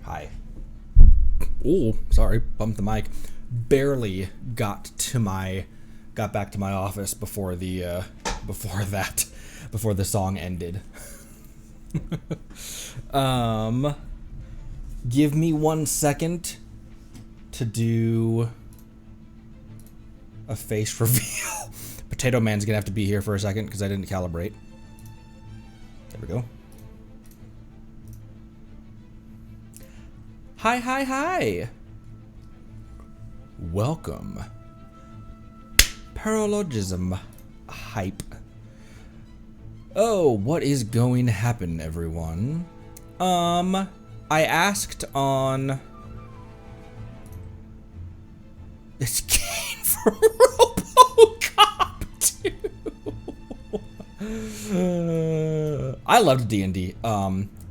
Hi. Oh, sorry, bumped the mic. Barely got back to my office before the song ended. Give me 1 second to do a face reveal. Potato Man's gonna have to be here for a second because I didn't calibrate. There we go. Hi. Welcome. Paralogism hype. Oh, what is going to happen, everyone? I asked on this game for RoboCop 2. I loved D&D.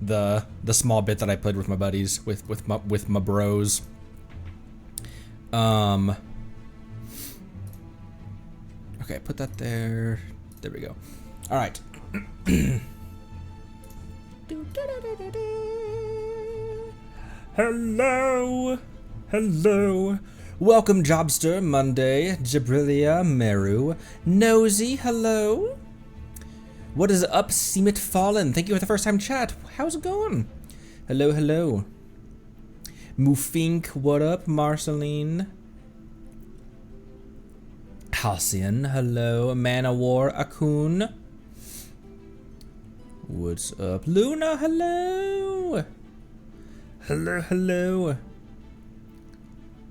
The small bit that I played with my buddies, with my bros. Okay, put that there. There we go. All right. Hello. Welcome, Jobster, Monday, Jabrilia, Meru, Nosy, hello. What is up, Seemit Fallen? Thank you for the first time chat. How's it going? Hello. Mufink, what up? Marceline. Halcyon, hello. Manowar, Akun. What's up? Luna, hello. Hello.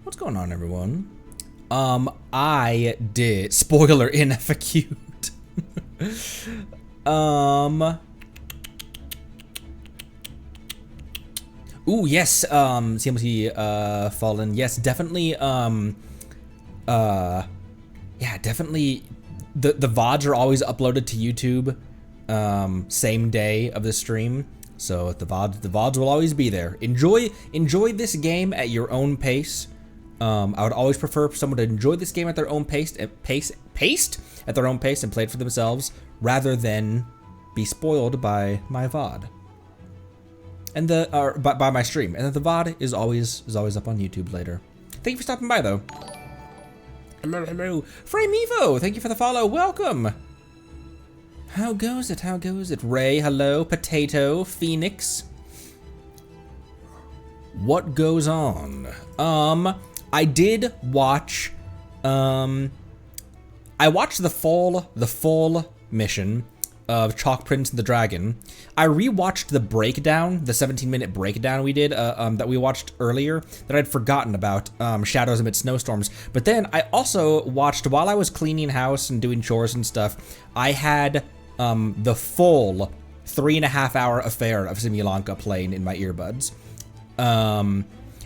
What's going on, everyone? I did spoiler in FAQ. Ooh, yes, CMT, Fallen, yes, definitely, yeah, definitely, the VODs are always uploaded to YouTube, same day of the stream, so the VODs will always be there. Enjoy this game at your own pace. I would always prefer someone to enjoy this game at their own pace and play it for themselves, rather than be spoiled by my VOD. And by my stream. And then the VOD is always up on YouTube later. Thank you for stopping by, though. Hello. Frame Evo, thank you for the follow. Welcome. How goes it? Ray, hello. Potato, Phoenix. What goes on? I did watch, I watched the full mission of Chalk Prince and the Dragon. I rewatched the breakdown, the 17-minute breakdown we did, that we watched earlier, that I'd forgotten about, Shadows Amid Snowstorms. But then I also watched, while I was cleaning house and doing chores and stuff, I had the full 3.5-hour affair of Simulanka playing in my earbuds.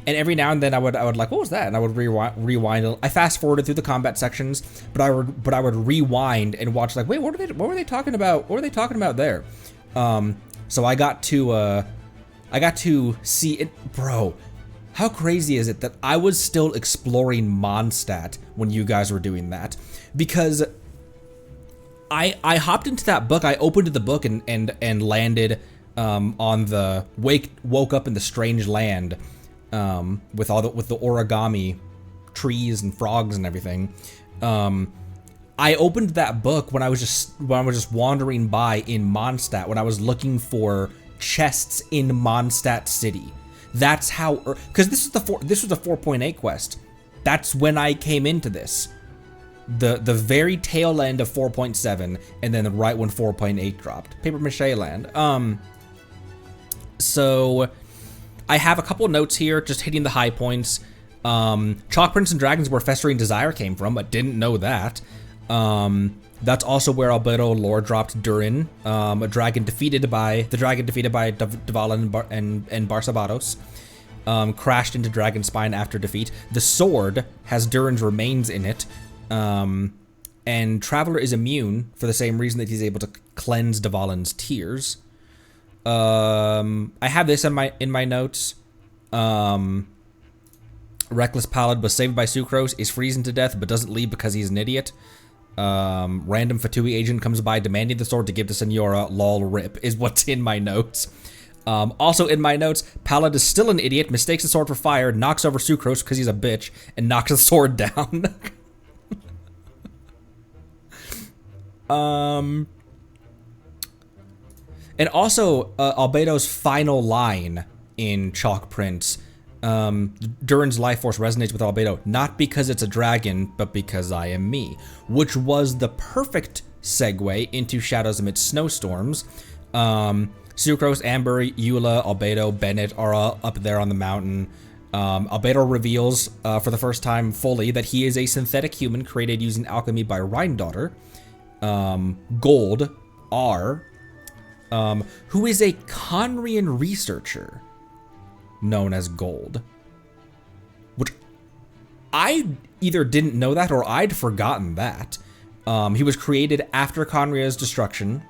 And every now and then I would like, what was that? And I would rewind. I fast forwarded through the combat sections, but I would rewind and watch, like, wait, what were they talking about? What were they talking about there? So I got to see it, bro. How crazy is it that I was still exploring Mondstadt when you guys were doing that? Because I hopped into that book. I opened the book and landed on the woke up in the strange land. With the origami trees and frogs and everything. I opened that book when I was just wandering by in Mondstadt, when I was looking for chests in Mondstadt City. That's how, because this was the 4.8 quest. That's when I came into this. The very tail end of 4.7, and then right when 4.8 dropped. Paper Mache land. So I have a couple notes here, just hitting the high points. Chalk Prince and Dragons where Festering Desire came from, but didn't know that. That's also where Albedo lore dropped Durin, the dragon defeated by Dahlia and Barsabados. Crashed into Dragonspine after defeat. The sword has Durin's remains in it. And Traveler is immune for the same reason that he's able to cleanse Dvalin's tears. I have this in my notes. Reckless Pallid was saved by Sucrose, is freezing to death, but doesn't leave because he's an idiot. Random Fatui agent comes by demanding the sword to give to Senora, lol rip, is what's in my notes. Also in my notes, Palad is still an idiot, mistakes the sword for fire, knocks over Sucrose because he's a bitch, and knocks the sword down. And also, Albedo's final line in Chalk Prince, Durin's life force resonates with Albedo, not because it's a dragon, but because I am me, which was the perfect segue into Shadows Amidst Snowstorms. Sucrose, Amber, Eula, Albedo, Bennett are all up there on the mountain. Albedo reveals for the first time fully that he is a synthetic human created using alchemy by Rhine-Daughter. Gold, R, who is a Conrian researcher known as Gold. Which I either didn't know that or I'd forgotten that. He was created after Conria's destruction.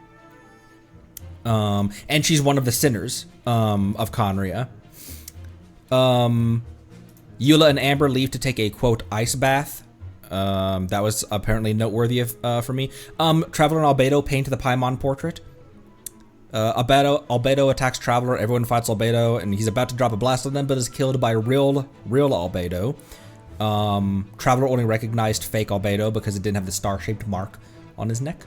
And she's one of the sinners of Conria. Eula and Amber leave to take a, quote, ice bath. That was apparently noteworthy for me. Traveler and Albedo paint the Paimon portrait. Albedo attacks Traveler, everyone fights Albedo, and he's about to drop a blast on them, but is killed by real Albedo. Traveler only recognized fake Albedo because it didn't have the star-shaped mark on his neck,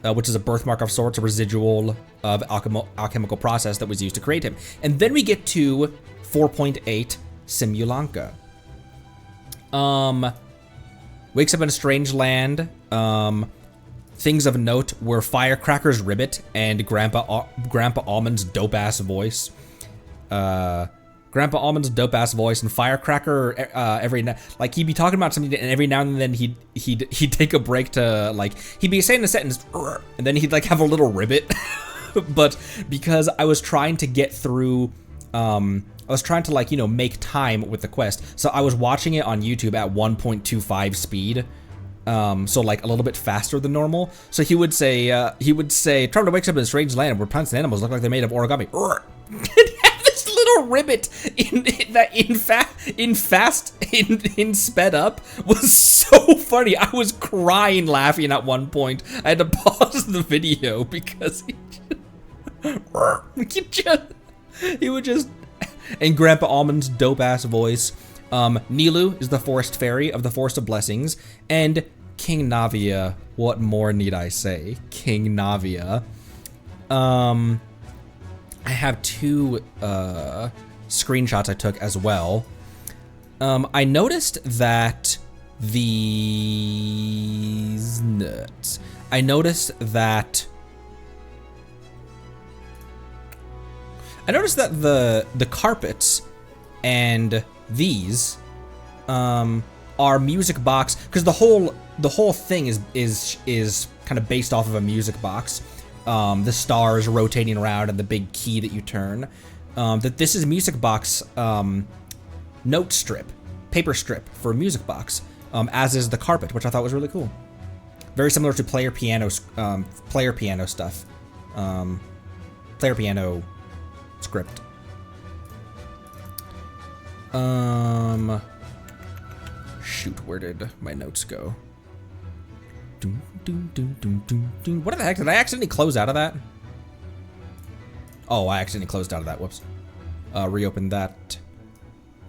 which is a birthmark of sorts, a residual of alchemical process that was used to create him. And then we get to 4.8 Simulanka. Wakes up in a strange land. Things of note were Firecracker's ribbit and Grandpa Almond's dope-ass voice. Grandpa Almond's dope-ass voice and Firecracker like he'd be talking about something and every now and then he'd take a break to like he'd be saying a sentence and then he'd like have a little ribbit. But because I was trying to get through I was trying to like, you know, make time with the quest. So I was watching it on YouTube at 1.25 speed. So like a little bit faster than normal. So he would say, Traveler wakes up in a strange land where plants and animals look like they're made of origami. And have this little ribbit in sped up was so funny. I was crying laughing at one point. I had to pause the video because he would just, and Grandpa Almond's dope ass voice. Nilu is the forest fairy of the Forest of Blessings, and King Navia, what more need I say? King Navia. I have two screenshots I took as well. I noticed that these nuts. I noticed that the carpets and these are music box, because the whole thing is kind of based off of a music box. The stars rotating around and the big key that you turn. That this is music box note strip, paper strip for music box, as is the carpet, which I thought was really cool. Very similar to player piano stuff. Player piano script. Shoot, where did my notes go? What the heck? Did I accidentally close out of that? Oh, I accidentally closed out of that. Whoops. Reopen that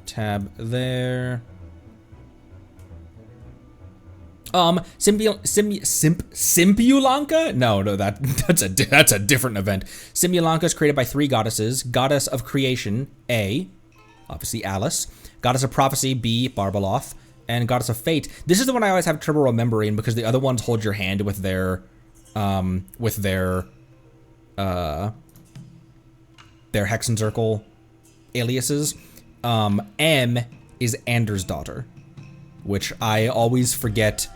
tab there. Simulanka? No, that's a different event. Simulanka is created by three goddesses: Goddess of Creation, A, obviously Alice; Goddess of Prophecy, B, Barbaloth; and Goddess of Fate. This is the one I always have trouble remembering because the other ones hold your hand with their Hexen Circle aliases. M is Anders' daughter, which I always forget.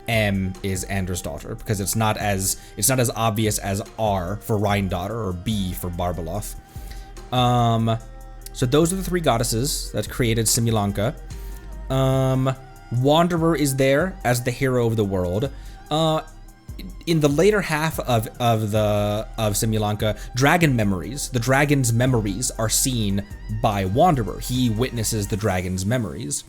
M is Anders' daughter because it's not as obvious as R for Rhine-Daughter or B for Barbaloth. So those are the three goddesses that created Simulanka. Wanderer is there as the hero of the world. In the later half of Simulanka, dragon memories, the dragon's memories are seen by Wanderer. He witnesses the dragon's memories.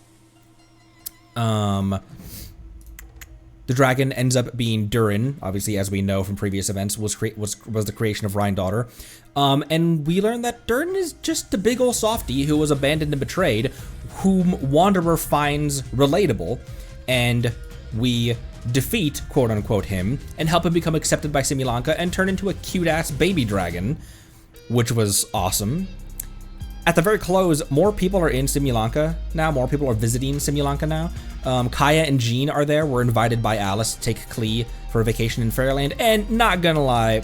The dragon ends up being Durin, obviously, as we know from previous events, was the creation of Rhine-Daughter. And we learn that Durin is just a big ol' softy who was abandoned and betrayed, whom Wanderer finds relatable, and we defeat, quote-unquote, him, and help him become accepted by Simulanka and turn into a cute-ass baby dragon, which was awesome. At the very close, more people are in Simulanka now. More people are visiting Simulanka now. Kaya and Jean are there. We're invited by Alice to take Klee for a vacation in Fairyland. And not gonna lie,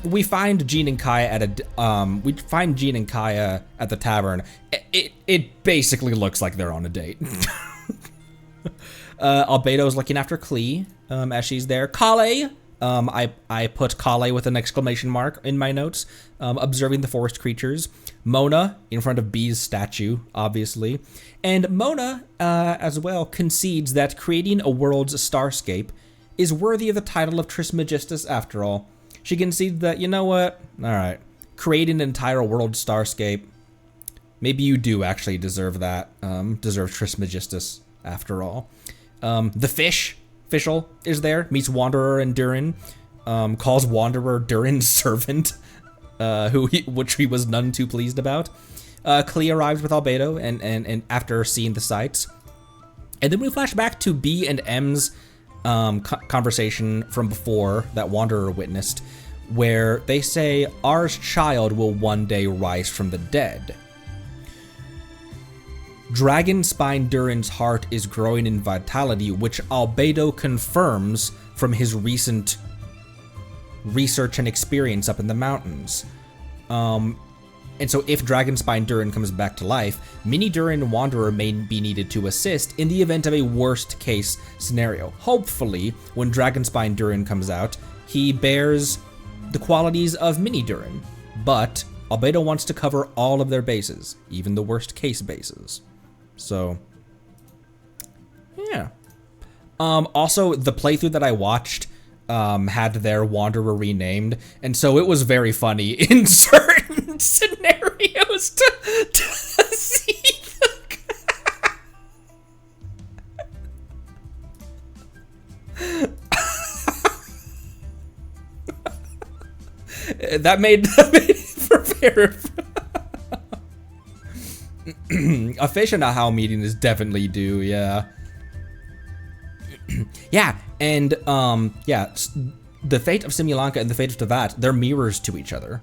we find Jean and Kaya at the tavern. It basically looks like they're on a date. Albedo's looking after Klee as she's there. Kale. I put Kale with an exclamation mark in my notes, observing the forest creatures. Mona in front of Bee's statue, obviously. And Mona, as well, concedes that creating a world's starscape is worthy of the title of Trismegistus after all. She concedes that, you know what? Alright, creating an entire world starscape, maybe you do actually deserve that, deserve Trismegistus after all. The Fischl is there, meets Wanderer and Durin, calls Wanderer Durin's servant, which he was none too pleased about. Klee arrives with Albedo and after seeing the sights. And then we flash back to B and M's conversation from before that Wanderer witnessed, where they say, "Our child will one day rise from the dead." Dragonspine Durin's heart is growing in vitality, which Albedo confirms from his recent research and experience up in the mountains. And so if Dragonspine Durin comes back to life, Mini Durin Wanderer may be needed to assist in the event of a worst case scenario. Hopefully, when Dragonspine Durin comes out, he bears the qualities of Mini Durin, but Albedo wants to cover all of their bases, even the worst case bases. So, yeah. Also, the playthrough that I watched had their Wanderer renamed, and so it was very funny in certain scenarios to see that made it for fair. A fish and a howl meeting is definitely due, yeah. Yeah, and yeah, the fate of Simulanka and the fate of Tevat, they're mirrors to each other,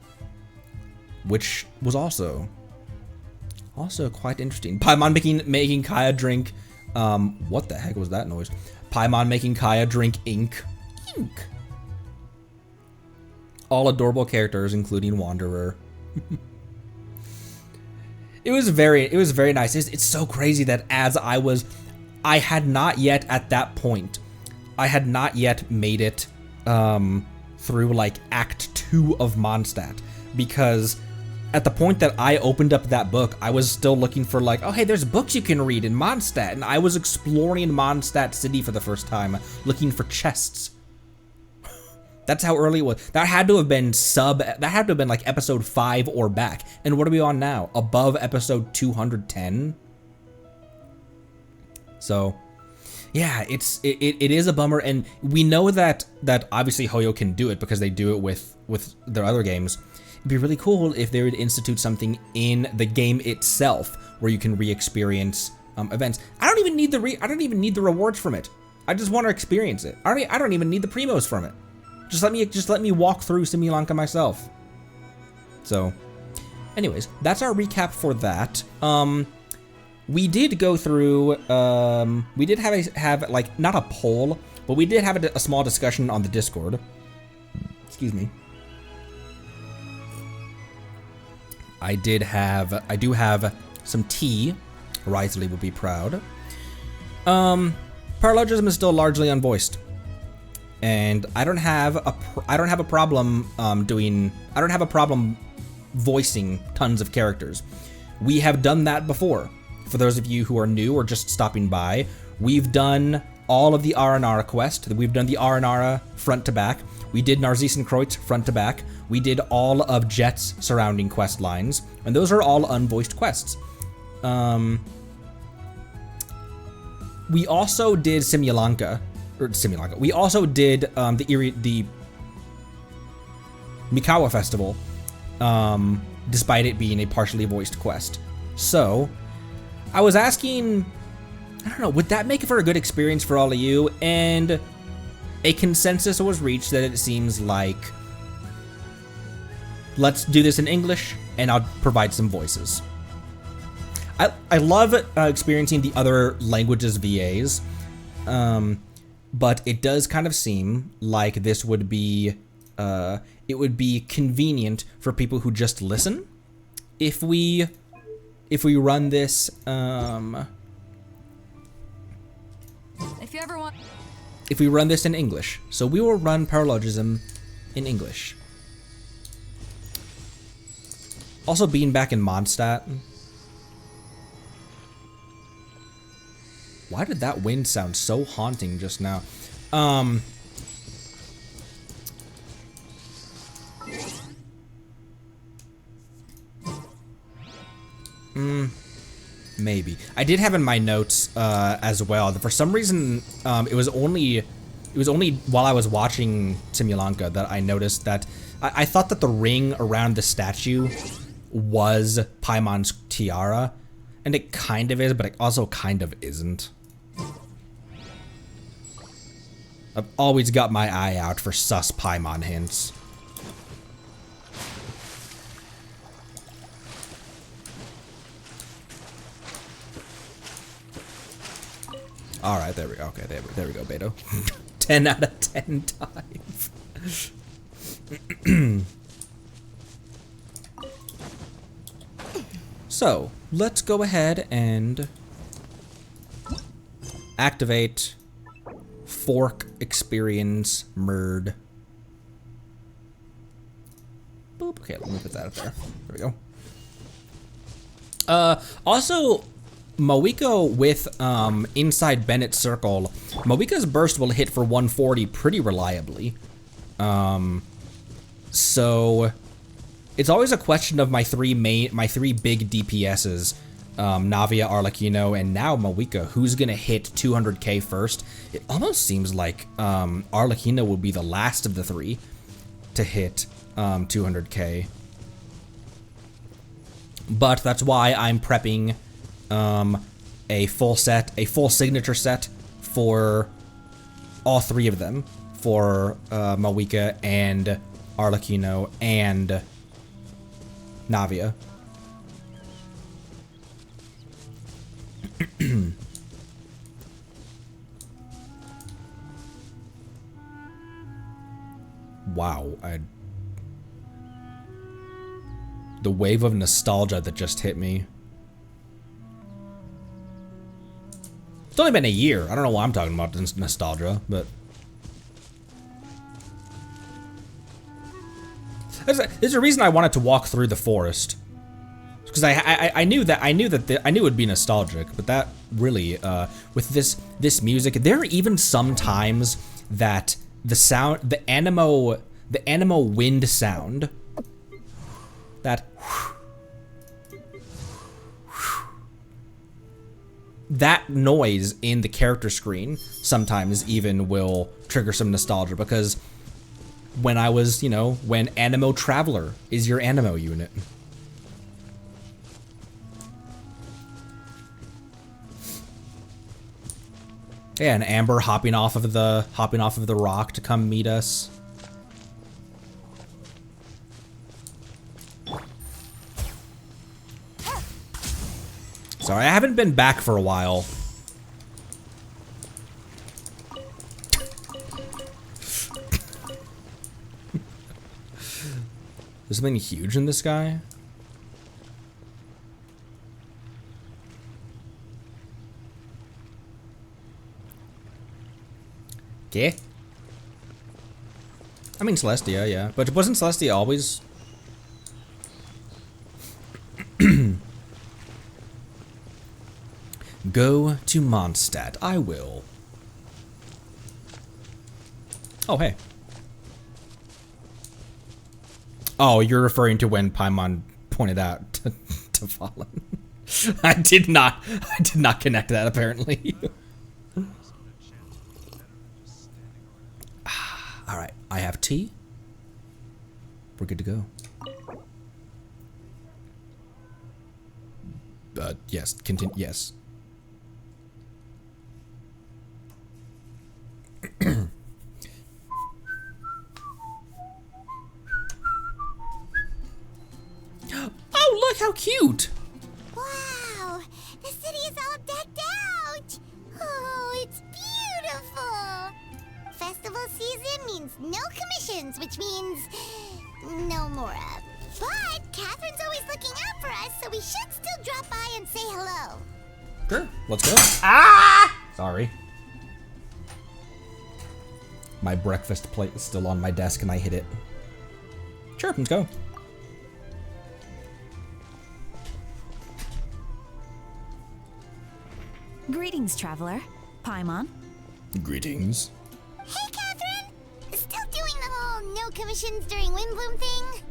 which was also quite interesting. Paimon making Kaya drink, what the heck was that noise? Paimon making Kaya drink ink. Ink. All adorable characters, including Wanderer. It was very nice. It's so crazy that I had not yet at that point, I had not yet made it through like Act 2 of Mondstadt, because at the point that I opened up that book, I was still looking for like, oh hey, there's books you can read in Mondstadt, and I was exploring Mondstadt City for the first time, looking for chests. That's how early it was. That had to have been like episode 5 or back. And what are we on now? Above episode 210? So, yeah, it is a bummer, and we know that obviously Hoyo can do it because they do it with their other games. It'd be really cool if they would institute something in the game itself where you can re-experience events. I don't even need the rewards from it. I just want to experience it. I don't even need the primos from it. Just let me walk through Simulanka myself. So, anyways, that's our recap for that. We did go through. We did have like not a poll, but we did have a small discussion on the Discord. Excuse me. I do have some tea. Risley would be proud. Paralogism is still largely unvoiced. And I don't have a problem voicing tons of characters. We have done that before. For those of you who are new or just stopping by, we've done all of the Aranara quest. We've done the Aranara front to back. We did Narzisenkreuz front to back. We did all of Jet's surrounding quest lines, and those are all unvoiced quests. we also did Simulanka, or Simulanka. We also did the Mikawa Festival, despite it being a partially voiced quest. So, I was asking, I don't know, would that make for a good experience for all of you? And a consensus was reached that it seems like, let's do this in English, and I'll provide some voices. I love experiencing the other languages VAs, but it does kind of seem like this would be, it would be convenient for people who just listen if we run this, if we run this in English. So we will run Paralogism in English. Also being back in Mondstadt. Why did that wind sound so haunting just now? Maybe. I did have in my notes as well that for some reason it was only while I was watching Simulanka that I noticed that I thought that the ring around the statue was Paimon's tiara, and it kind of is, but it also kind of isn't. I've always got my eye out for sus Paimon hints. All right, there we go. Okay, there we go, Beto. 10 out of 10 times. So, let's go ahead and activate Fork Experience Murd. Boop. Okay, let me put that up there. There we go. Also, Moiko with inside Bennett's Circle, Moika's burst will hit for 140 pretty reliably. So it's always a question of my three big DPSs, Navia, Arlecchino, and now Moika, who's gonna hit 200k first. It almost seems like Arlecchino will be the last of the three to hit 200k. But that's why I'm prepping a full signature set for all three of them, for Moika and Arlecchino and Navia. Wow, the wave of nostalgia that just hit me. It's only been a year. I don't know why I'm talking about this nostalgia, but there's a reason I wanted to walk through the forest, because I knew it would be nostalgic, but that really with this music, there are even some times that the sound, the animo wind sound, that noise in the character screen sometimes even will trigger some nostalgia, because when I was, when Animo Traveler is your Animo unit. Yeah, and Amber hopping off of the rock to come meet us. Sorry, I haven't been back for a while. There's something huge in the sky? Okay. I mean Celestia, yeah. But wasn't Celestia always... Go to Mondstadt. I will. Oh, hey. Oh, you're referring to when Paimon pointed out to Fallen. I did not connect that, apparently. All right, I have tea. We're good to go. Yes, continue, yes. Oh, look how cute! Wow, the city is all decked out. Oh, it's beautiful. Festival season means no commissions, which means no Mora. But Catherine's always looking out for us, so we should still drop by and say hello. Sure, let's go. Ah! Sorry. My breakfast plate is still on my desk and I hit it. Sure, let's go. Greetings, traveler. Paimon. Greetings. Hey, Catherine. Still doing the whole no commissions during Windblume thing?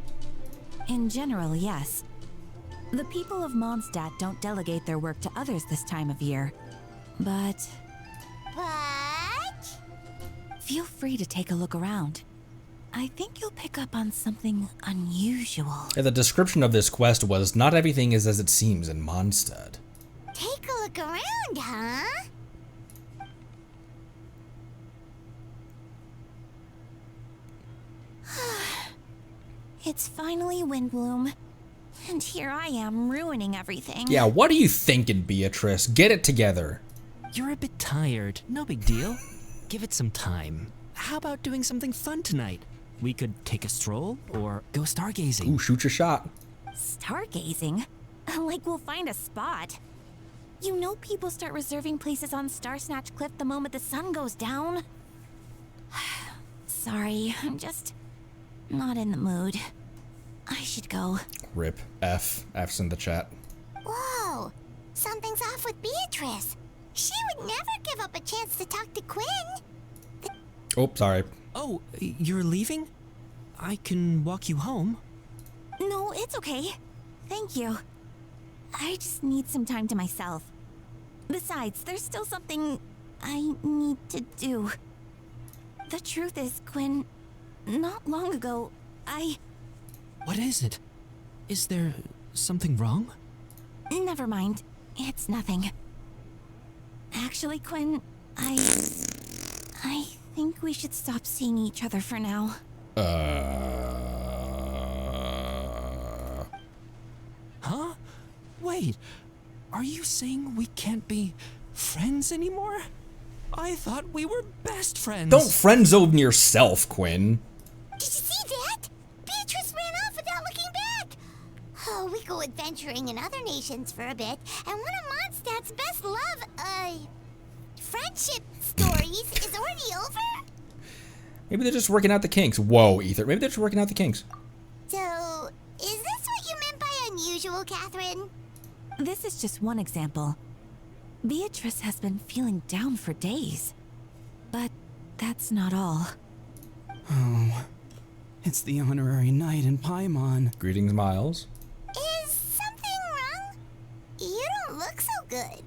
In general, yes. The people of Mondstadt don't delegate their work to others this time of year. But feel free to take a look around. I think you'll pick up on something unusual. Yeah, the description of this quest was, not everything is as it seems in Mondstadt. Take a look around, huh? It's finally Windblume. And here I am ruining everything. Yeah, what are you thinking, Beatrice? Get it together. You're a bit tired. No big deal. Give it some time. How about doing something fun tonight? We could take a stroll or go stargazing. Ooh, shoot your shot. Stargazing? Like we'll find a spot. You know people start reserving places on Star Snatch Cliff the moment the sun goes down. Sorry, I'm just not in the mood. I should go. Rip. F. F's in the chat. Whoa, something's off with Beatrice. She would never give up a chance to talk to Quinn. Oh, sorry. Oh, you're leaving? I can walk you home. No, it's okay. Thank you. I just need some time to myself. Besides, there's still something I need to do. The truth is, Quinn, not long ago, What is it? Is there something wrong? Never mind. It's nothing. Actually, Quinn, I think we should stop seeing each other for now. Huh? Wait, are you saying we can't be friends anymore? I thought we were best friends. Don't friend zone yourself, Quinn. Did you see that? Beatrice ran off without looking back. Oh, we go adventuring in other nations for a bit, and one of Mondstadt's best friendship stories is already over? Maybe they're just working out the kinks. Whoa, Ether. Maybe they're just working out the kinks. So, is this what you meant by unusual, Catherine? This is just one example. Beatrice has been feeling down for days. But that's not all. Oh, it's the honorary knight in Paimon. Greetings, Miles. Is something wrong? You don't look so good.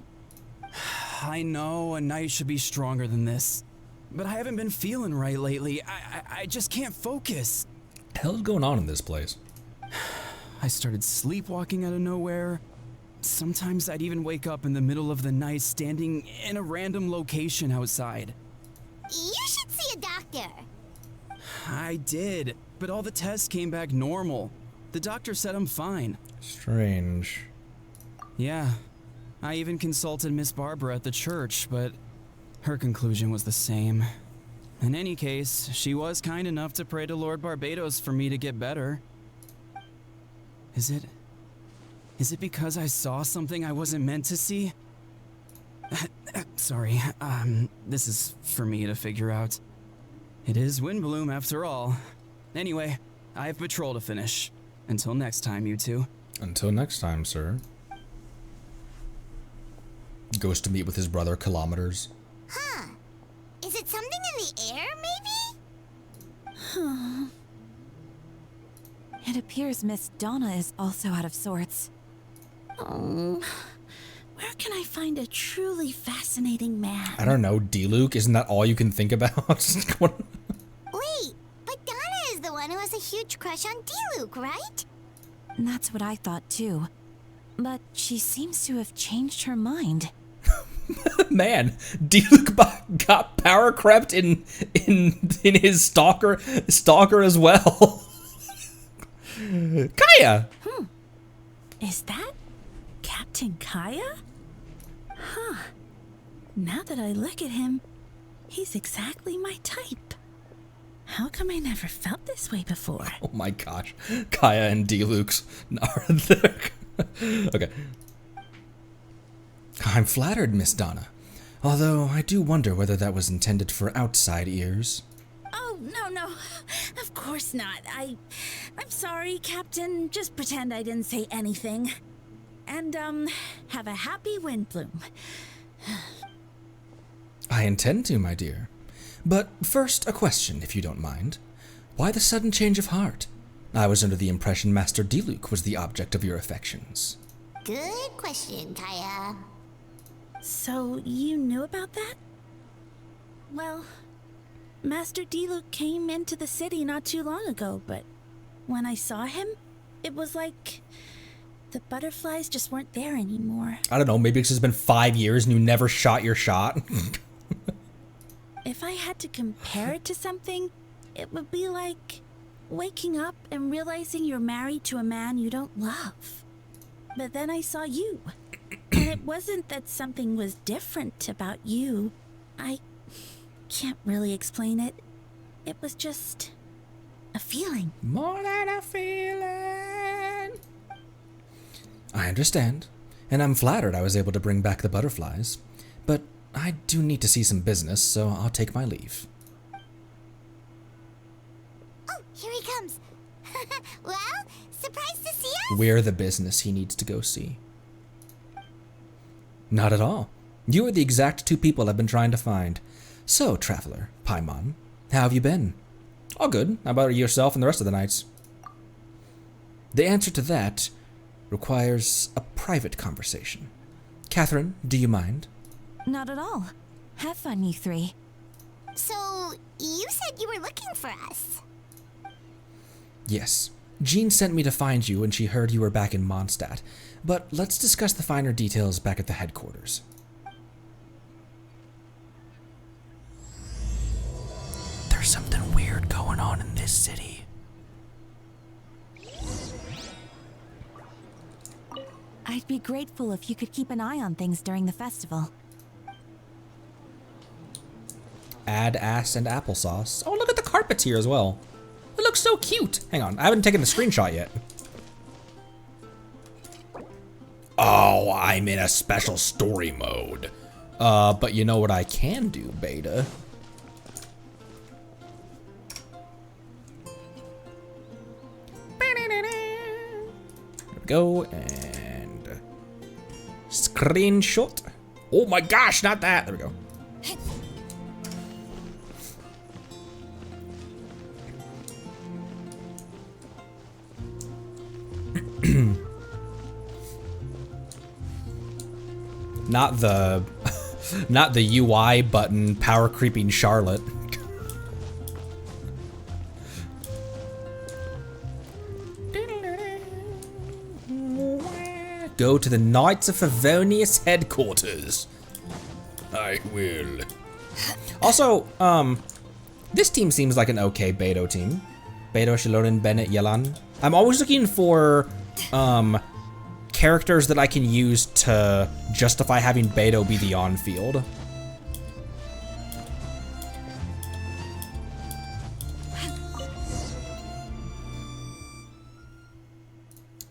I know a knight should be stronger than this, but I haven't been feeling right lately. I just can't focus. What the hell is going on in this place? I started sleepwalking out of nowhere. Sometimes I'd even wake up in the middle of the night standing in a random location outside. You should see a doctor. I did, but all the tests came back normal. The doctor said I'm fine. Strange. Yeah, I even consulted Miss Barbara at the church, but her conclusion was the same. In any case, she was kind enough to pray to Lord Barbados for me to get better. Is it because I saw something I wasn't meant to see? Sorry, this is for me to figure out. It is Windblume after all. Anyway, I have patrol to finish. Until next time, you two. Until next time, sir. Goes to meet with his brother kilometers. Huh. Is it something in the air, maybe? It appears Miss Donna is also out of sorts. Oh, where can I find a truly fascinating man? I don't know, D-Luke, isn't that all you can think about? Wait, crush on Diluc, right? That's what I thought too. But she seems to have changed her mind. Man, Diluc got power crept in his stalker as well. Kaya! Is that Captain Kaya? Huh. Now that I look at him, he's exactly my type. How come I never felt this way before? Oh my gosh. Kaya and Diluc's are there. Okay. I'm flattered, Miss Donna. Although I do wonder whether that was intended for outside ears. Oh, no. Of course not. I'm sorry, Captain. Just pretend I didn't say anything. And, have a happy Windblume. I intend to, my dear. But first, a question, if you don't mind. Why the sudden change of heart? I was under the impression Master Diluc was the object of your affections. Good question, Kaya. So, you knew about that? Well, Master Diluc came into the city not too long ago, but when I saw him, it was like the butterflies just weren't there anymore. I don't know, maybe it's just been 5 years and you never shot your shot. If I had to compare it to something, it would be like waking up and realizing you're married to a man you don't love. But then I saw you, and it wasn't that something was different about you. I can't really explain it. It was just a feeling. More than a feeling. I understand, and I'm flattered I was able to bring back the butterflies. But I do need to see some business, so I'll take my leave. Oh, here he comes. Well, surprised to see us? We're the business he needs to go see. Not at all. You are the exact two people I've been trying to find. So, traveler, Paimon, how have you been? All good. How about yourself and the rest of the knights? The answer to that requires a private conversation. Catherine, do you mind? Not at all. Have fun, you three. So, you said you were looking for us. Yes. Jean sent me to find you when she heard you were back in Mondstadt, but let's discuss the finer details back at the headquarters. There's something weird going on in this city. I'd be grateful if you could keep an eye on things during the festival. Add ass and applesauce. Oh, look at the carpets here as well. It looks so cute. Hang on, I haven't taken a screenshot yet. Oh, I'm in a special story mode. But you know what I can do, Beta? There we go, and screenshot. Oh my gosh, not that. There we go. Not the UI button power creeping Charlotte. Go to the Knights of Favonius headquarters. I will. Also, this team seems like an okay Beto team. Beto, Shilonen, Bennett, Yelan. I'm always looking for, characters that I can use to justify having Beto be the on-field.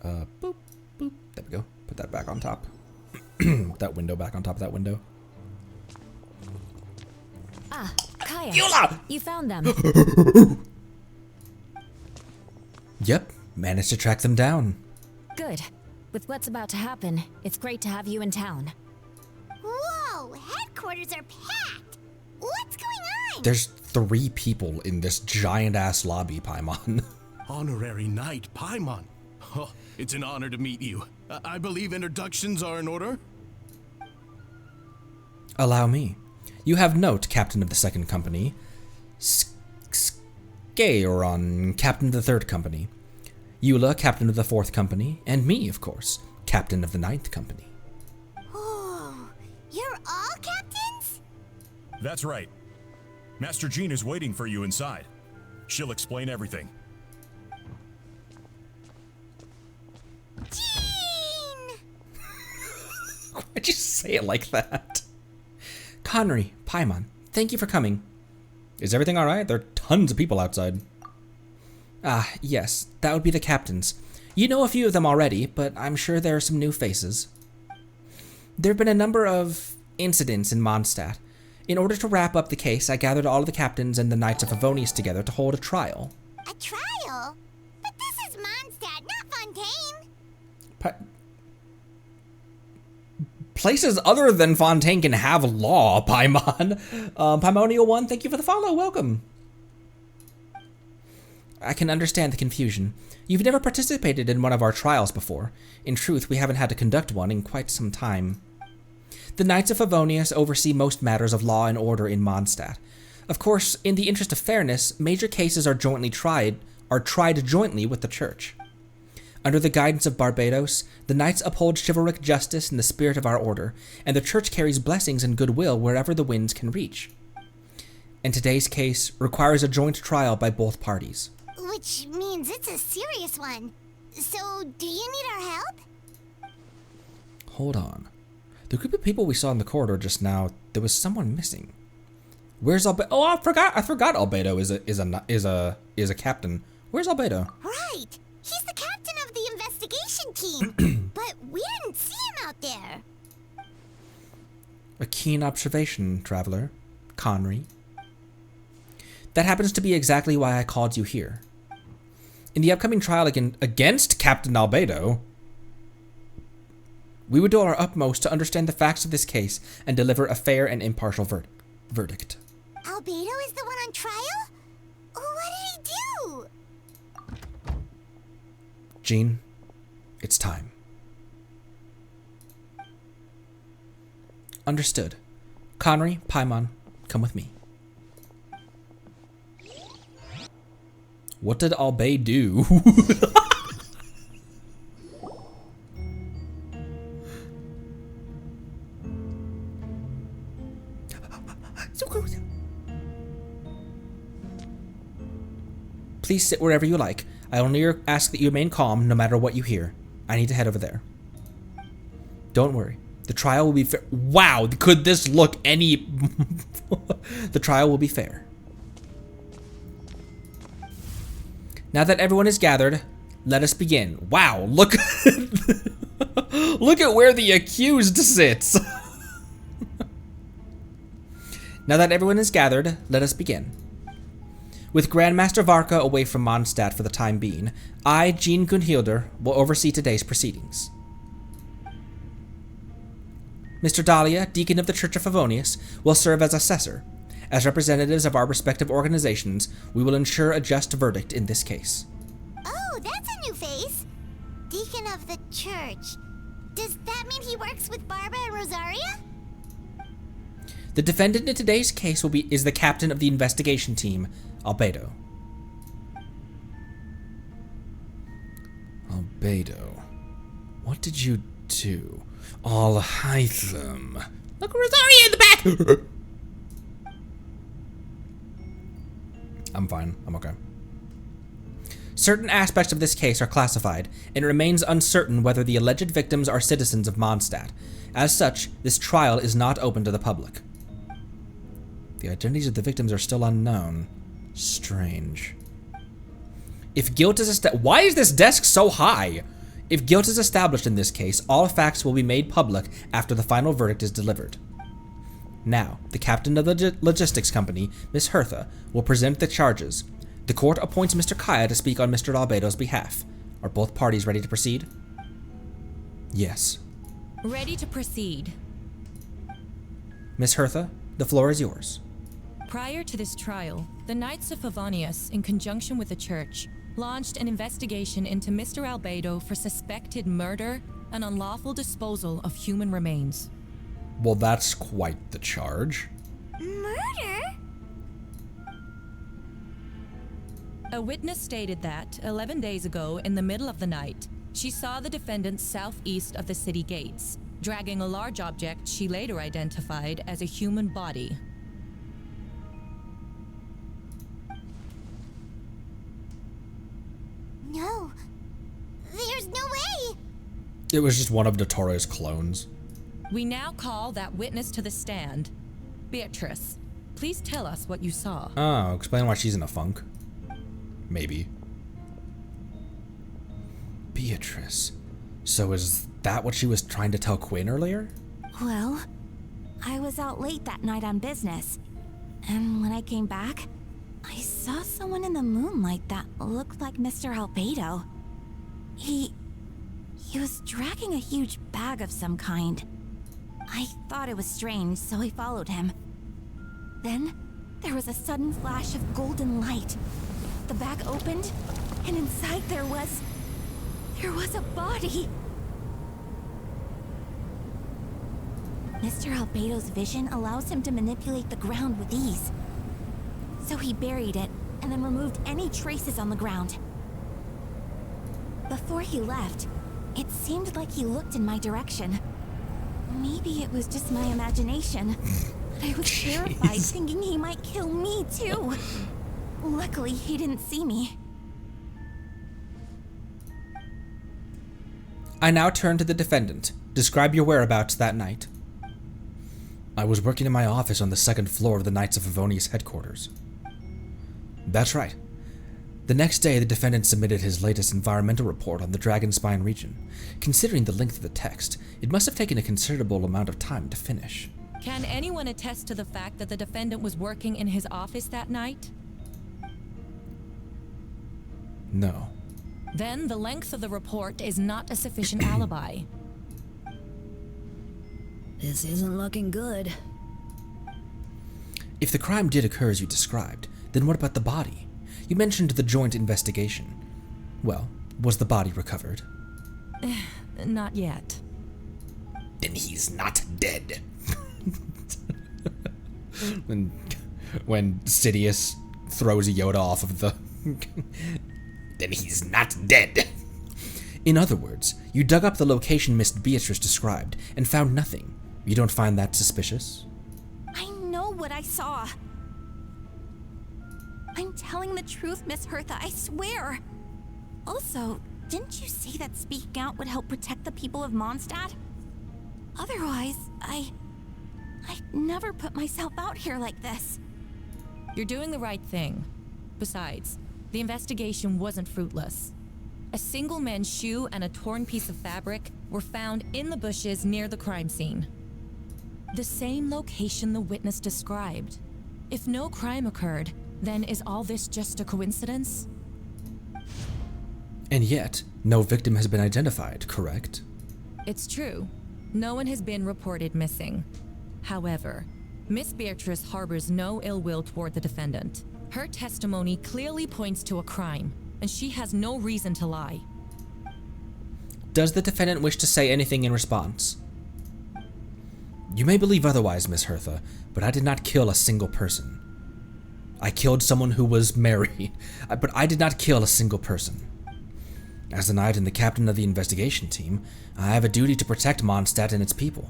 Boop, boop. There we go. Put that back on top. That window back on top of that window. Ah, Kaya. Yula! You found them. Yep, managed to track them down. Good. With what's about to happen, it's great to have you in town. Whoa, headquarters are packed. What's going on? There's 3 people in this giant-ass lobby, Paimon. Honorary Knight Paimon. Oh, it's an honor to meet you. I believe introductions are in order? Allow me. You have note, Captain of the 2nd Company. Scaeron, Captain of the 3rd Company. Eula, captain of the 4th Company, and me, of course, captain of the 9th Company. Oh, you're all captains? That's right. Master Jean is waiting for you inside. She'll explain everything. Jean! Why'd you say it like that? Connery, Paimon, thank you for coming. Is everything alright? There are tons of people outside. Ah, yes, that would be the captains. You know a few of them already, but I'm sure there are some new faces. There have been a number of incidents in Mondstadt. In order to wrap up the case, I gathered all of the captains and the Knights of Favonius together to hold a trial. A trial? But this is Mondstadt, not Fontaine. Places other than Fontaine can have law, Paimon. Paimonial 1, thank you for the follow. Welcome. I can understand the confusion. You've never participated in one of our trials before. In truth, we haven't had to conduct one in quite some time. The Knights of Favonius oversee most matters of law and order in Mondstadt. Of course, in the interest of fairness, major cases are tried jointly with the Church. Under the guidance of Barbados, the Knights uphold chivalric justice in the spirit of our order, and the Church carries blessings and goodwill wherever the winds can reach. And today's case requires a joint trial by both parties. Which means it's a serious one. So, do you need our help? Hold on. The group of people we saw in the corridor just now, there was someone missing. Where's Albedo? Oh, I forgot Albedo is a captain. Where's Albedo? Right! He's the captain of the investigation team. But we didn't see him out there. A keen observation, traveler. Connery. That happens to be exactly why I called you here. In the upcoming trial against Captain Albedo, we would do our utmost to understand the facts of this case and deliver a fair and impartial verdict. Albedo is the one on trial? What did he do? Jean, it's time. Understood. Connery, Paimon, come with me. What did Albedo do? So close. Please sit wherever you like. I only ask that you remain calm no matter what you hear. I need to head over there. Don't worry. The trial will be fair. Wow, could this look any... The trial will be fair. Now that everyone is gathered, let us begin. Wow, look... Look at where the accused sits. Now that everyone is gathered, let us begin. With Grandmaster Varka away from Mondstadt for the time being, I, Jean Gunhilder, will oversee today's proceedings. Mr. Dahlia, Deacon of the Church of Favonius, will serve as assessor. As representatives of our respective organizations, we will ensure a just verdict in this case. Oh, that's a new face. Deacon of the Church. Does that mean he works with Barbara and Rosaria? The defendant in today's case is the captain of the investigation team, Albedo. Albedo, what did you do? I'll hide them. Look, Rosaria in the back! I'm fine. I'm okay. Certain aspects of this case are classified, and it remains uncertain whether the alleged victims are citizens of Mondstadt. As such, this trial is not open to the public. The identities of the victims are still unknown. Strange. If guilt is why is this desk so high? If guilt is established in this case, all facts will be made public after the final verdict is delivered. Now, the captain of the logistics company, Miss Hertha, will present the charges. The court appoints Mr. Kaya to speak on Mr. Albedo's behalf. Are both parties ready to proceed? Yes. Ready to proceed. Miss Hertha, the floor is yours. Prior to this trial, the Knights of Favonius, in conjunction with the Church, launched an investigation into Mr. Albedo for suspected murder and unlawful disposal of human remains. Well, that's quite the charge. Murder? A witness stated that 11 days ago, in the middle of the night, she saw the defendant southeast of the city gates, dragging a large object she later identified as a human body. No. There's no way! It was just one of Dottoro's clones. We now call that witness to the stand. Beatrice, please tell us what you saw. Oh, explain why she's in a funk. Maybe. Beatrice. So is that what she was trying to tell Quinn earlier? Well, I was out late that night on business. And when I came back, I saw someone in the moonlight that looked like Mr. Albedo. He was dragging a huge bag of some kind. I thought it was strange, so I followed him. Then, there was a sudden flash of golden light. The bag opened, and inside there was a body. Mr. Albedo's vision allows him to manipulate the ground with ease. So he buried it, and then removed any traces on the ground. Before he left, it seemed like he looked in my direction. Maybe it was just my imagination, but I was terrified thinking he might kill me too. Luckily, he didn't see me. I now turn to the defendant. Describe your whereabouts that night. I was working in my office on the second floor of the Knights of Favonius headquarters. That's right. The next day, the defendant submitted his latest environmental report on the Dragonspine region. Considering the length of the text, it must have taken a considerable amount of time to finish. Can anyone attest to the fact that the defendant was working in his office that night? No. Then the length of the report is not a sufficient alibi. This isn't looking good. If the crime did occur as you described, then what about the body? You mentioned the joint investigation. Well, was the body recovered? Not yet. Then he's not dead. when Sidious throws Yoda off of the... Then he's not dead. In other words, you dug up the location Miss Beatrice described and found nothing. You don't find that suspicious? I know what I saw. I'm telling the truth, Miss Hertha, I swear. Also, didn't you say that speaking out would help protect the people of Mondstadt? Otherwise, I'd never put myself out here like this. You're doing the right thing. Besides, the investigation wasn't fruitless. A single man's shoe and a torn piece of fabric were found in the bushes near the crime scene. The same location the witness described. If no crime occurred, then is all this just a coincidence? And yet, no victim has been identified, correct? It's true. No one has been reported missing. However, Miss Beatrice harbors no ill will toward the defendant. Her testimony clearly points to a crime, and she has no reason to lie. Does the defendant wish to say anything in response? You may believe otherwise, Miss Hertha, but I did not kill a single person. I killed someone who was married, but I did not kill a single person. As the knight and the captain of the investigation team, I have a duty to protect Mondstadt and its people.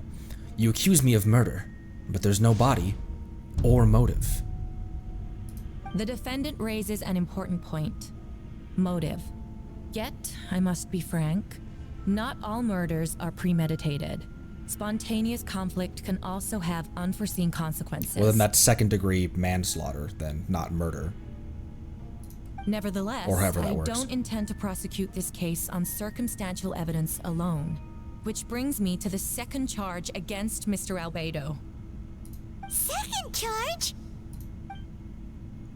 You accuse me of murder, but there's no body or motive. The defendant raises an important point. Motive. Yet, I must be frank, not all murders are premeditated. Spontaneous conflict can also have unforeseen consequences. Well, then that's second-degree manslaughter, then, not murder. Nevertheless, or however that I works. don't intend to prosecute this case on circumstantial evidence alone. Which brings me to the second charge against Mr. Albedo. Second charge?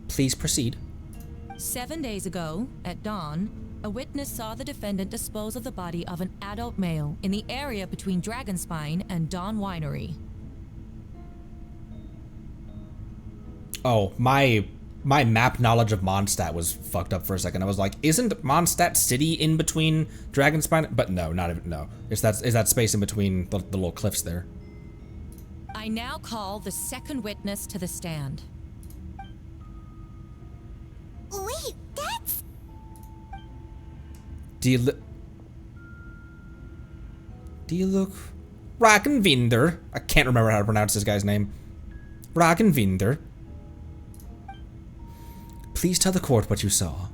Please proceed. 7 days ago, at dawn, a witness saw the defendant dispose of the body of an adult male in the area between Dragonspine and Dawn Winery. Oh, my map knowledge of Mondstadt was fucked up for a second. I was like, isn't Mondstadt City in between Dragonspine? But no, not even, no. Is that space in between the little cliffs there. I now call the second witness to the stand. Wait, that's Diluk Ragenvinder. I can't remember how to pronounce this guy's name. Ragenvinder. Please tell the court what you saw.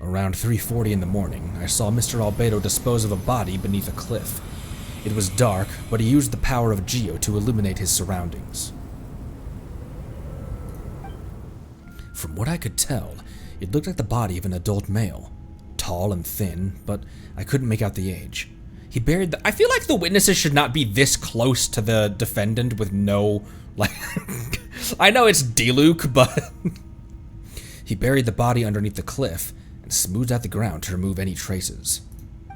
Around 3:40 in the morning, I saw Mr. Albedo dispose of a body beneath a cliff. It was dark, but he used the power of Geo to illuminate his surroundings. From what I could tell, it looked like the body of an adult male. Tall and thin, but I couldn't make out the age. He buried the— I feel like the witnesses should not be this close to the defendant with no, like... I know it's Diluk, but... He buried the body underneath the cliff and smoothed out the ground to remove any traces.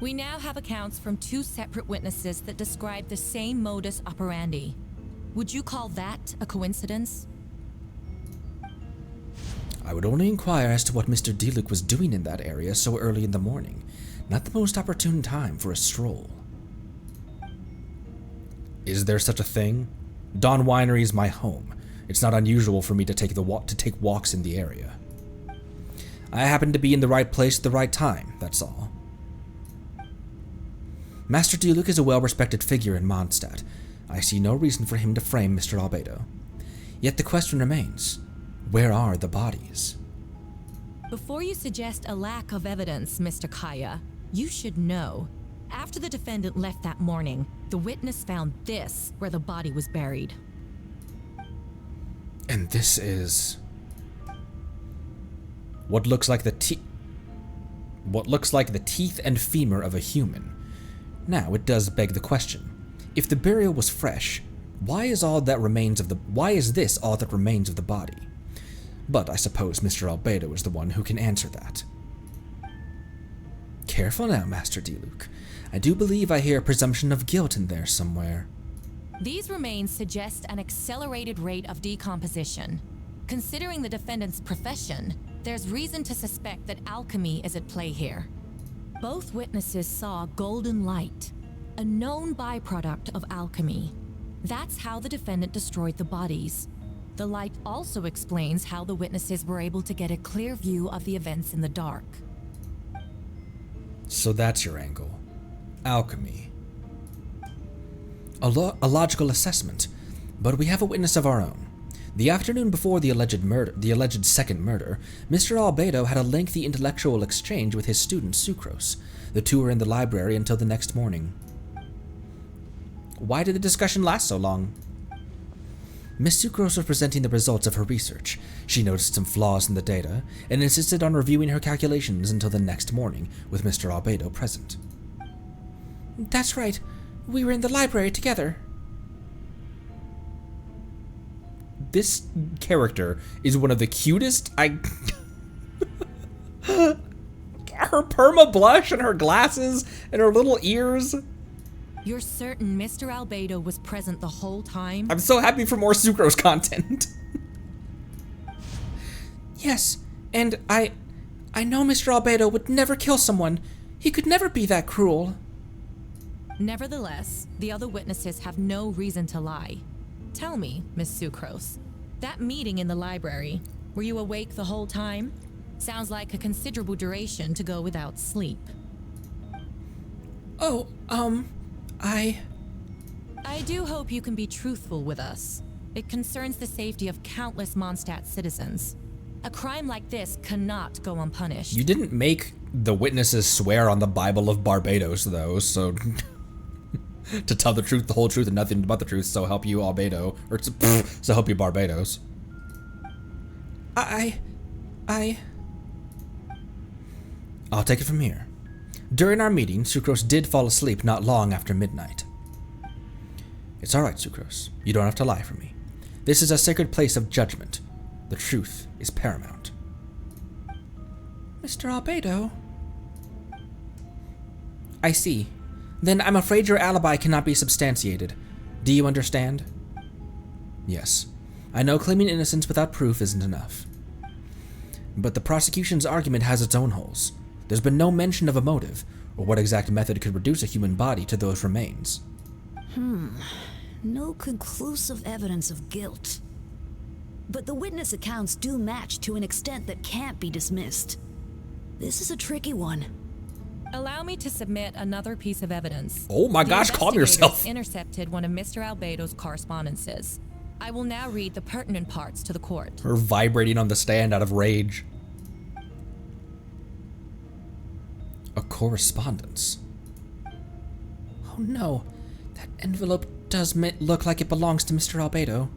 We now have accounts from 2 separate witnesses that describe the same modus operandi. Would you call that a coincidence? I would only inquire as to what Mr. Diluk was doing in that area so early in the morning. Not the most opportune time for a stroll. Is there such a thing? Dawn Winery is my home. It's not unusual for me to take walks in the area. I happen to be in the right place at the right time, that's all. Master Diluk is a well-respected figure in Mondstadt. I see no reason for him to frame Mr. Albedo. Yet the question remains, where are the bodies? Before you suggest a lack of evidence, Mr. Kaya, you should know. After the defendant left that morning, the witness found this where the body was buried. And this is... what looks like the teeth and femur of a human. Now, it does beg the question. If the burial was fresh, why is this all that remains of the body? But I suppose Mr. Albedo is the one who can answer that. Careful now, Master Diluk. I do believe I hear a presumption of guilt in there somewhere. These remains suggest an accelerated rate of decomposition. Considering the defendant's profession, there's reason to suspect that alchemy is at play here. Both witnesses saw golden light, a known byproduct of alchemy. That's how the defendant destroyed the bodies. The light also explains how the witnesses were able to get a clear view of the events in the dark. So that's your angle. Alchemy. A logical assessment, but we have a witness of our own. The afternoon before the alleged second murder, Mr. Albedo had a lengthy intellectual exchange with his student Sucrose. The two were in the library until the next morning. Why did the discussion last so long? Miss Sucrose was presenting the results of her research. She noticed some flaws in the data and insisted on reviewing her calculations until the next morning with Mr. Albedo present. That's right. We were in the library together. This character is one of the cutest. Her perma blush and her glasses and her little ears. You're certain Mr. Albedo was present the whole time? I'm so happy for more Sucrose content. Yes, and I know Mr. Albedo would never kill someone. He could never be that cruel. Nevertheless, the other witnesses have no reason to lie. Tell me, Miss Sucrose, that meeting in the library, were you awake the whole time? Sounds like a considerable duration to go without sleep. Oh, I do hope you can be truthful with us. It concerns the safety of countless Mondstadt citizens. A crime like this cannot go unpunished. You didn't make the witnesses swear on the Bible of Barbados, though, so... to tell the truth, the whole truth, and nothing but the truth, so help you Albedo. Or so help you Barbados. I'll take it from here. During our meeting, Sucrose did fall asleep not long after midnight. It's alright, Sucrose. You don't have to lie for me. This is a sacred place of judgment. The truth is paramount. Mr. Albedo? I see. Then I'm afraid your alibi cannot be substantiated. Do you understand? Yes. I know claiming innocence without proof isn't enough. But the prosecution's argument has its own holes. There's been no mention of a motive, or what exact method could reduce a human body to those remains. No conclusive evidence of guilt. But the witness accounts do match to an extent that can't be dismissed. This is a tricky one. Allow me to submit another piece of evidence. Oh my The gosh, calm investigators yourself. Intercepted one of Mr. Albedo's correspondences. I will now read the pertinent parts to the court. Her vibrating on the stand out of rage. A correspondence. Oh no, that envelope does look like it belongs to Mr. Albedo.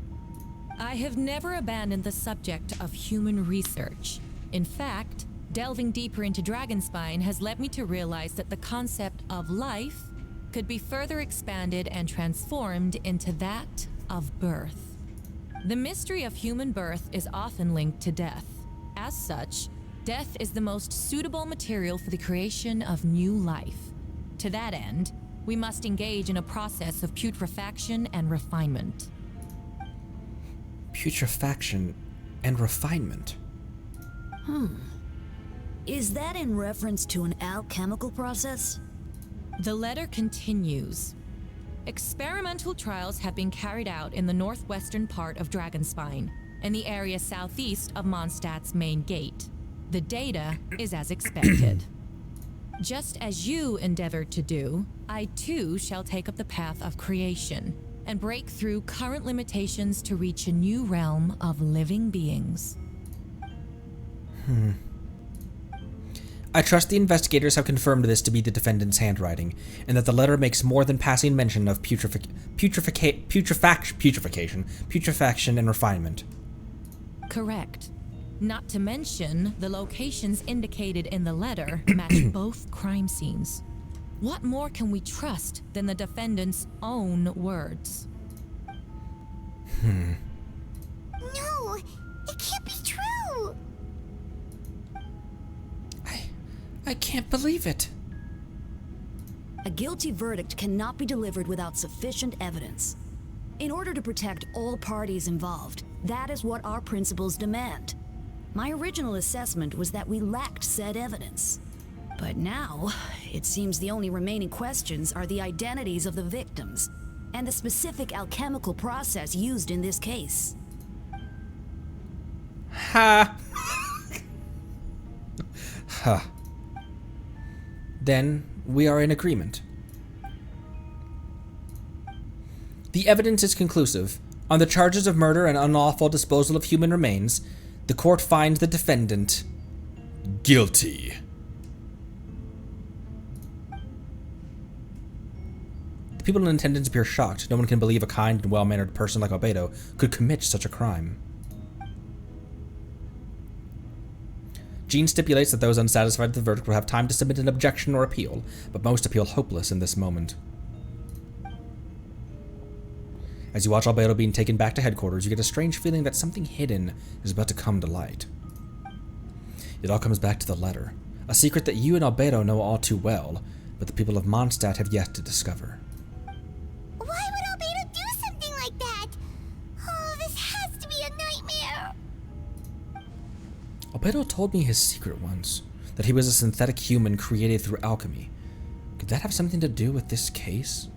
I have never abandoned the subject of human research. In fact, delving deeper into Dragonspine has led me to realize that the concept of life could be further expanded and transformed into that of birth. The mystery of human birth is often linked to death. As such, death is the most suitable material for the creation of new life. To that end, we must engage in a process of putrefaction and refinement. Putrefaction and refinement. Is that in reference to an alchemical process? The letter continues. Experimental trials have been carried out in the northwestern part of Dragonspine and the area southeast of Mondstadt's main gate. The data is as expected. Just as you endeavored to do, I too shall take up the path of creation and break through current limitations to reach a new realm of living beings. I trust the investigators have confirmed this to be the defendant's handwriting, and that the letter makes more than passing mention of putrefaction and refinement. Correct. Not to mention, the locations indicated in the letter match both crime scenes. What more can we trust than the defendant's own words? No, it can't be true. I can't believe it. A guilty verdict cannot be delivered without sufficient evidence. In order to protect all parties involved, that is what our principles demand. My original assessment was that we lacked said evidence. But now, it seems the only remaining questions are the identities of the victims and the specific alchemical process used in this case. Ha! Ha. Then we are in agreement. The evidence is conclusive. On the charges of murder and unlawful disposal of human remains, the court finds the defendant guilty. The people in attendance appear shocked. No one can believe a kind and well-mannered person like Albedo could commit such a crime. Jean stipulates that those unsatisfied with the verdict will have time to submit an objection or appeal, but most appeal hopeless in this moment. As you watch Albedo being taken back to headquarters, you get a strange feeling that something hidden is about to come to light. It all comes back to the letter, a secret that you and Albedo know all too well, but the people of Mondstadt have yet to discover. Why would Albedo do something like that? Oh, this has to be a nightmare. Albedo told me his secret once, that he was a synthetic human created through alchemy. Could that have something to do with this case?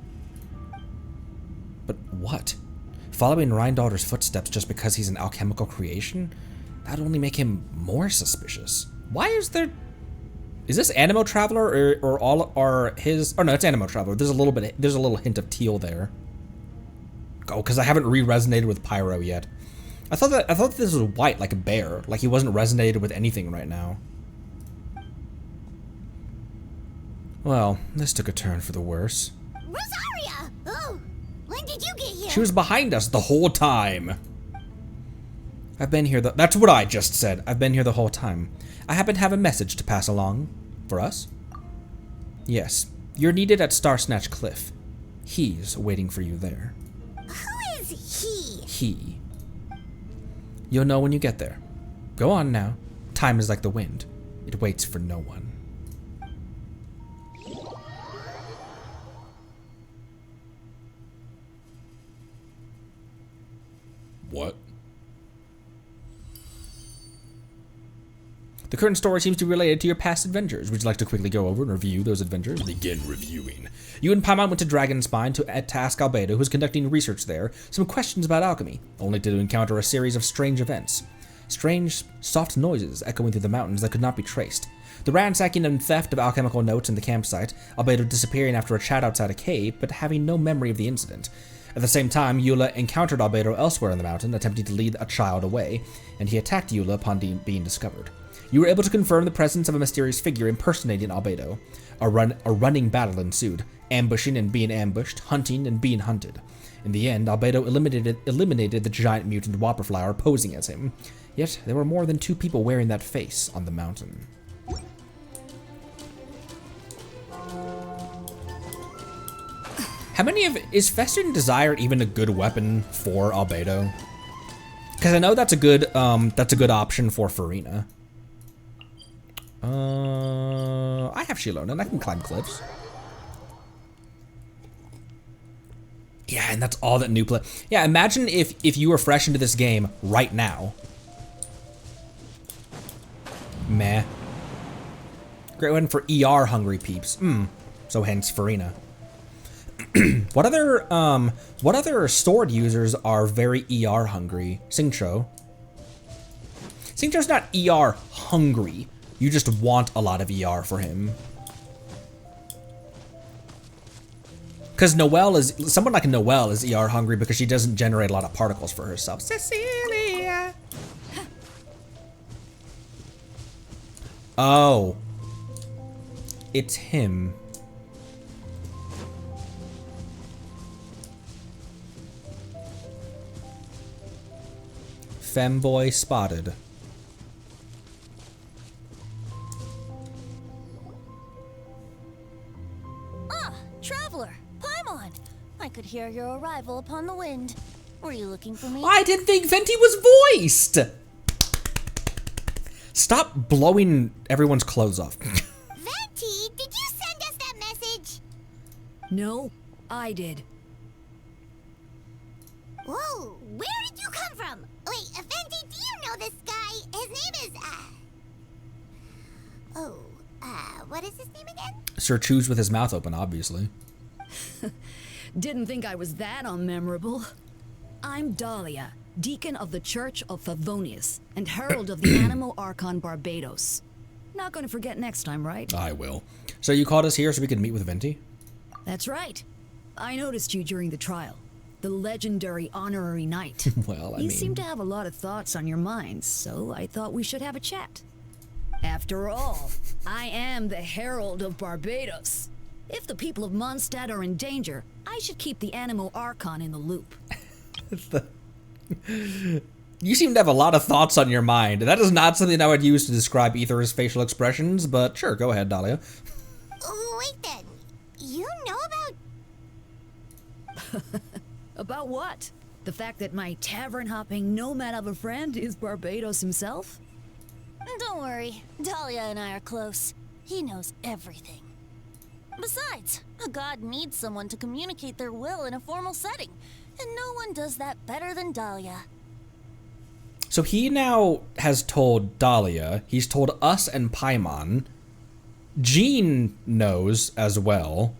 But what? Following Rheindahl's footsteps just because he's an alchemical creation? That would only make him more suspicious. Why is there... Is this Animo Traveler or all are his... Oh no, it's Animo Traveler. There's a little hint of teal there. Oh, because I haven't re-resonated with Pyro yet. I thought this was white, like a bear. Like he wasn't resonated with anything right now. Well, this took a turn for the worse. Rosaria! Oh, when did you get here? She was behind us the whole time. I've been here that's what I just said. I've been here the whole time. I happen to have a message to pass along. For us? Yes. You're needed at Starsnatch Cliff. He's waiting for you there. Who is he? He. You'll know when you get there. Go on now. Time is like the wind. It waits for no one. What? The current story seems to be related to your past adventures. Would you like to quickly go over and review those adventures? Begin reviewing. You and Paimon went to Dragonspine to ask Albedo, who is conducting research there, some questions about alchemy, only to encounter a series of strange events. strange, soft noises echoing through the mountains that could not be traced. The ransacking and theft of alchemical notes in the campsite, Albedo disappearing after a chat outside a cave, but having no memory of the incident. At the same time, Eula encountered Albedo elsewhere in the mountain, attempting to lead a child away, and he attacked Eula upon being discovered. You were able to confirm the presence of a mysterious figure impersonating Albedo. A running battle ensued, ambushing and being ambushed, hunting and being hunted. In the end, Albedo eliminated the giant mutant Whopperflower posing as him. Yet, there were more than 2 people wearing that face on the mountain. How many of... Is Festering Desire even a good weapon for Albedo? Because I know that's a good option for Farina. I have Shilona and I can climb cliffs. Yeah, and that's all that new play. Yeah, imagine if you were fresh into this game right now. Meh. Great one for ER hungry peeps. So hence Farina. What other sword users are very ER hungry? Xingqiu. Xingqiu's not ER hungry. You just want a lot of ER for him. Because someone like Noelle is ER hungry because she doesn't generate a lot of particles for herself. Cecilia. Oh. It's him. Femboy spotted. Traveler, Paimon! I could hear your arrival upon the wind. Were you looking for me? I didn't think Venti was voiced! Stop blowing everyone's clothes off. Venti, did you send us that message? No, I did. Whoa, where did you come from? Wait, Venti, do you know this guy? His name is, what is his name again? Sir Chews with his mouth open, obviously. Didn't think I was that unmemorable. I'm Dahlia, Deacon of the Church of Favonius, and Herald of the Animo Archon Barbados. Not gonna forget next time, right? I will. So you called us here so we could meet with Venti? That's right. I noticed you during the trial. The legendary honorary knight. Well, You seem to have a lot of thoughts on your mind, so I thought we should have a chat. After all, I am the Herald of Barbados. If the people of Mondstadt are in danger, I should keep the Animo Archon in the loop. You seem to have a lot of thoughts on your mind. That is not something I would use to describe Aether's facial expressions, but sure, go ahead, Dahlia. Wait then, you know about... About what? The fact that my tavern-hopping nomad of a friend is Barbados himself? Don't worry, Dahlia and I are close. He knows everything. Besides, a god needs someone to communicate their will in a formal setting, and no one does that better than Dahlia. So he now has told Dahlia, he's told us and Paimon. Jean knows as well.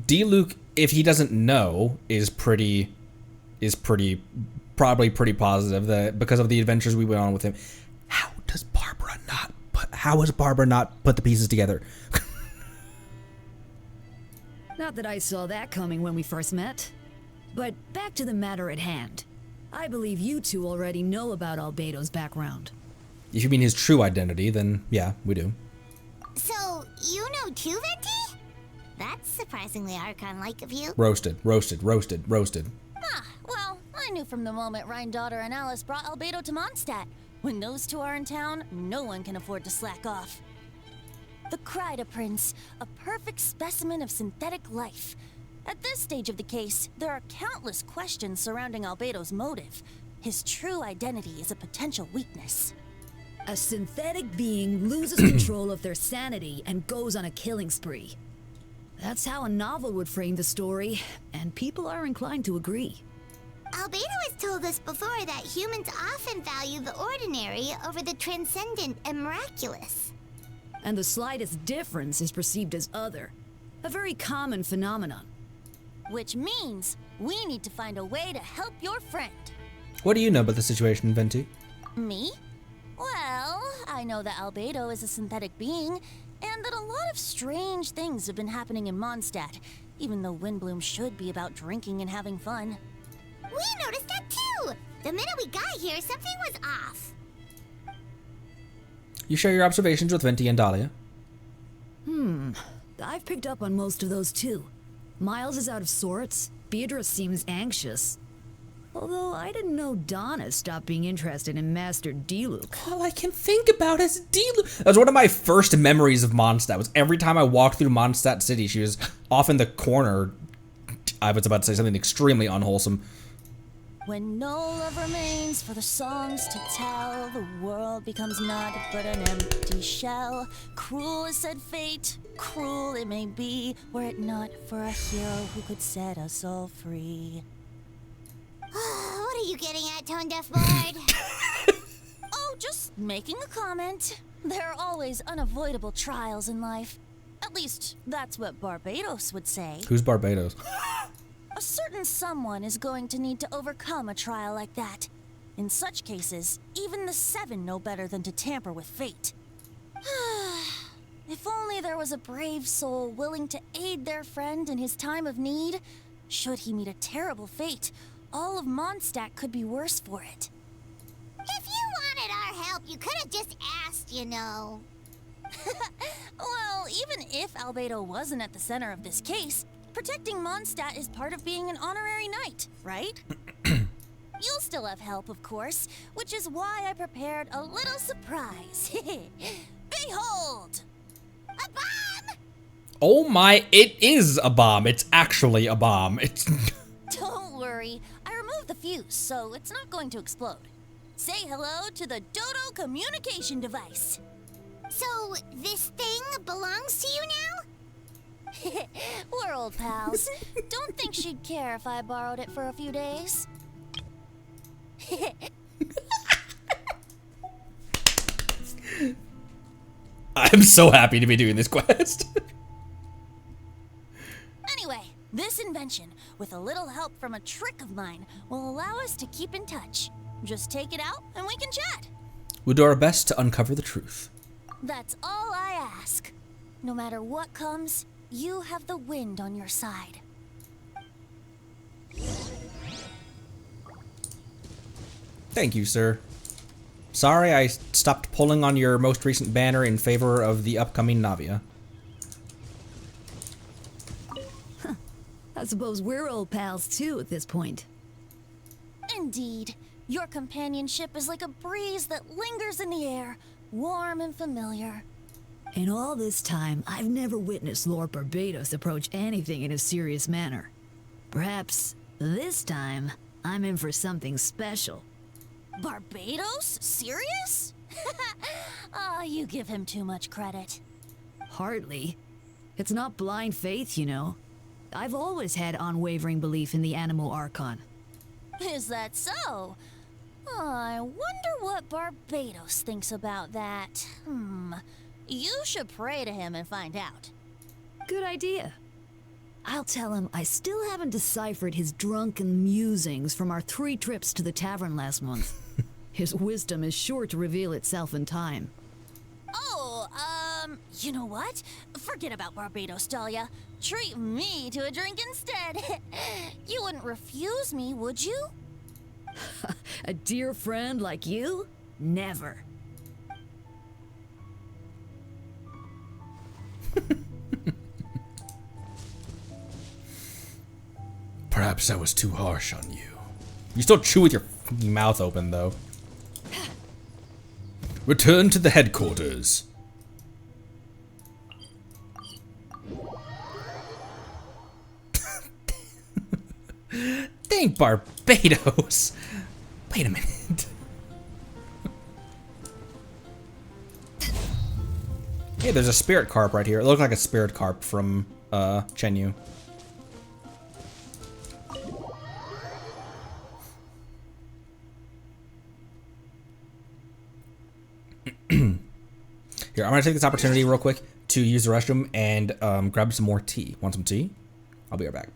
D-Luke, if he doesn't know, is probably pretty positive that because of the adventures we went on with him. How has Barbara not put the pieces together? Not that I saw that coming when we first met. But back to the matter at hand. I believe you two already know about Albedo's background. If you mean his true identity, then yeah, we do. So, you know too, Venti? That's surprisingly Archon-like of you. Roasted. Ah, well, I knew from the moment Rhine-Daughter and Alice brought Albedo to Mondstadt. When those two are in town, no one can afford to slack off. The Kryda Prince, a perfect specimen of synthetic life. At this stage of the case, there are countless questions surrounding Albedo's motive. His true identity is a potential weakness. A synthetic being loses control of their sanity and goes on a killing spree. That's how a novel would frame the story, and people are inclined to agree. Albedo has told us before that humans often value the ordinary over the transcendent and miraculous. And the slightest difference is perceived as other. A very common phenomenon. Which means we need to find a way to help your friend. What do you know about the situation, Venti? Me? Well, I know that Albedo is a synthetic being, and that a lot of strange things have been happening in Mondstadt, even though Windblume should be about drinking and having fun. We noticed that too! The minute we got here, something was off. You share your observations with Venti and Dahlia. I've picked up on most of those too. Miles is out of sorts. Beatrice seems anxious. Although I didn't know Donna stopped being interested in Master D-Luke. All I can think about is D-Luke. That was one of my first memories of Mondstadt. Was every time I walked through Mondstadt City, she was off in the corner. I was about to say something extremely unwholesome. When no love remains for the songs to tell, the world becomes naught but an empty shell. Cruel is said fate, cruel it may be, were it not for a hero who could set us all free. What are you getting at, Tone Deaf Bard? Oh, just making a comment. There are always unavoidable trials in life. At least, that's what Barbados would say. Who's Barbados? A certain someone is going to need to overcome a trial like that. In such cases, even the Seven know better than to tamper with fate. If only there was a brave soul willing to aid their friend in his time of need. Should he meet a terrible fate, all of Mondstadt could be worse for it. If you wanted our help, you could have just asked, you know. Well, even if Albedo wasn't at the center of this case, protecting Mondstadt is part of being an honorary knight, right? You'll still have help, of course, which is why I prepared a little surprise. Behold! A bomb! Oh my, it is a bomb. It's actually a bomb. It's... Don't worry, I removed the fuse, so it's not going to explode. Say hello to the Dodo communication device. So, this thing belongs to you now? We're old pals. Don't think she'd care if I borrowed it for a few days. I'm so happy to be doing this quest. Anyway, this invention, with a little help from a trick of mine, will allow us to keep in touch. Just take it out and we can chat. We'll do our best to uncover the truth. That's all I ask. No matter what comes, you have the wind on your side. Thank you, sir. Sorry I stopped pulling on your most recent banner in favor of the upcoming Navia. I suppose we're old pals too at this point. Indeed. Your companionship is like a breeze that lingers in the air, warm and familiar. In all this time, I've never witnessed Lord Barbados approach anything in a serious manner. Perhaps this time, I'm in for something special. Barbados? Serious? Oh, you give him too much credit. Hardly. It's not blind faith, you know. I've always had unwavering belief in the animal archon. Is that so? Oh, I wonder what Barbados thinks about that. You should pray to him and find out. Good idea. I'll tell him I still haven't deciphered his drunken musings from our 3 trips to the tavern last month. His wisdom is sure to reveal itself in time. Oh, you know what? Forget about Barbados, Dahlia. Treat me to a drink instead. You wouldn't refuse me, would you? A dear friend like you? Never. Perhaps I was too harsh on you. You still chew with your fucking mouth open, though. Return to the headquarters. Thank Barbados. Wait a minute. Hey, there's a spirit carp right here. It looked like a spirit carp from Chenyu. Here, I'm gonna take this opportunity real quick to use the restroom and grab some more tea. Want some tea? I'll be right back.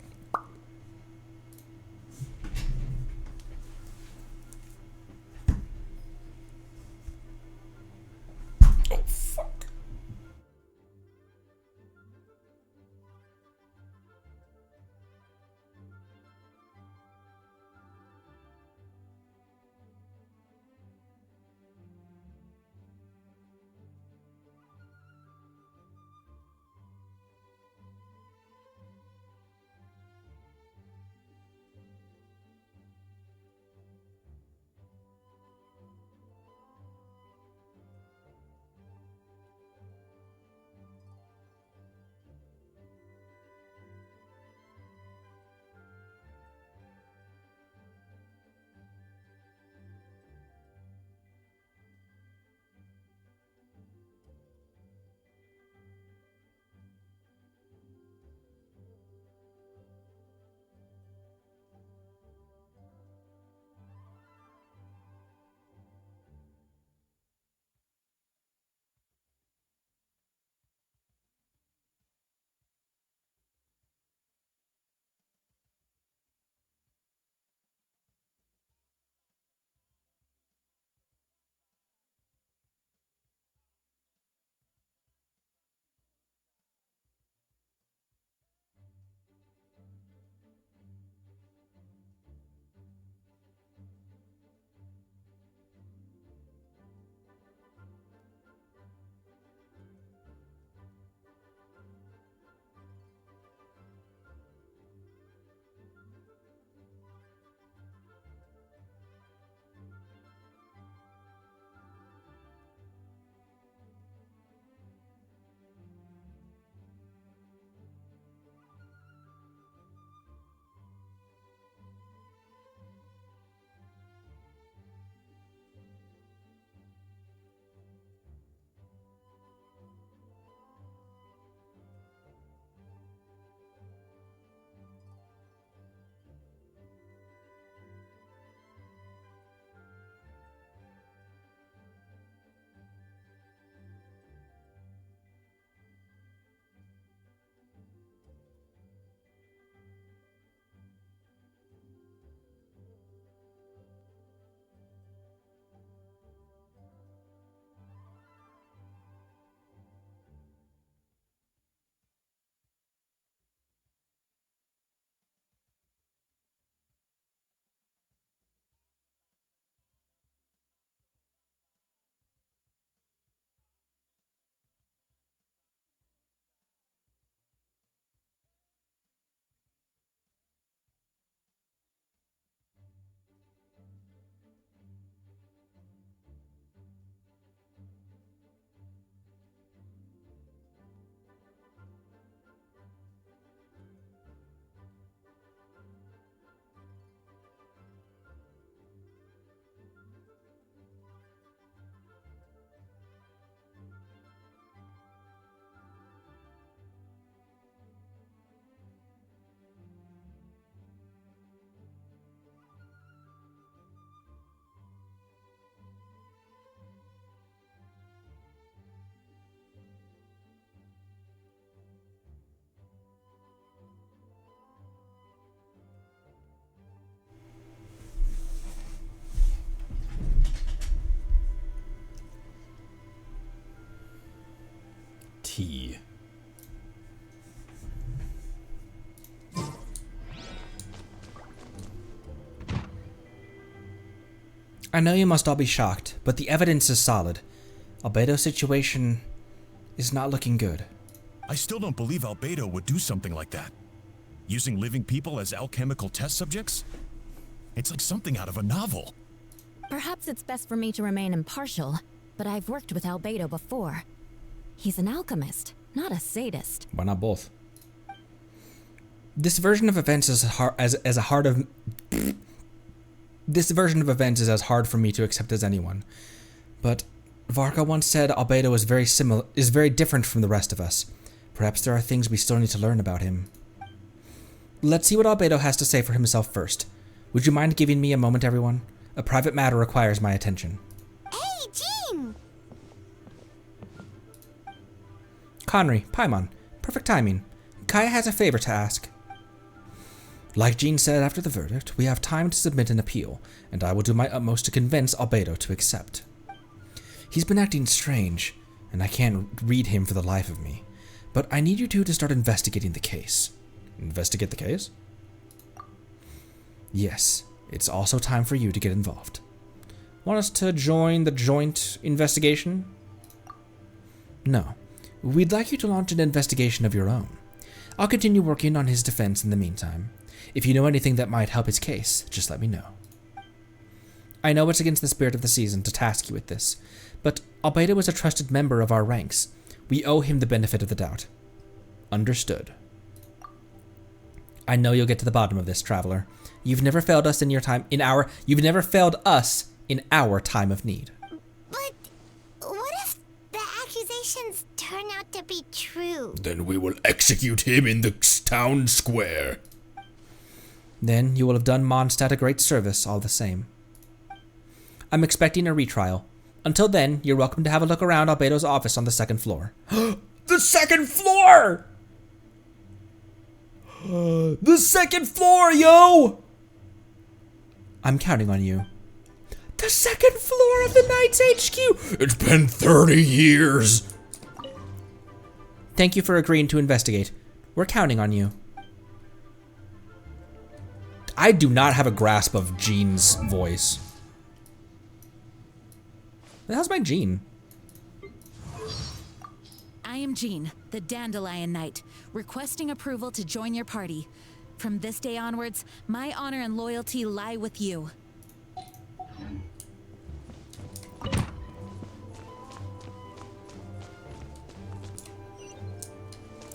I know you must all be shocked, but the evidence is solid. Albedo's situation is not looking good. I still don't believe Albedo would do something like that. Using living people as alchemical test subjects? It's like something out of a novel. Perhaps it's best for me to remain impartial, but I've worked with Albedo before. He's an alchemist, not a sadist. Why not both? This version of events is This version of events is as hard for me to accept as anyone. But Varka once said Albedo is very different from the rest of us. Perhaps there are things we still need to learn about him. Let's see what Albedo has to say for himself first. Would you mind giving me a moment, everyone? A private matter requires my attention. Hey, Jean! Conry, Paimon, perfect timing. Kaya has a favor to ask. Like Jean said after the verdict, we have time to submit an appeal, and I will do my utmost to convince Albedo to accept. He's been acting strange, and I can't read him for the life of me, but I need you two to start investigating the case. Investigate the case? Yes, it's also time for you to get involved. Want us to join the joint investigation? No, we'd like you to launch an investigation of your own. I'll continue working on his defense in the meantime. If you know anything that might help his case, just let me know. I know it's against the spirit of the season to task you with this, but Albedo is a trusted member of our ranks. We owe him the benefit of the doubt. Understood. I know you'll get to the bottom of this, traveler. You've never failed us you've never failed us in our time of need. But what if the accusations turn out to be true? Then we will execute him in the town square. Then you will have done Mondstadt a great service all the same. I'm expecting a retrial. Until then, you're welcome to have a look around Albedo's office on the 2nd floor. The 2nd floor! The 2nd floor, yo! I'm counting on you. The 2nd floor of the Knights HQ! It's been 30 years! Thank you for agreeing to investigate. We're counting on you. I do not have a grasp of Jean's voice. How's my Jean? I am Jean, the Dandelion Knight, requesting approval to join your party. From this day onwards, my honor and loyalty lie with you.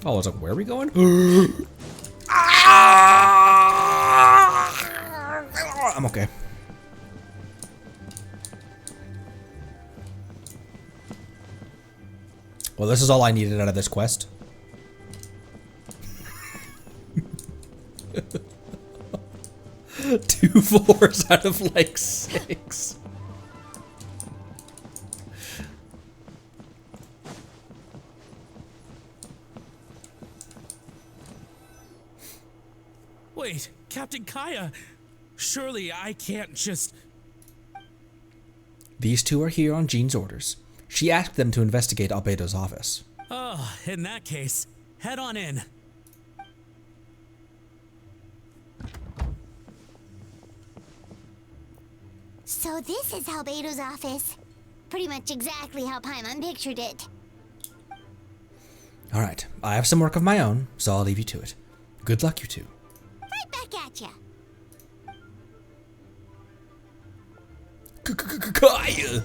Oh, I was like, where are we going? I'm okay. Well, this is all I needed out of this quest. Two floors out of like 6. Wait, Captain Kaya, surely I can't just... These two are here on Jean's orders. She asked them to investigate Albedo's office. Oh, in that case, head on in. So this is Albedo's office. Pretty much exactly how Paimon pictured it. Alright, I have some work of my own, so I'll leave you to it. Good luck, you two. Right back at ya. Kaya!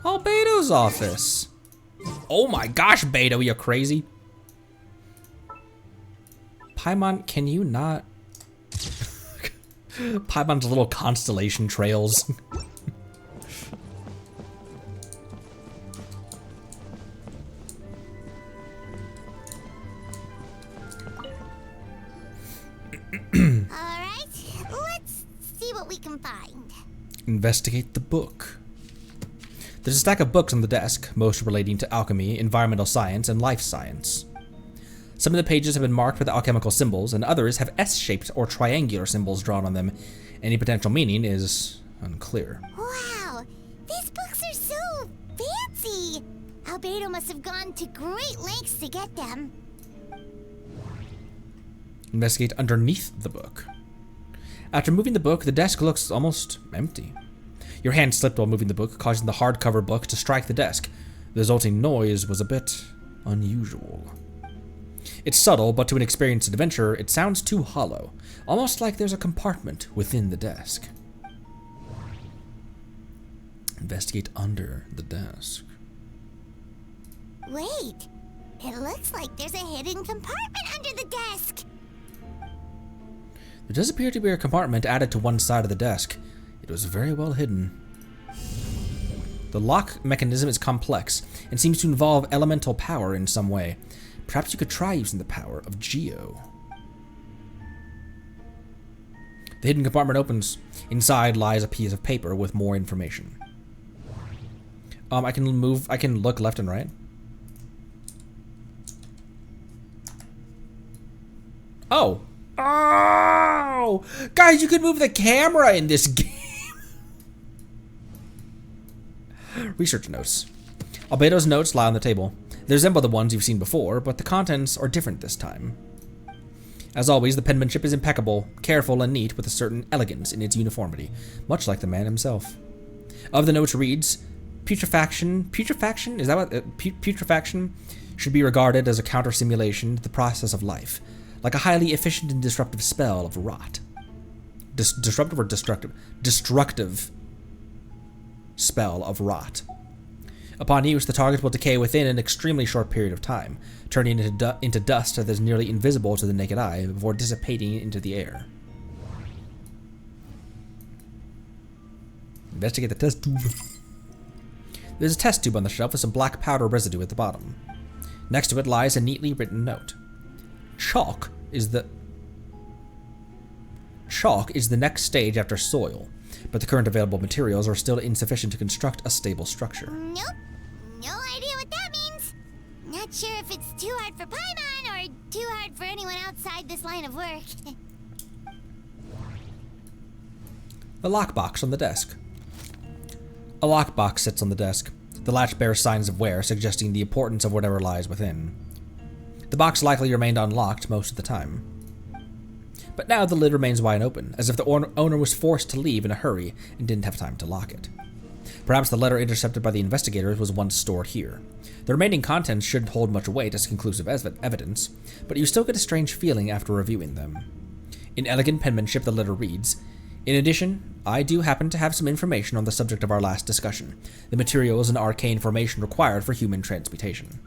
Albedo's office. Oh my gosh, Beto, you're crazy. Paimon, can you not? Paimon's little constellation trails. Alright, let's see what we can find. Investigate the book. There's a stack of books on the desk, most relating to alchemy, environmental science, and life science. Some of the pages have been marked with alchemical symbols, and others have S-shaped or triangular symbols drawn on them. Any potential meaning is unclear. Wow, these books are so fancy. Albedo must have gone to great lengths to get them. Investigate underneath the book. After moving the book, the desk looks almost empty. Your hand slipped while moving the book, causing the hardcover book to strike the desk. The resulting noise was a bit unusual. It's subtle, but to an experienced adventurer, it sounds too hollow, almost like there's a compartment within the desk. Investigate under the desk. Wait, it looks like there's a hidden compartment under the desk. There does appear to be a compartment added to one side of the desk. It was very well hidden. The lock mechanism is complex and seems to involve elemental power in some way. Perhaps you could try using the power of Geo. The hidden compartment opens. Inside lies a piece of paper with more information. I can look left and right. Oh! Oh! Guys, you can move the camera in this game! Research notes. Albedo's notes lie on the table. They resemble the ones you've seen before, but the contents are different this time. As always, the penmanship is impeccable, careful, and neat with a certain elegance in its uniformity, much like the man himself. Of the notes reads, putrefaction is that what? Putrefaction should be regarded as a counter-simulation to the process of life, like a highly efficient and disruptive spell of rot. Disruptive or destructive? Destructive spell of rot. Upon use, the target will decay within an extremely short period of time, turning into dust that is nearly invisible to the naked eye before dissipating into the air. Investigate the test tube. There's a test tube on the shelf with some black powder residue at the bottom. Next to it lies a neatly written note. Chalk is the next stage after soil, but the current available materials are still insufficient to construct a stable structure. Nope. No idea what that means. Not sure if it's too hard for Paimon or too hard for anyone outside this line of work. The lockbox on the desk. A lockbox sits on the desk. The latch bears signs of wear, suggesting the importance of whatever lies within. The box likely remained unlocked most of the time. But now the lid remains wide open, as if the owner was forced to leave in a hurry and didn't have time to lock it. Perhaps the letter intercepted by the investigators was once stored here. The remaining contents shouldn't hold much weight as conclusive evidence, but you still get a strange feeling after reviewing them. In elegant penmanship, the letter reads, "In addition, I do happen to have some information on the subject of our last discussion, the materials and arcane formation required for human transmutation.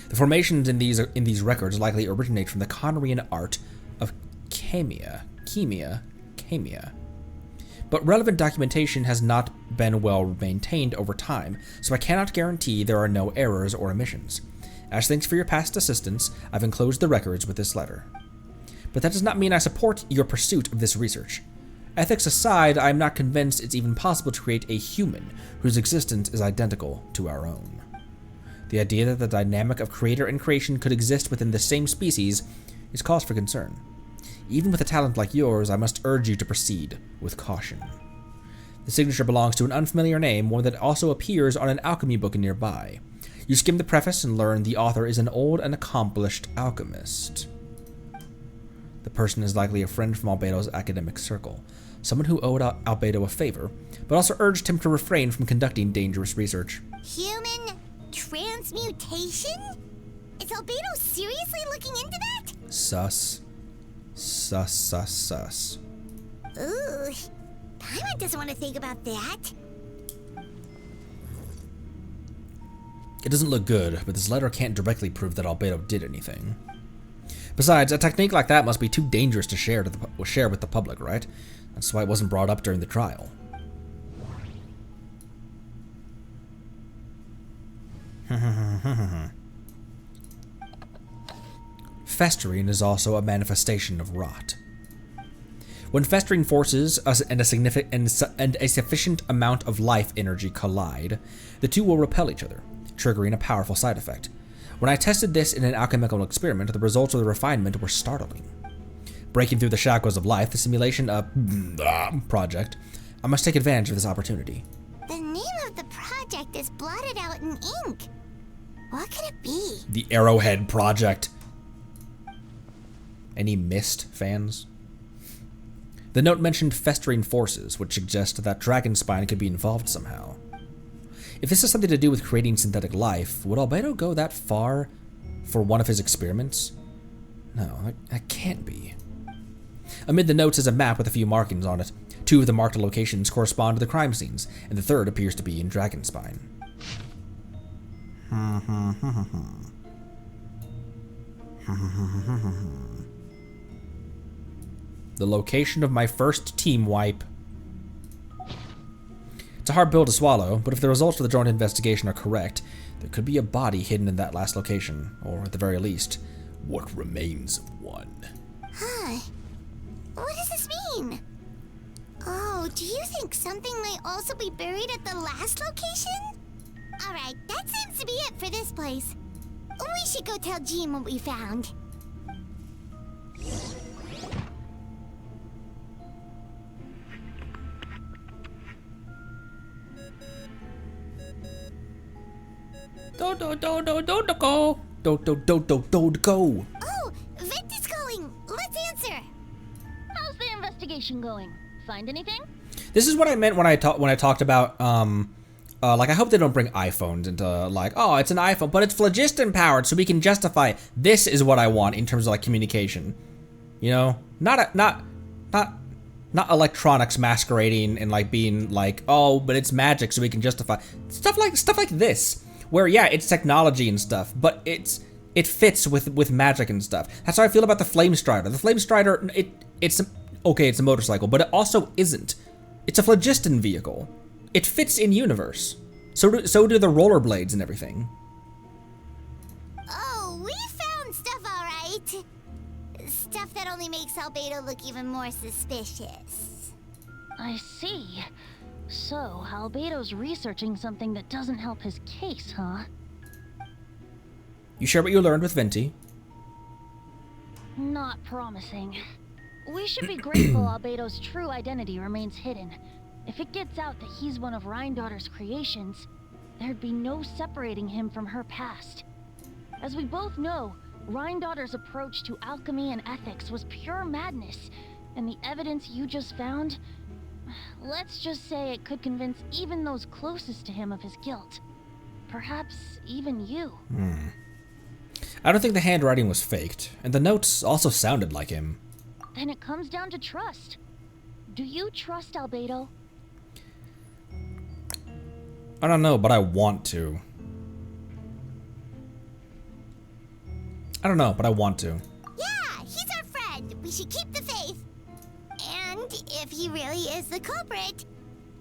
The formations in these records likely originate from the Conrian art of chemia. But relevant documentation has not been well maintained over time, so I cannot guarantee there are no errors or omissions. As thanks for your past assistance, I've enclosed the records with this letter. But that does not mean I support your pursuit of this research. Ethics aside, I am not convinced it's even possible to create a human whose existence is identical to our own. The idea that the dynamic of creator and creation could exist within the same species is cause for concern. Even with a talent like yours, I must urge you to proceed with caution. The signature belongs to an unfamiliar name, one that also appears on an alchemy book nearby. You skim the preface and learn the author is an old and accomplished alchemist. The person is likely a friend from Albedo's academic circle, someone who owed Albedo a favor, but also urged him to refrain from conducting dangerous research." Human transmutation? Is Albedo seriously looking into that? Sus. Ooh, Paimon doesn't want to think about that. It doesn't look good, but this letter can't directly prove that Albedo did anything. Besides, a technique like that must be too dangerous to share with the public, right? That's why it wasn't brought up during the trial. Festering is also a manifestation of rot. When festering forces and a sufficient amount of life energy collide, the two will repel each other, triggering a powerful side effect. When I tested this in an alchemical experiment, the results of the refinement were startling. Breaking through the shackles of life, the simulation project, I must take advantage of this opportunity. The name of the project is blotted out in ink. What could it be? The Arrowhead Project. Any Myst fans? The note mentioned festering forces, which suggests that Dragonspine could be involved somehow. If this has something to do with creating synthetic life, would Albedo go that far for one of his experiments? No, that can't be. Amid the notes is a map with a few markings on it. 2 of the marked locations correspond to the crime scenes, and the third appears to be in Dragonspine. The location of my first team wipe. It's a hard pill to swallow, but if the results of the joint investigation are correct, there could be a body hidden in that last location, or at the very least, what remains of one. Huh. What does this mean? Oh, do you think something might also be buried at the last location? Alright, that seems to be it for this place. We should go tell Jean what we found. Don't go. Don't go. Oh, Venti's calling. Let's answer. How's the investigation going? Find anything? This is what I meant when I talked about like I hope they don't bring iPhones into like, oh, it's an iPhone, but it's phlogiston powered, so we can justify this is what I want in terms of like communication. You know, not electronics masquerading and like being like, oh, but it's magic, so we can justify stuff like this, where yeah, it's technology and stuff, but it fits with magic and stuff. That's how I feel about the Flame Strider. The Flame Strider, it's a motorcycle, but it also isn't. It's a phlogiston vehicle. It fits in universe. So do the rollerblades and everything. Oh, we found stuff, alright. Stuff that only makes Albedo look even more suspicious. I see. So, Albedo's researching something that doesn't help his case, huh? You share what you learned with Venti? Not promising. We should be grateful Albedo's true identity remains hidden. If it gets out that he's one of Rhindaughter's creations, there'd be no separating him from her past. As we both know, Rhindaughter's approach to alchemy and ethics was pure madness, and the evidence you just found, let's just say it could convince even those closest to him of his guilt. Perhaps even you. I don't think the handwriting was faked, and the notes also sounded like him. Then it comes down to trust. Do you trust Albedo? I don't know, but I want to. I don't know, but I want to. Yeah, he's our friend. We should keep the faith. And if he really is the culprit,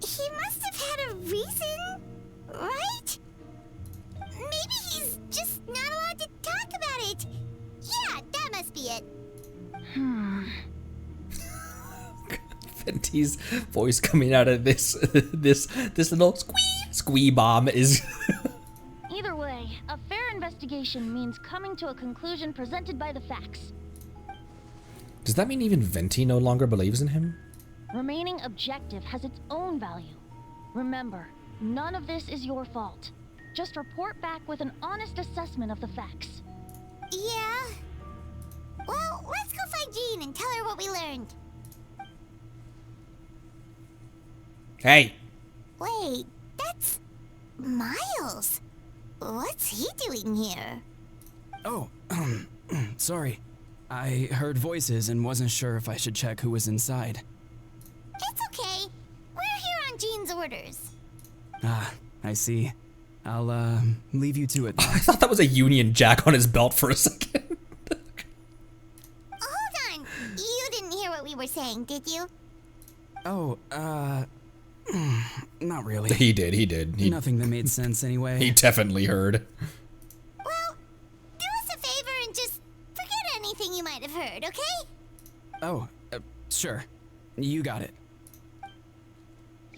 he must have had a reason, right? Maybe he's just not allowed to talk about it. Yeah, that must be it. Venti's voice coming out of this little squee bomb is. Either way, a fair investigation means coming to a conclusion presented by the facts. Does that mean even Venti no longer believes in him? Remaining objective has its own value. Remember, none of this is your fault. Just report back with an honest assessment of the facts. Yeah. Well, let's go find Jean and tell her what we learned. Hey. Wait, that's Miles. What's he doing here? Oh, sorry. I heard voices and wasn't sure if I should check who was inside. It's okay. We're here on Jean's orders. Ah, I see. I'll, leave you to it. I thought that was a Union Jack on his belt for a second. Hold on. You didn't hear what we were saying, did you? Oh, not really. He did. Nothing that made sense anyway. He definitely heard. Well, do us a favor and just forget anything you might have heard, okay? Oh, sure. You got it.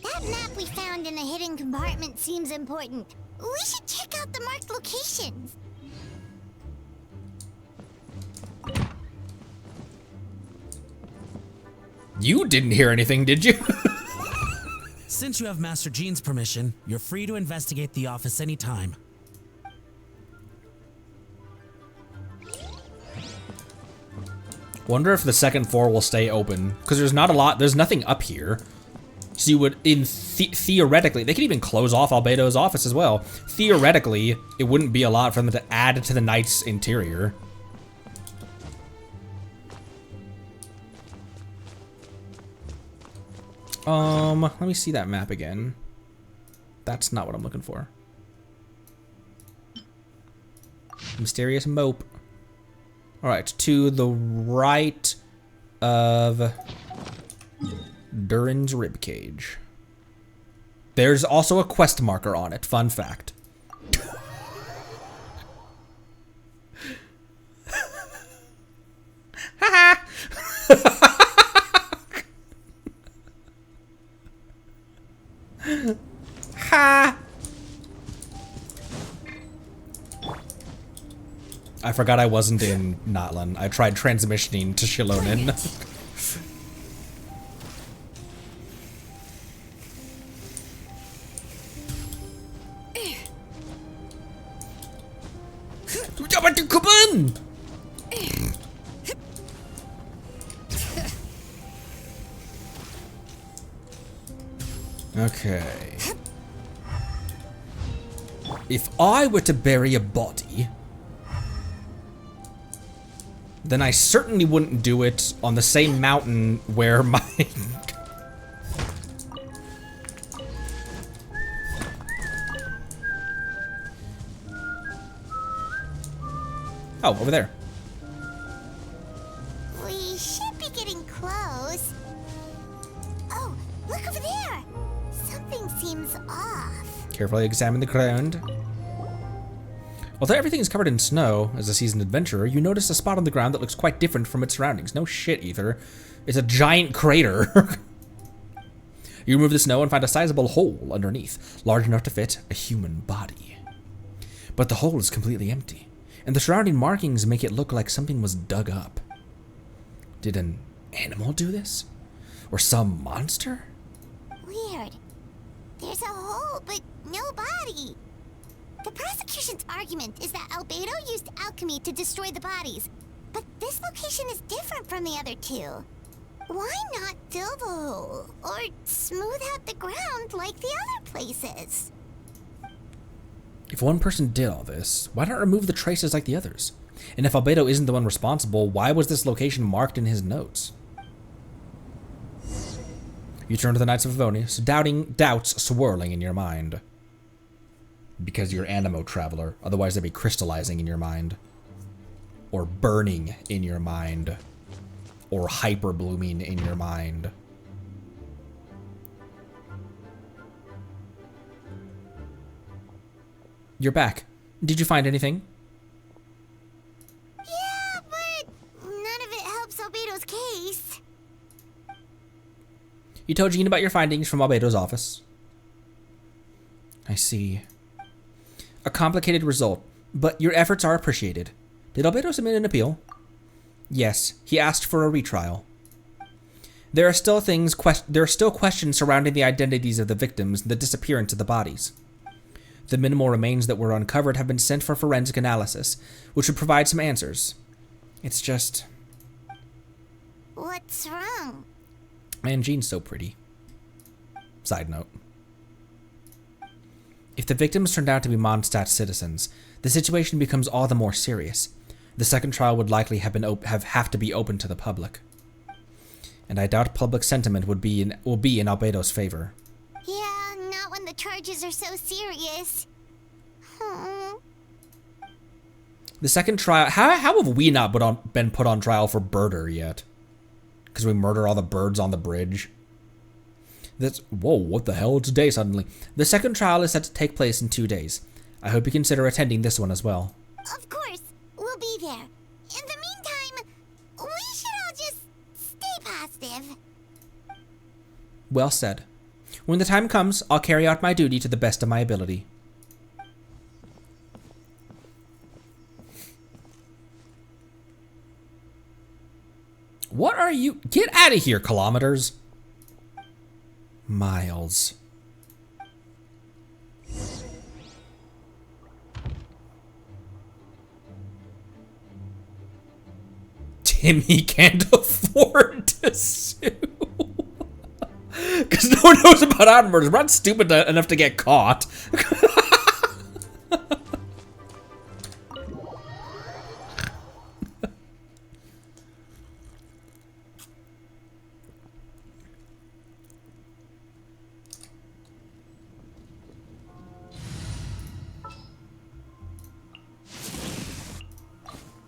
That map we found in the hidden compartment seems important. We should check out the marked locations. You didn't hear anything, did you? Since you have Master Jean's permission, you're free to investigate the office anytime. Wonder if the second floor will stay open, because there's nothing up here. So you would, theoretically, they could even close off Albedo's office as well. Theoretically, it wouldn't be a lot for them to add to the Knight's interior. Let me see that map again. That's not what I'm looking for. Mysterious mope. Alright, to the right of Durin's ribcage. There's also a quest marker on it, fun fact. Ha! I forgot I wasn't in Notland. I tried transmissioning to Shilonen. Okay. If I were to bury a body, then I certainly wouldn't do it on the same mountain where my... Oh, over there. We should be getting close. Oh, look over there. Something seems off. Carefully examine the ground. Although everything is covered in snow, as a seasoned adventurer, you notice a spot on the ground that looks quite different from its surroundings. No shit, Ether. It's a giant crater. You remove the snow and find a sizable hole underneath, large enough to fit a human body. But the hole is completely empty, and the surrounding markings make it look like something was dug up. Did an animal do this? Or some monster? Weird. There's a hole, but no body. The prosecution's argument is that Albedo used alchemy to destroy the bodies, but this location is different from the other two. Why not fill the hole, or smooth out the ground like the other places? If one person did all this, why not remove the traces like the others? And if Albedo isn't the one responsible, why was this location marked in his notes? You turn to the Knights of Favonius, doubts swirling in your mind. Because you're Animo Traveler, otherwise they'd be crystallizing in your mind. Or burning in your mind. Or hyper blooming in your mind. You're back. Did you find anything? Yeah, but none of it helps Albedo's case. You told Jean about your findings from Albedo's office. I see. A complicated result, but your efforts are appreciated. Did Albedo submit an appeal? Yes, he asked for a retrial. There are still questions surrounding the identities of the victims and the disappearance of the bodies. The minimal remains that were uncovered have been sent for forensic analysis, which would provide some answers. It's just... What's wrong? Man, Jean's so pretty. Side note. If the victims turned out to be Mondstadt citizens, the situation becomes all the more serious. The second trial would likely have to be open to the public. And I doubt public sentiment will be in Albedo's favor. Yeah, not when the charges are so serious. The second trial... How have we not been put on trial for murder yet? Because we murder all the birds on the bridge? Whoa, what the hell? It's a day suddenly. The second trial is set to take place in 2 days. I hope you consider attending this one as well. Of course, we'll be there. In the meantime, we should all just stay positive. Well said. When the time comes, I'll carry out my duty to the best of my ability. What are you? Get out of here, kilometers. Miles. him he can't afford to sue. Because no one knows about armed murders. We're not stupid enough to get caught.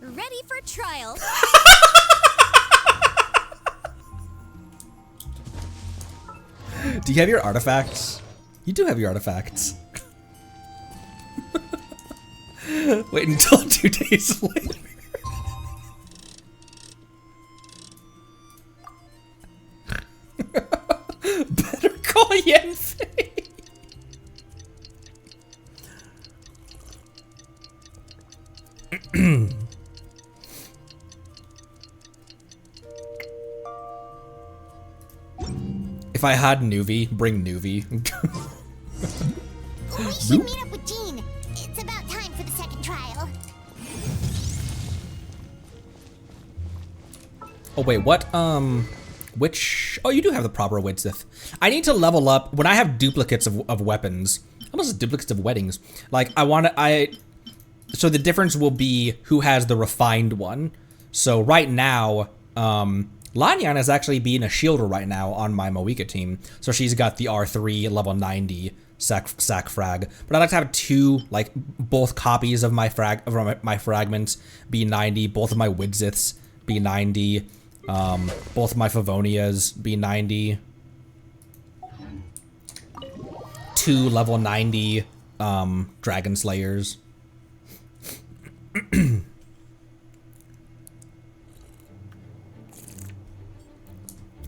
Ready for trial. Do you have your artifacts? You do have your artifacts. Wait until 2 days later. Better call Yenfei. If I had Nuvi, bring Nuvi. We should meet up with Jean. It's about time for the second trial. Oh wait, what? Which? Oh, you do have the proper Widsith. I need to level up when I have duplicates of weapons. Almost duplicates of weddings. Like so the difference will be who has the refined one. So right now, Lanyan is actually being a shielder right now on my Moika team. So she's got the R3 level 90 sac frag. But I'd like to have two, like both copies of my fragments be 90, both of my Widsiths be 90, both of my Favonias be 90. 2 level 90 Dragon Slayers.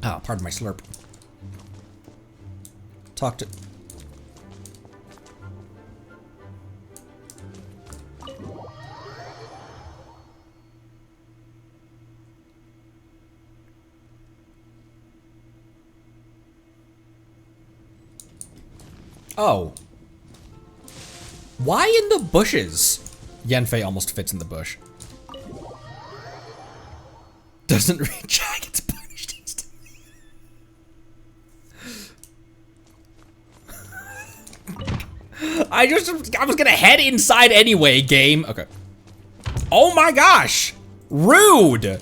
Oh, pardon my slurp. Talk to... Oh. Why in the bushes? Yenfei almost fits in the bush. Doesn't reach Jack, it's punished instantly. I was gonna head inside anyway, game. Okay. Oh my gosh! Rude!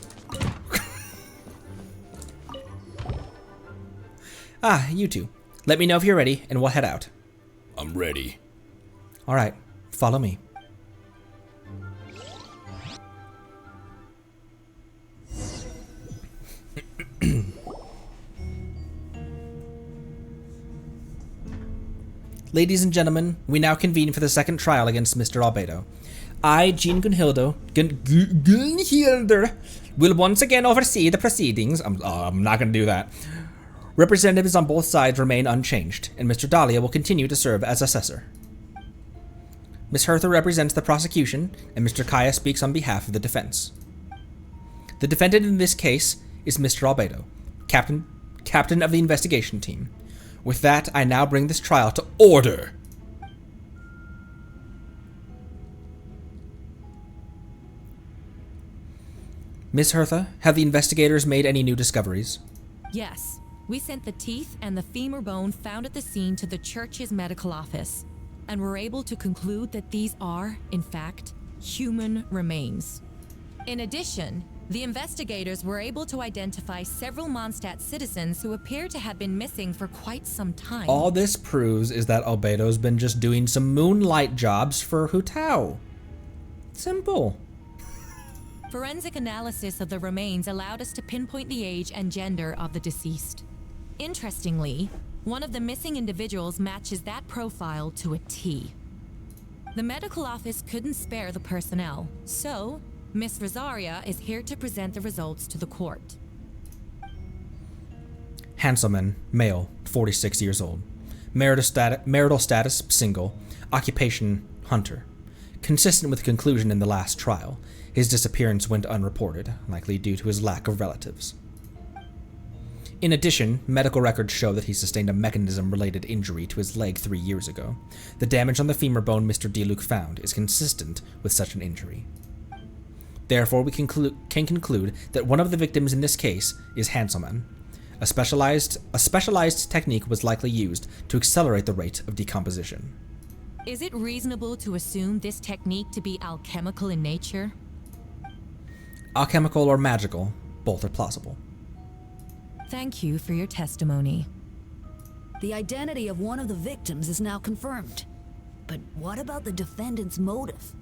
You two. Let me know if you're ready, and we'll head out. I'm ready. Alright, follow me. Ladies and gentlemen, we now convene for the second trial against Mr. Albedo. I, Jean Gunhilder, will once again oversee the proceedings. I'm not going to do that. Representatives on both sides remain unchanged, and Mr. Dahlia will continue to serve as assessor. Ms. Hertha represents the prosecution, and Mr. Kaya speaks on behalf of the defense. The defendant in this case is Mr. Albedo, captain of the investigation team. With that, I now bring this trial to order. Ms. Hertha, have the investigators made any new discoveries? Yes. We sent the teeth and the femur bone found at the scene to the church's medical office, and were able to conclude that these are, in fact, human remains. In addition, the investigators were able to identify several Mondstadt citizens who appear to have been missing for quite some time. All this proves is that Albedo's been just doing some moonlight jobs for Hu Tao. Simple. Forensic analysis of the remains allowed us to pinpoint the age and gender of the deceased. Interestingly, one of the missing individuals matches that profile to a T. The medical office couldn't spare the personnel, so Miss Rosaria is here to present the results to the court. Hanselman, male, 46 years old. Marital status, single. Occupation, hunter. Consistent with the conclusion in the last trial, his disappearance went unreported, likely due to his lack of relatives. In addition, medical records show that he sustained a mechanism-related injury to his leg 3 years ago. The damage on the femur bone Mr. Diluc found is consistent with such an injury. Therefore, we can conclude that one of the victims in this case is Hanselman. A specialized technique was likely used to accelerate the rate of decomposition. Is it reasonable to assume this technique to be alchemical in nature? Alchemical or magical, both are plausible. Thank you for your testimony. The identity of one of the victims is now confirmed. But what about the defendant's motive?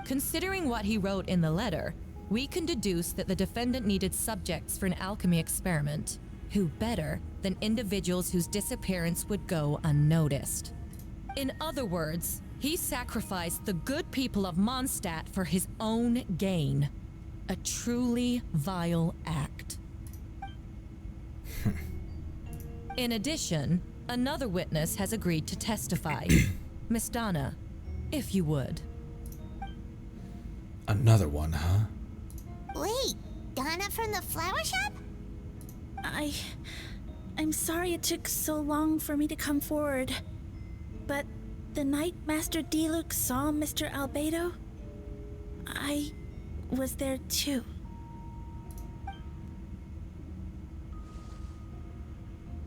Considering what he wrote in the letter, we can deduce that the defendant needed subjects for an alchemy experiment. Who better than individuals whose disappearance would go unnoticed? In other words, he sacrificed the good people of Mondstadt for his own gain. A truly vile act. In addition, another witness has agreed to testify. Miss Donna, if you would. Another one, huh? Wait, Donna from the flower shop? I'm sorry it took so long for me to come forward. But the night Master Diluc saw Mr. Albedo, I was there too.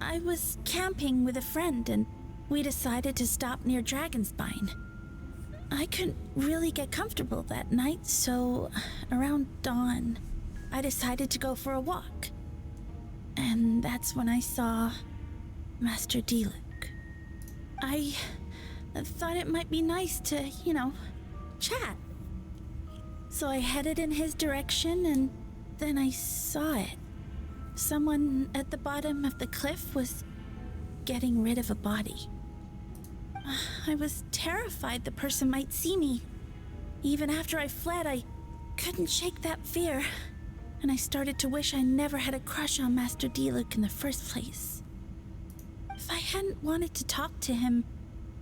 I was camping with a friend and we decided to stop near Dragonspine. I couldn't really get comfortable that night, so around dawn, I decided to go for a walk. And that's when I saw Master Diluc. I thought it might be nice to, chat. So I headed in his direction and then I saw it. Someone at the bottom of the cliff was getting rid of a body. I was terrified the person might see me. Even after I fled, I couldn't shake that fear. And I started to wish I never had a crush on Master Diluc in the first place. If I hadn't wanted to talk to him,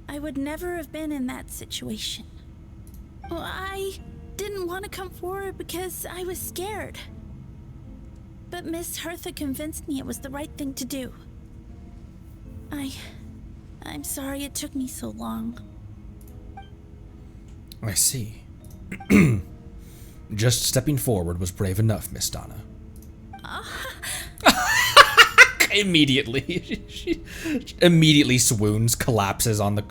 I would never have been in that situation. Well, I didn't want to come forward because I was scared. But Miss Hertha convinced me it was the right thing to do. I'm sorry it took me so long. I see. Just stepping forward was brave enough, Miss Donna. Immediately. She immediately swoons, collapses on the...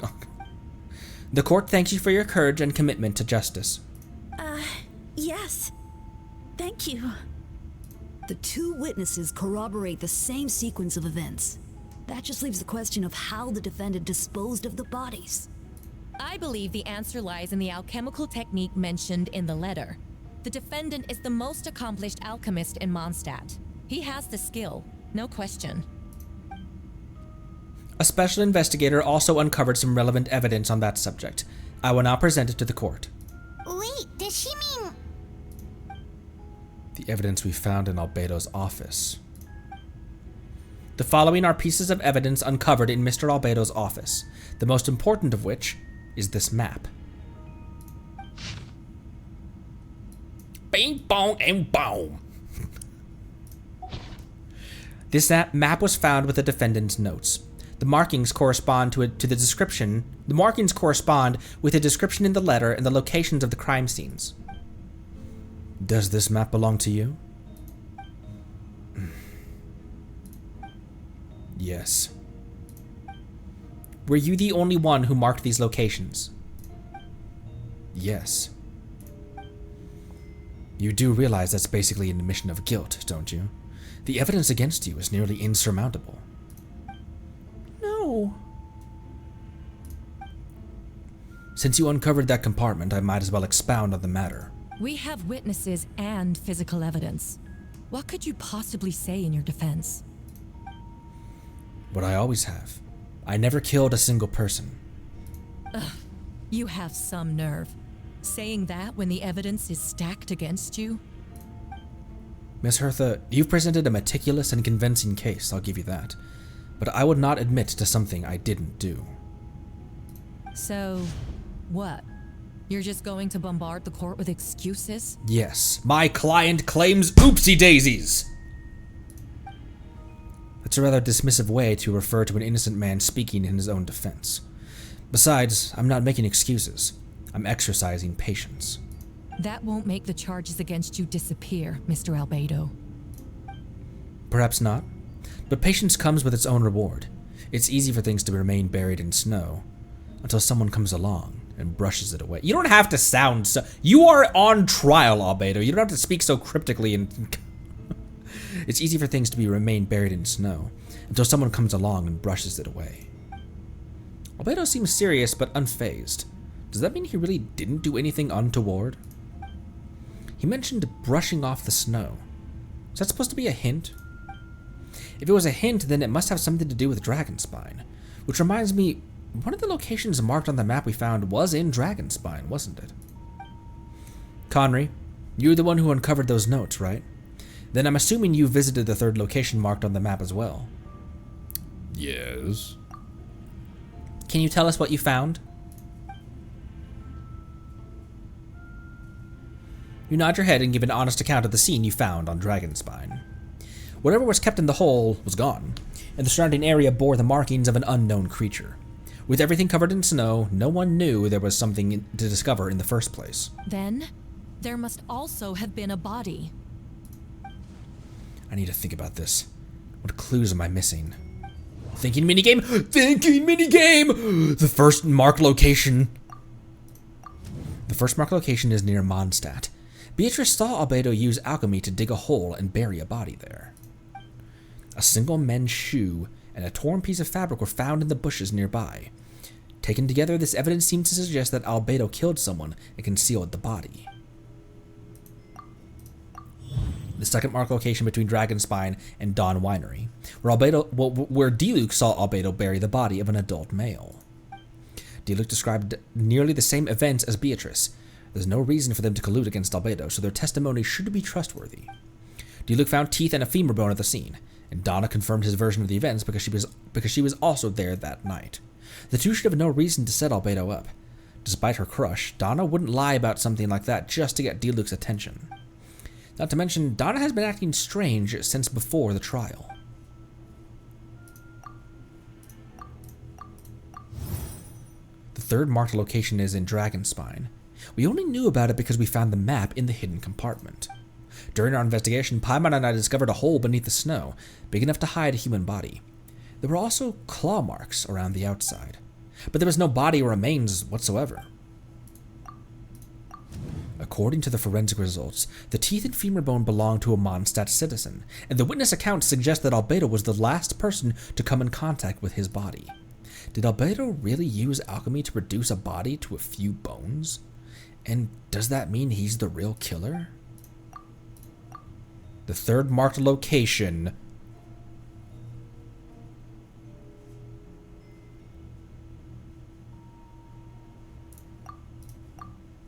The court thanks you for your courage and commitment to justice. Yes. Thank you. The two witnesses corroborate the same sequence of events. That just leaves the question of how the defendant disposed of the bodies. I believe the answer lies in the alchemical technique mentioned in the letter. The defendant is the most accomplished alchemist in Mondstadt. He has the skill, no question. A special investigator also uncovered some relevant evidence on that subject. I will now present it to the court. Wait, does she mean... The evidence we found in Albedo's office. The following are pieces of evidence uncovered in Mr. Albedo's office, the most important of which is this map. Bing, bong, and boom. This map was found with the defendant's notes. The markings correspond to the description. The markings correspond with the description in the letter and the locations of the crime scenes. Does this map belong to you? Yes. Were you the only one who marked these locations? Yes. You do realize that's basically an admission of guilt, don't you? The evidence against you is nearly insurmountable. No. Since you uncovered that compartment, I might as well expound on the matter. We have witnesses and physical evidence. What could you possibly say in your defense? What I always have. I never killed a single person. Ugh, you have some nerve. Saying that when the evidence is stacked against you? Miss Hertha, you've presented a meticulous and convincing case, I'll give you that. But I would not admit to something I didn't do. So, what? You're just going to bombard the court with excuses? Yes, my client claims oopsie daisies! That's a rather dismissive way to refer to an innocent man speaking in his own defense. Besides, I'm not making excuses. I'm exercising patience. That won't make the charges against you disappear, Mr. Albedo. Perhaps not, but patience comes with its own reward. It's easy for things to remain buried in snow until someone comes along and brushes it away. You don't have to sound so... You are on trial, Albedo. You don't have to speak so cryptically and... It's easy for things to remain buried in snow until someone comes along and brushes it away. Albedo seems serious but unfazed. Does that mean he really didn't do anything untoward? He mentioned brushing off the snow. Is that supposed to be a hint? If it was a hint, then it must have something to do with Dragonspine. Which reminds me, one of the locations marked on the map we found was in Dragonspine, wasn't it? Conry, you're the one who uncovered those notes, right? Then I'm assuming you visited the third location marked on the map as well. Yes. Can you tell us what you found? You nod your head and give an honest account of the scene you found on Dragonspine. Whatever was kept in the hole was gone, and the surrounding area bore the markings of an unknown creature. With everything covered in snow, no one knew there was something to discover in the first place. Then, there must also have been a body. I need to think about this. What clues am I missing? Thinking minigame! Thinking minigame! The first marked location. The first marked location is near Mondstadt. Beatrice saw Albedo use alchemy to dig a hole and bury a body there. A single men's shoe and a torn piece of fabric were found in the bushes nearby. Taken together, this evidence seems to suggest that Albedo killed someone and concealed the body. The second marked location between Dragonspine and Dawn Winery, where D-Luke saw Albedo bury the body of an adult male. D-Luke described nearly the same events as Beatrice. There's no reason for them to collude against Albedo, so their testimony should be trustworthy. D-Luke found teeth and a femur bone at the scene, and Donna confirmed his version of the events because she was also there that night. The two should have no reason to set Albedo up. Despite her crush, Donna wouldn't lie about something like that just to get D-Luke's attention. Not to mention, Donna has been acting strange since before the trial. The third marked location is in Dragonspine. We only knew about it because we found the map in the hidden compartment. During our investigation, Paimon and I discovered a hole beneath the snow, big enough to hide a human body. There were also claw marks around the outside, but there was no body or remains whatsoever. According to the forensic results, the teeth and femur bone belonged to a Mondstadt citizen, and the witness accounts suggest that Albedo was the last person to come in contact with his body. Did Albedo really use alchemy to reduce a body to a few bones? And does that mean he's the real killer? The third marked location.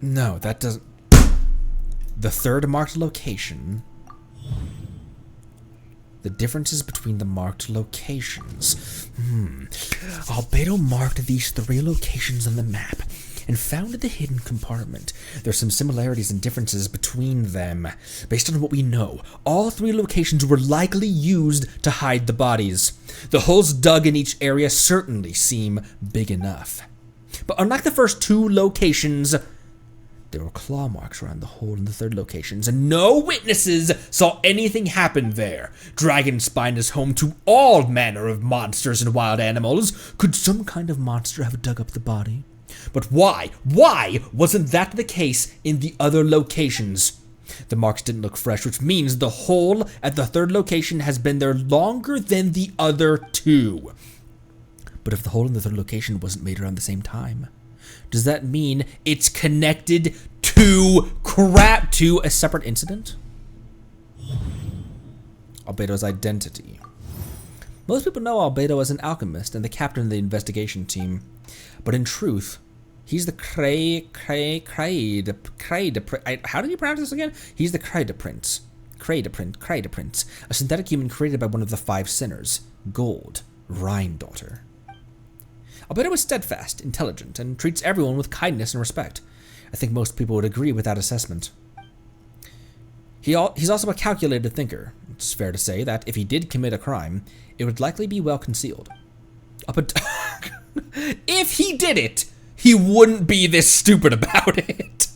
No, that doesn't. The third marked location. The differences between the marked locations. Albedo marked these 3 locations on the map and found the hidden compartment. There's some similarities and differences between them. Based on what we know, all 3 locations were likely used to hide the bodies. The holes dug in each area certainly seem big enough. But unlike the first 2 locations, there were claw marks around the hole in the third locations, and no witnesses saw anything happen there. Dragonspine is home to all manner of monsters and wild animals. Could some kind of monster have dug up the body? But why? Why wasn't that the case in the other locations? The marks didn't look fresh, which means the hole at the third location has been there longer than the other 2. But if the hole in the third location wasn't made around the same time, does that mean it's connected to a separate incident? Albedo's identity. Most people know Albedo as an alchemist and the captain of the investigation team, but in truth, he's the how do you pronounce this again? He's the Prince, a synthetic human created by one of the 5 sinners, Gold, Rhine-daughter. Albedo is steadfast, intelligent, and treats everyone with kindness and respect. I think most people would agree with that assessment. He's also a calculated thinker. It's fair to say that if he did commit a crime, it would likely be well concealed. If he did it, he wouldn't be this stupid about it.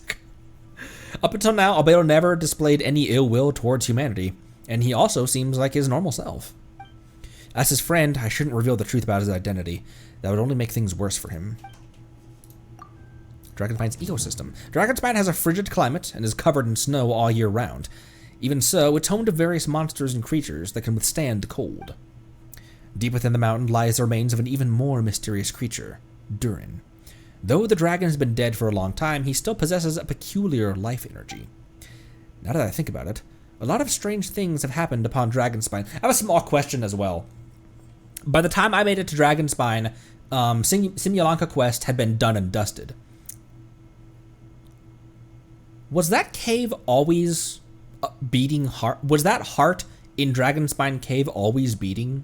Up until now, Albedo never displayed any ill will towards humanity, and he also seems like his normal self. As his friend, I shouldn't reveal the truth about his identity. That would only make things worse for him. Dragonspine's ecosystem. Dragonspine has a frigid climate and is covered in snow all year round. Even so, it's home to various monsters and creatures that can withstand the cold. Deep within the mountain lies the remains of an even more mysterious creature, Durin. Though the dragon has been dead for a long time, he still possesses a peculiar life energy. Now that I think about it, a lot of strange things have happened upon Dragonspine. I have a small question as well. By the time I made it to Dragonspine, Simulanka quest had been done and dusted. Was that cave always beating heart? Was that heart in Dragonspine Cave always beating?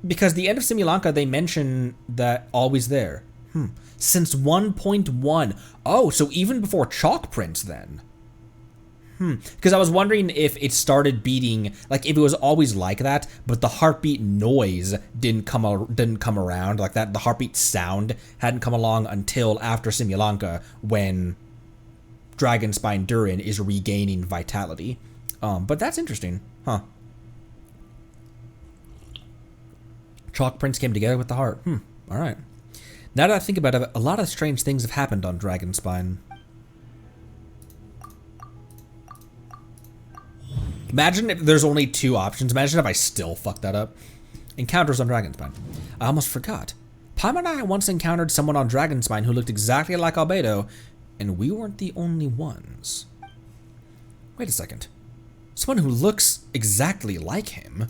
Because the end of Simulanka, they mention that always there. Since 1.1. Oh, so even before Chalk Prints then. Because I was wondering if it started beating, like if it was always like that, but the heartbeat noise didn't come around, like that. The heartbeat sound hadn't come along until after Simulanka, when Dragonspine Durin is regaining vitality. But that's interesting, huh? Chalk Prints came together with the heart. All right. Now that I think about it, a lot of strange things have happened on Dragonspine. Imagine if there's only 2 options. Imagine if I still fucked that up. Encounters on Dragonspine. I almost forgot. Paimon and I once encountered someone on Dragonspine who looked exactly like Albedo, and we weren't the only ones. Wait a second. Someone who looks exactly like him?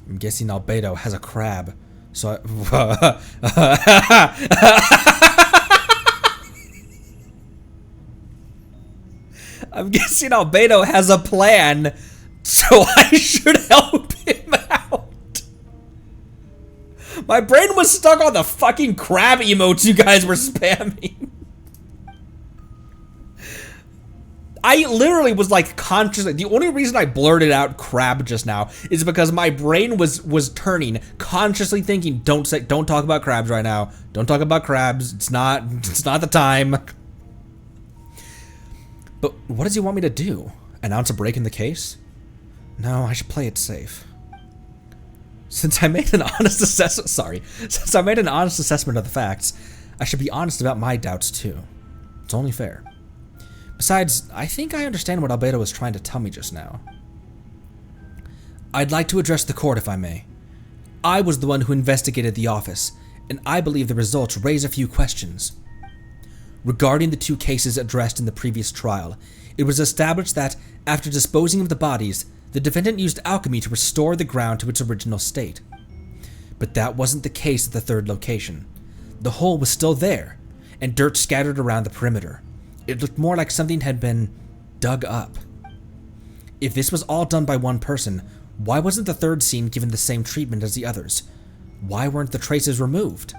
I'm guessing Albedo has a crab, so I'm guessing Albedo has a plan, so I should help him out. My brain was stuck on the fucking crab emotes you guys were spamming. I literally was like consciously, the only reason I blurted out crab just now is because my brain was turning, consciously thinking, don't talk about crabs right now. Don't talk about crabs. It's not the time. But what does he want me to do? Announce a break in the case? No, I should play it safe. Since I made an honest assessment of the facts, I should be honest about my doubts too. It's only fair. Besides, I think I understand what Albedo was trying to tell me just now. I'd like to address the court if I may. I was the one who investigated the office, and I believe the results raise a few questions. Regarding the 2 cases addressed in the previous trial, it was established that, after disposing of the bodies, the defendant used alchemy to restore the ground to its original state. But that wasn't the case at the 3rd location. The hole was still there, and dirt scattered around the perimeter. It looked more like something had been dug up. If this was all done by one person, why wasn't the 3rd scene given the same treatment as the others? Why weren't the traces removed?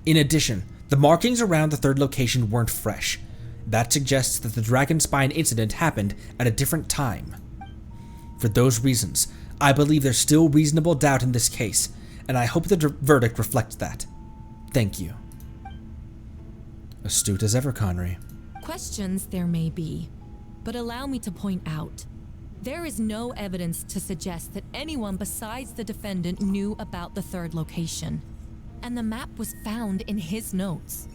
In addition, the markings around the 3rd location weren't fresh. That suggests that the Dragonspine incident happened at a different time. For those reasons, I believe there's still reasonable doubt in this case, and I hope the verdict reflects that. Thank you. Astute as ever, Connery. Questions there may be, but allow me to point out, there is no evidence to suggest that anyone besides the defendant knew about the 3rd location, and the map was found in his notes.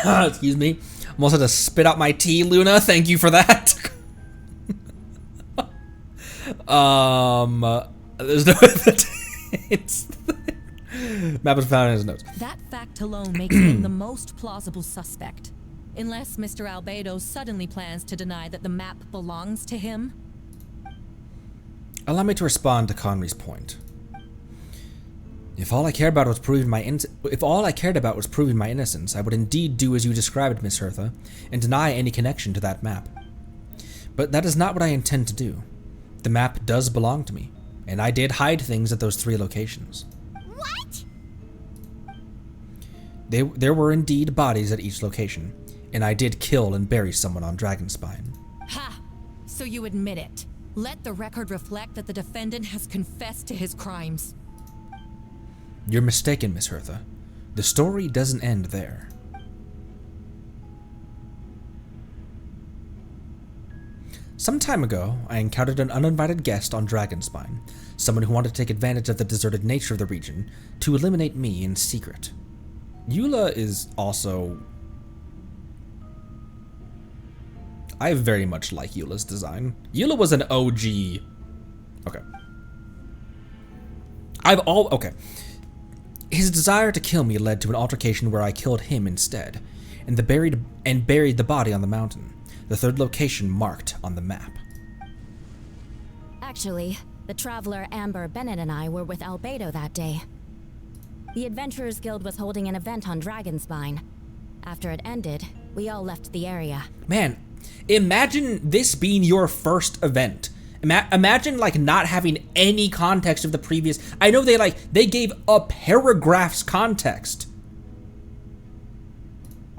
Excuse me. Almost had to spit out my tea, Luna. Thank you for that. There's no evidence. Map was found in his notes. That fact alone makes him the most plausible suspect. Unless Mr. Albedo suddenly plans to deny that the map belongs to him. Allow me to respond to Connery's point. If all I cared about was proving my innocence, I would indeed do as you described, Miss Hertha, and deny any connection to that map. But that is not what I intend to do. The map does belong to me, and I did hide things at those 3 locations. What? There were indeed bodies at each location, and I did kill and bury someone on Dragonspine. Ha! So you admit it. Let the record reflect that the defendant has confessed to his crimes. You're mistaken, Miss Hertha. The story doesn't end there. Some time ago, I encountered an uninvited guest on Dragonspine, someone who wanted to take advantage of the deserted nature of the region to eliminate me in secret. Eula is also... I very much like Eula's design. Eula was an OG... Okay. Okay. His desire to kill me led to an altercation where I killed him instead, and buried the body on the mountain, the third location marked on the map. Actually, the traveler Amber Bennett and I were with Albedo that day. The Adventurers Guild was holding an event on Dragonspine. After it ended, we all left the area. Man, imagine this being your first event. Imagine like not having any context of the previous. I know they gave a paragraph's context.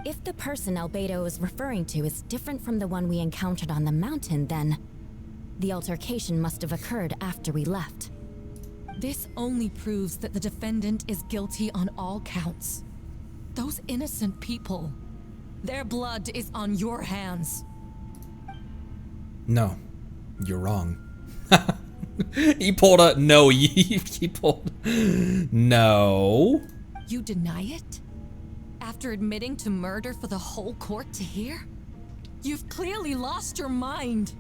If the person Albedo is referring to is different from the one we encountered on the mountain, then the altercation must have occurred after we left. This only proves that the defendant is guilty on all counts. Those innocent people, their blood is on your hands. No, you're wrong. He pulled a no. He pulled no. You deny it? After admitting to murder for the whole court to hear? You've clearly lost your mind.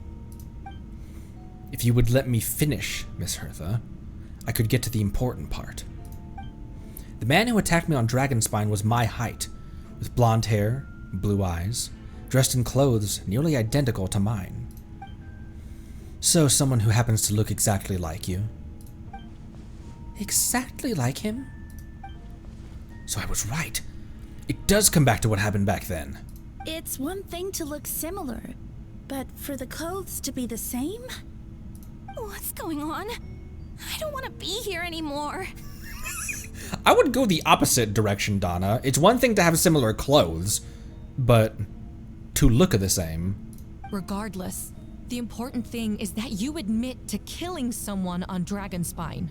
If you would let me finish, Miss Hertha, I could get to the important part. The man who attacked me on Dragonspine was my height, with blonde hair, blue eyes, dressed in clothes nearly identical to mine. So someone who happens to look exactly like you. Exactly like him? So I was right. It does come back to what happened back then. It's one thing to look similar, but for the clothes to be the same? What's going on? I don't want to be here anymore. I would go the opposite direction, Donna. It's one thing to have similar clothes, but to look the same. Regardless, the important thing is that you admit to killing someone on Dragonspine.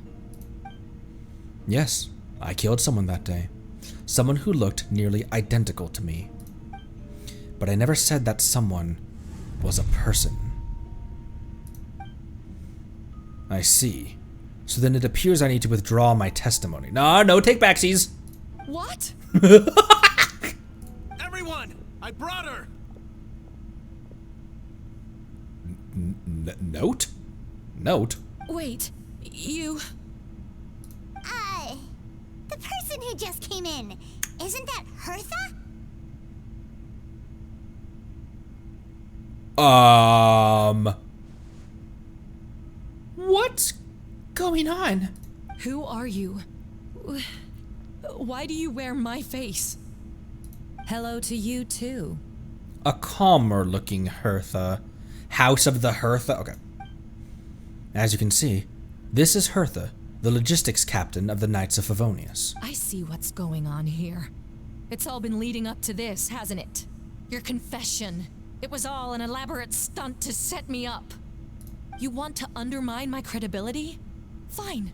Yes, I killed someone that day. Someone who looked nearly identical to me. But I never said that someone was a person. I see. So then it appears I need to withdraw my testimony. No take backsies. What? Everyone, I brought her. Note? Note? Wait, you... The person who just came in, isn't that Hertha? What's going on? Who are you? Why do you wear my face? Hello to you too. A calmer looking Hertha. House of the Hertha. Okay. As you can see, this is Hertha, the logistics captain of the Knights of Favonius. I see what's going on here. It's all been leading up to this, hasn't it? Your confession. It was all an elaborate stunt to set me up. You want to undermine my credibility? Fine.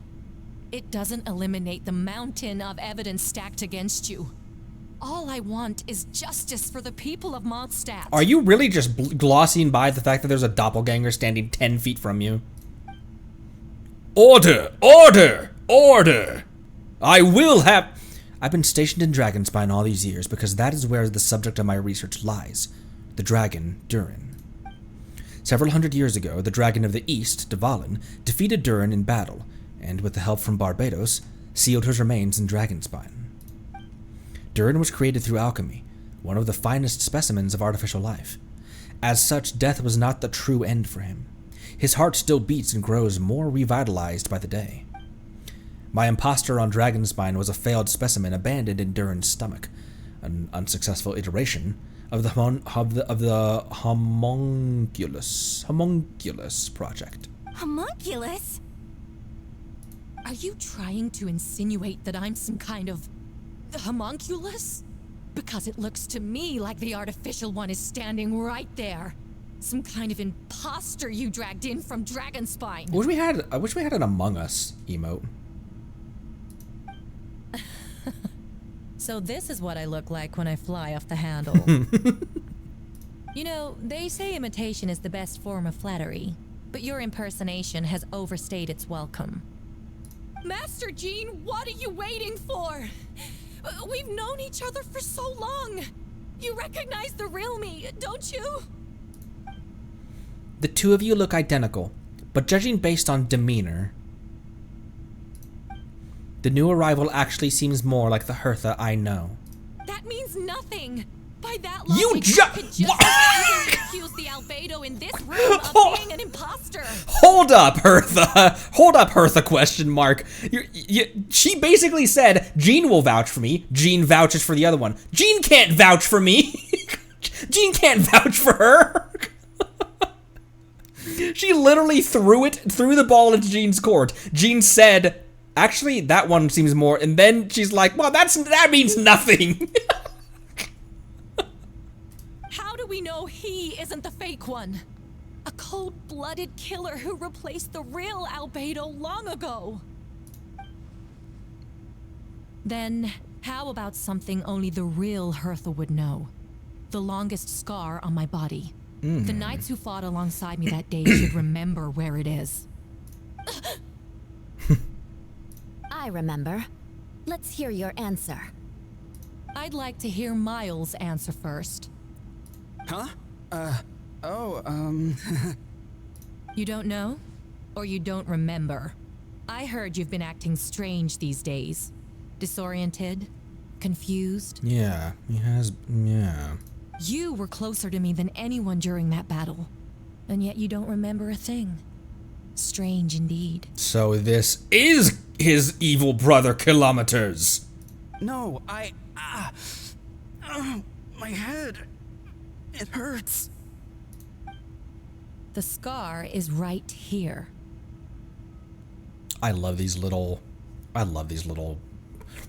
It doesn't eliminate the mountain of evidence stacked against you. All I want is justice for the people of Mondstadt. Are you really just glossing by the fact that there's a doppelganger standing 10 feet from you? Order! Order! Order! I've been stationed in Dragonspine all these years because that is where the subject of my research lies. The dragon, Durin. Several hundred years ago, the dragon of the east, Dvalin, defeated Durin in battle, and with the help from Barbados, sealed his remains in Dragonspine. Durin was created through alchemy, one of the finest specimens of artificial life. As such, death was not the true end for him. His heart still beats and grows more revitalized by the day. My impostor on Dragonspine was a failed specimen abandoned in Durin's stomach, an unsuccessful iteration of the homunculus project. Homunculus? Are you trying to insinuate that I'm some kind of The homunculus? Because it looks to me like the artificial one is standing right there. Some kind of impostor you dragged in from Dragonspine. I wish we had an Among Us emote. So this is what I look like when I fly off the handle. You know, they say imitation is the best form of flattery, but your impersonation has overstayed its welcome. Master Jean, what are you waiting for? We've known each other for so long. You recognize the real me, don't you? The two of you look identical, but judging based on demeanor, the new arrival actually seems more like the Hertha I know. That means nothing. By that You logic, you could just accuse the Albedo in this room of being an imposter. Hold up, Hertha. Hold up, Hertha, question mark. She basically said, Jean will vouch for me. Jean vouches for the other one. Jean can't vouch for me. Jean can't vouch for her. She literally threw the ball into Jean's court. Jean said, actually, that one seems more, and then she's like, well, that means nothing. How do we know he isn't the fake one? A cold-blooded killer who replaced the real Albedo long ago. Then, how about something only the real Hertha would know? The longest scar on my body. The knights who fought alongside me that day should remember where it is. I remember. Let's hear your answer. I'd like to hear Miles' answer first. Huh? You don't know? Or you don't remember? I heard you've been acting strange these days. Disoriented? Confused? Yeah, he has, yeah. You were closer to me than anyone during that battle. And yet you don't remember a thing. Strange indeed. So this is his evil brother Kilometers. No, my head. It hurts. The scar is right here. I love these little, what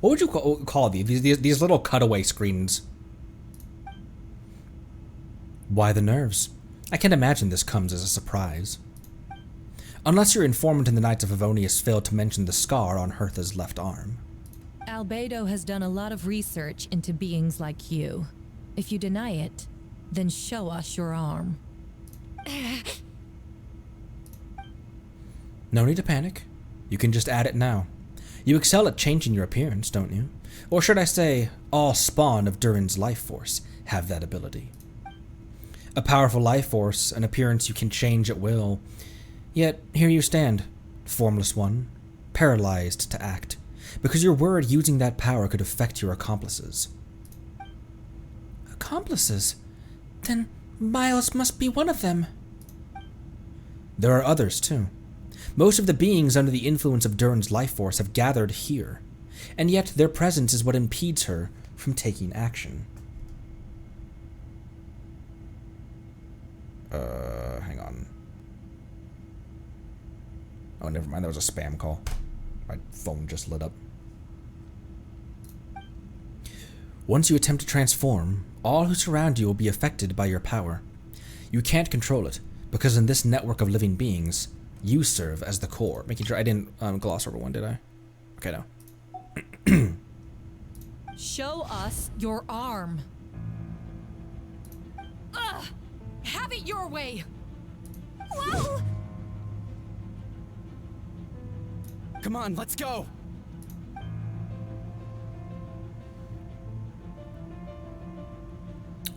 would you call these little cutaway screens? Why the nerves? I can't imagine this comes as a surprise. Unless your informant in the Knights of Favonius failed to mention the scar on Hertha's left arm. Albedo has done a lot of research into beings like you. If you deny it, then show us your arm. No need to panic. You can just add it now. You excel at changing your appearance, don't you? Or should I say, all spawn of Durin's life force have that ability. A powerful life force, an appearance you can change at will. Yet, here you stand, formless one, paralyzed to act, because your word using that power could affect your accomplices. Accomplices? Then Miles must be one of them. There are others, too. Most of the beings under the influence of Durin's life force have gathered here, and yet their presence is what impedes her from taking action. Hang on. Oh, never mind, that was a spam call. My phone just lit up. Once you attempt to transform, all who surround you will be affected by your power. You can't control it, because in this network of living beings, you serve as the core. Making sure I didn't gloss over one, did I? Okay, no. Show us your arm. Ugh! Have it your way! Whoa! Come on, let's go!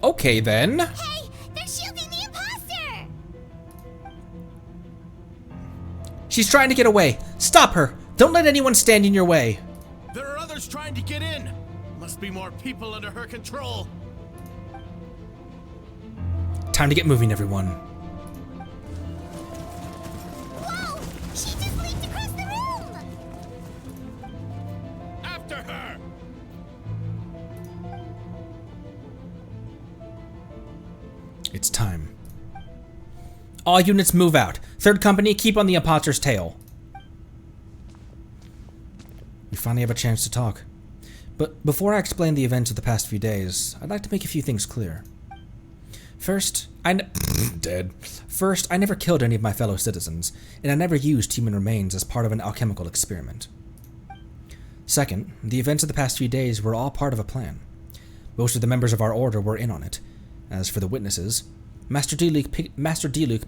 Okay, then. Hey, they're shielding the imposter! She's trying to get away. Stop her. Don't let anyone stand in your way. There are others trying to get in. Must be more people under her control. Time to get moving, everyone. Whoa! She just leaped across the room! After her! It's time. All units move out. Third company, keep on the imposter's tail. We finally have a chance to talk. But before I explain the events of the past few days, I'd like to make a few things clear. First, I never killed any of my fellow citizens, and I never used human remains as part of an alchemical experiment. Second, the events of the past few days were all part of a plan. Most of the members of our order were in on it. As for the witnesses, Master D-Luke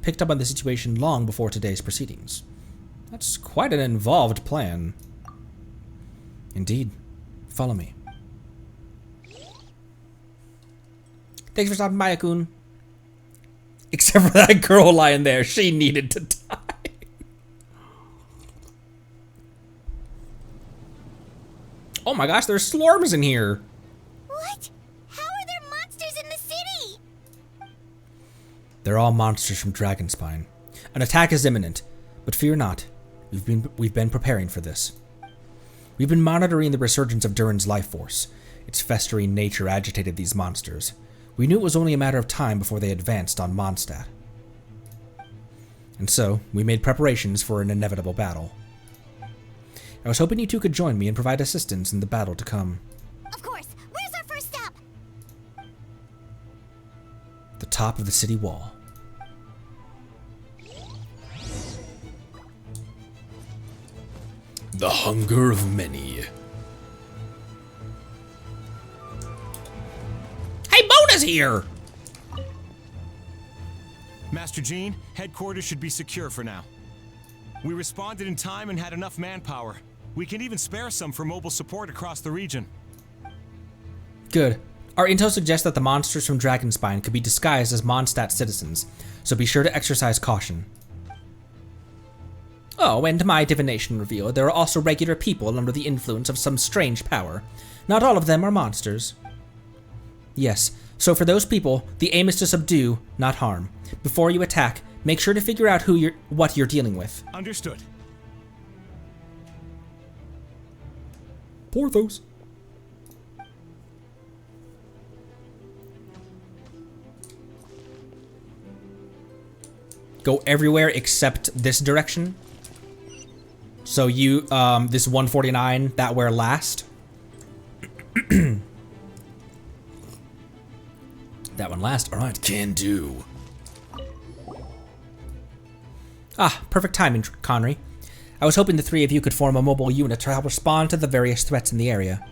picked up on the situation long before today's proceedings. That's quite an involved plan. Indeed. Follow me. Thanks for stopping by, Akun. Except for that girl lying there. She needed to die. Oh my gosh, there's slorms in here. What? How are there monsters in the city? They're all monsters from Dragonspine. An attack is imminent, but fear not. We've been preparing for this. We've been monitoring the resurgence of Durin's life force. Its festering nature agitated these monsters. We knew it was only a matter of time before they advanced on Mondstadt. And so, we made preparations for an inevitable battle. I was hoping you two could join me and provide assistance in the battle to come. Of course. Where's our first stop? The top of the city wall. The hunger of many. Hey, Mona's here! Master Jean, headquarters should be secure for now. We responded in time and had enough manpower. We can even spare some for mobile support across the region. Good. Our intel suggests that the monsters from Dragonspine could be disguised as Mondstadt citizens, so be sure to exercise caution. Oh, and my divination revealed there are also regular people under the influence of some strange power. Not all of them are monsters. Yes, so for those people, the aim is to subdue, not harm. Before you attack, make sure to figure out what you're dealing with. Understood. Porthos. Go everywhere except this direction. So you, this 149, that where last. That one last. All right, can do. Ah, perfect timing, Connery. I was hoping the three of you could form a mobile unit to help respond to the various threats in the area.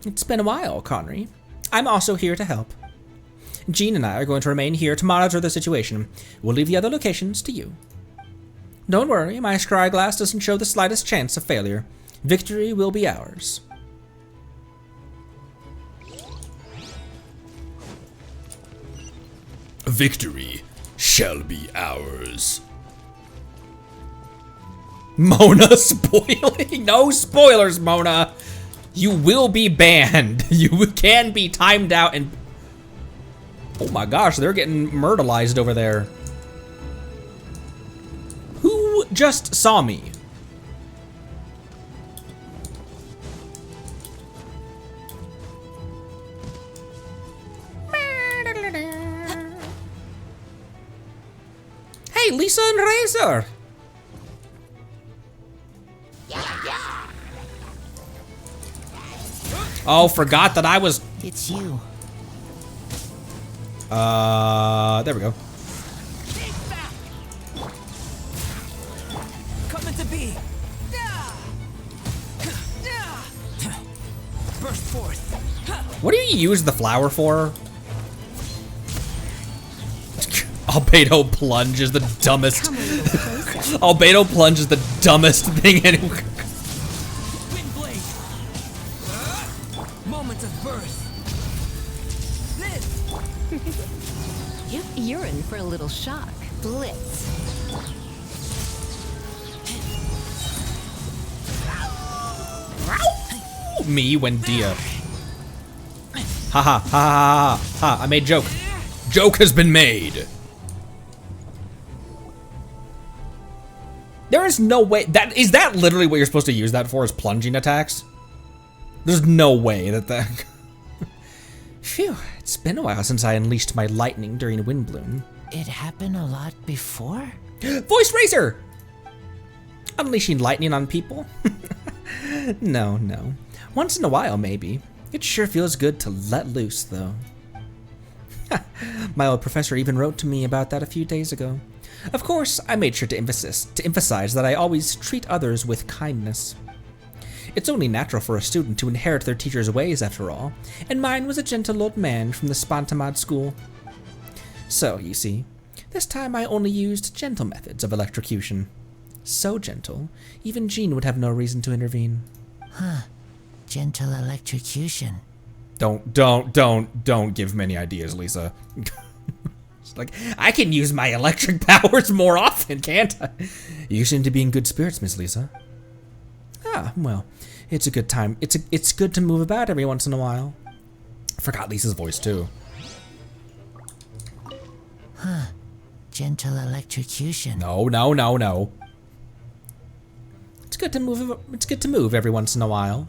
It's been a while, Connery. I'm also here to help. Jean and I are going to remain here to monitor the situation. We'll leave the other locations to you. Don't worry, my scry glass doesn't show the slightest chance of failure. Victory will be ours. Victory shall be ours. Mona spoiling? No spoilers, Mona. You will be banned. You can be timed out and... Oh my gosh, they're getting myrtleized over there. Who just saw me? Hey, Lisa and Razor. Oh, forgot that I was... It's you. There we go. Coming to be. Burst forth. What do you use the flower for? Albedo plunge is the dumbest. Albedo plunge is the dumbest thing anywhere. Moment of birth. You're in for a little shock. Blitz. Me when Dia. Ha ha ha ha ha! I made joke. Joke has been made. There is no way that is that literally what you're supposed to use that for is plunging attacks. There's no way that. Phew! It's been a while since I unleashed my lightning during Windblume. It happened a lot before? Voice Razor! Unleashing lightning on people? No, no. Once in a while, maybe. It sure feels good to let loose, though. My old professor even wrote to me about that a few days ago. Of course, I made sure to emphasize that I always treat others with kindness. It's only natural for a student to inherit their teacher's ways, after all, and mine was a gentle old man from the Spantamad school. So, you see, this time I only used gentle methods of electrocution. So gentle, even Jean would have no reason to intervene. Huh. Gentle electrocution. Don't give me any ideas, Lisa. It's like, I can use my electric powers more often, can't I? You seem to be in good spirits, Miss Lisa. Ah, well, it's a good time. It's good to move about every once in a while. I forgot Lisa's voice, too. Huh. Gentle electrocution. No. It's good to move every once in a while.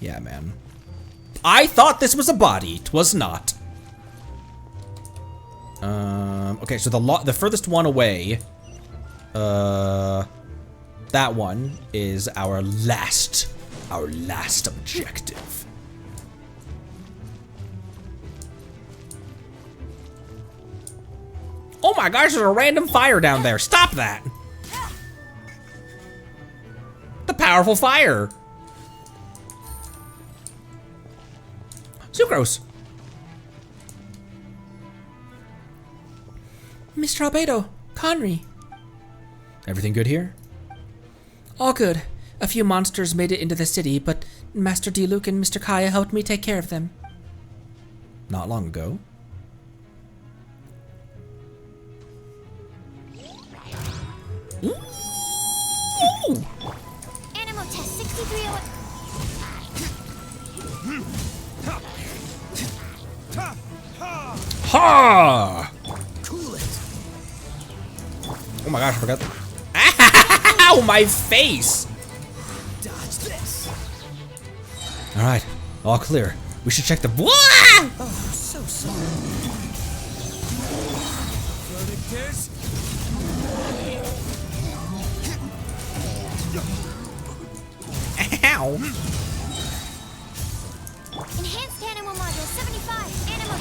Yeah, man. I thought this was a body. 'Twas not. Okay, so the furthest one away, that one is our last objective. Oh my gosh, there's a random fire down there. Stop that. The powerful fire. Sucrose. Mr. Albedo, Conry. Everything good here? All good. A few monsters made it into the city, but Master Diluc and Mr. Kaya helped me take care of them. Not long ago. Ooh. Animal test 6301. Ha! Cool it. Oh my gosh, I forgot. Ow, my face! Dodge this. Alright, all clear. We should check the. Oh, so sorry. Verdict is. Ow! Enhanced animal module 75. Animal.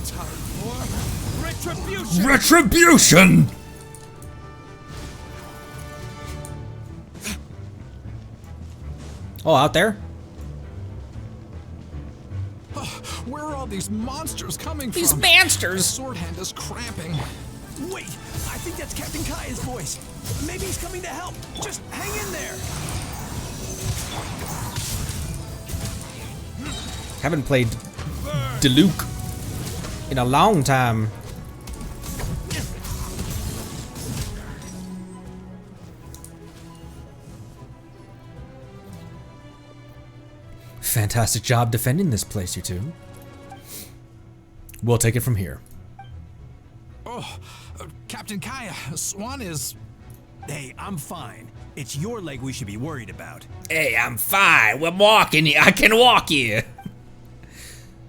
Time for retribution. Retribution! Oh, out there? Where are all these monsters coming These from? monsters! The sword hand is cramping. Wait, I think that's Captain Kaya's voice. Maybe he's coming to help. Just hang in there. Haven't played Diluc in a long time. Fantastic job defending this place, you two. We'll take it from here. Oh, Captain Kaya, Swan is... Hey, I'm fine. It's your leg we should be worried about. Hey, I'm fine. We're walking here. I can walk here.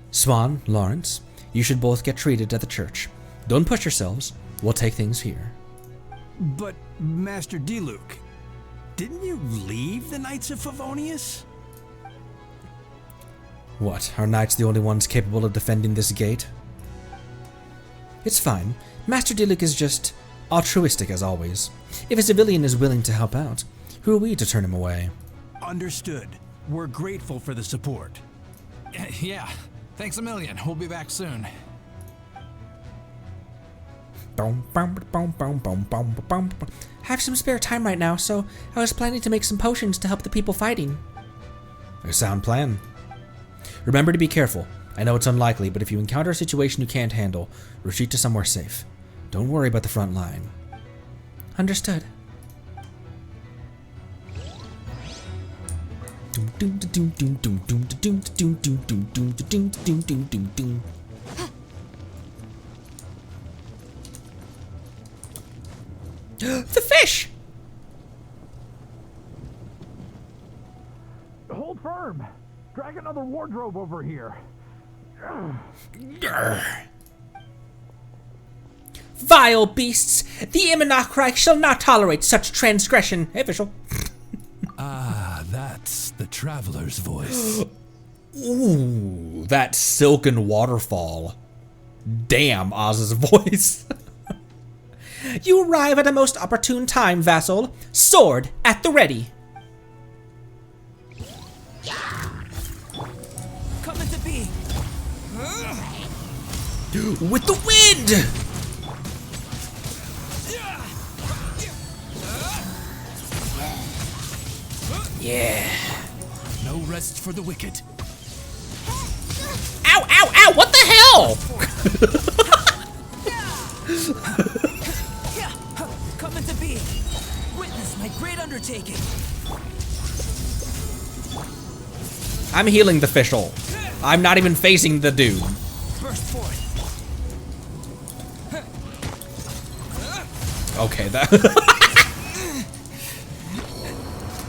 Swan, Lawrence, you should both get treated at the church. Don't push yourselves. We'll take things here. But, Master Diluc, didn't you leave the Knights of Favonius? What, are knights the only ones capable of defending this gate? It's fine. Master Diluc is just altruistic as always. If a civilian is willing to help out, who are we to turn him away? Understood. We're grateful for the support. Yeah, thanks a million. We'll be back soon. Have some spare time right now, so I was planning to make some potions to help the people fighting. A sound plan. Remember to be careful. I know it's unlikely, but if you encounter a situation you can't handle, retreat to somewhere safe. Don't worry about the front line. Understood. The fish! Hold firm. Drag another wardrobe over here. Vile beasts! The Immonach Reich shall not tolerate such transgression. Hey, official. That's the traveler's voice. Ooh, that silken waterfall. Damn, Oz's voice. You arrive at a most opportune time, vassal. Sword at the ready. Coming to be. With the wind! Yeah. No rest for the wicked. Ow, ow, ow! What the hell? Coming to be. Witness my great undertaking. I'm healing the fishhole. I'm not even facing the dude. Burst forth. Okay, that.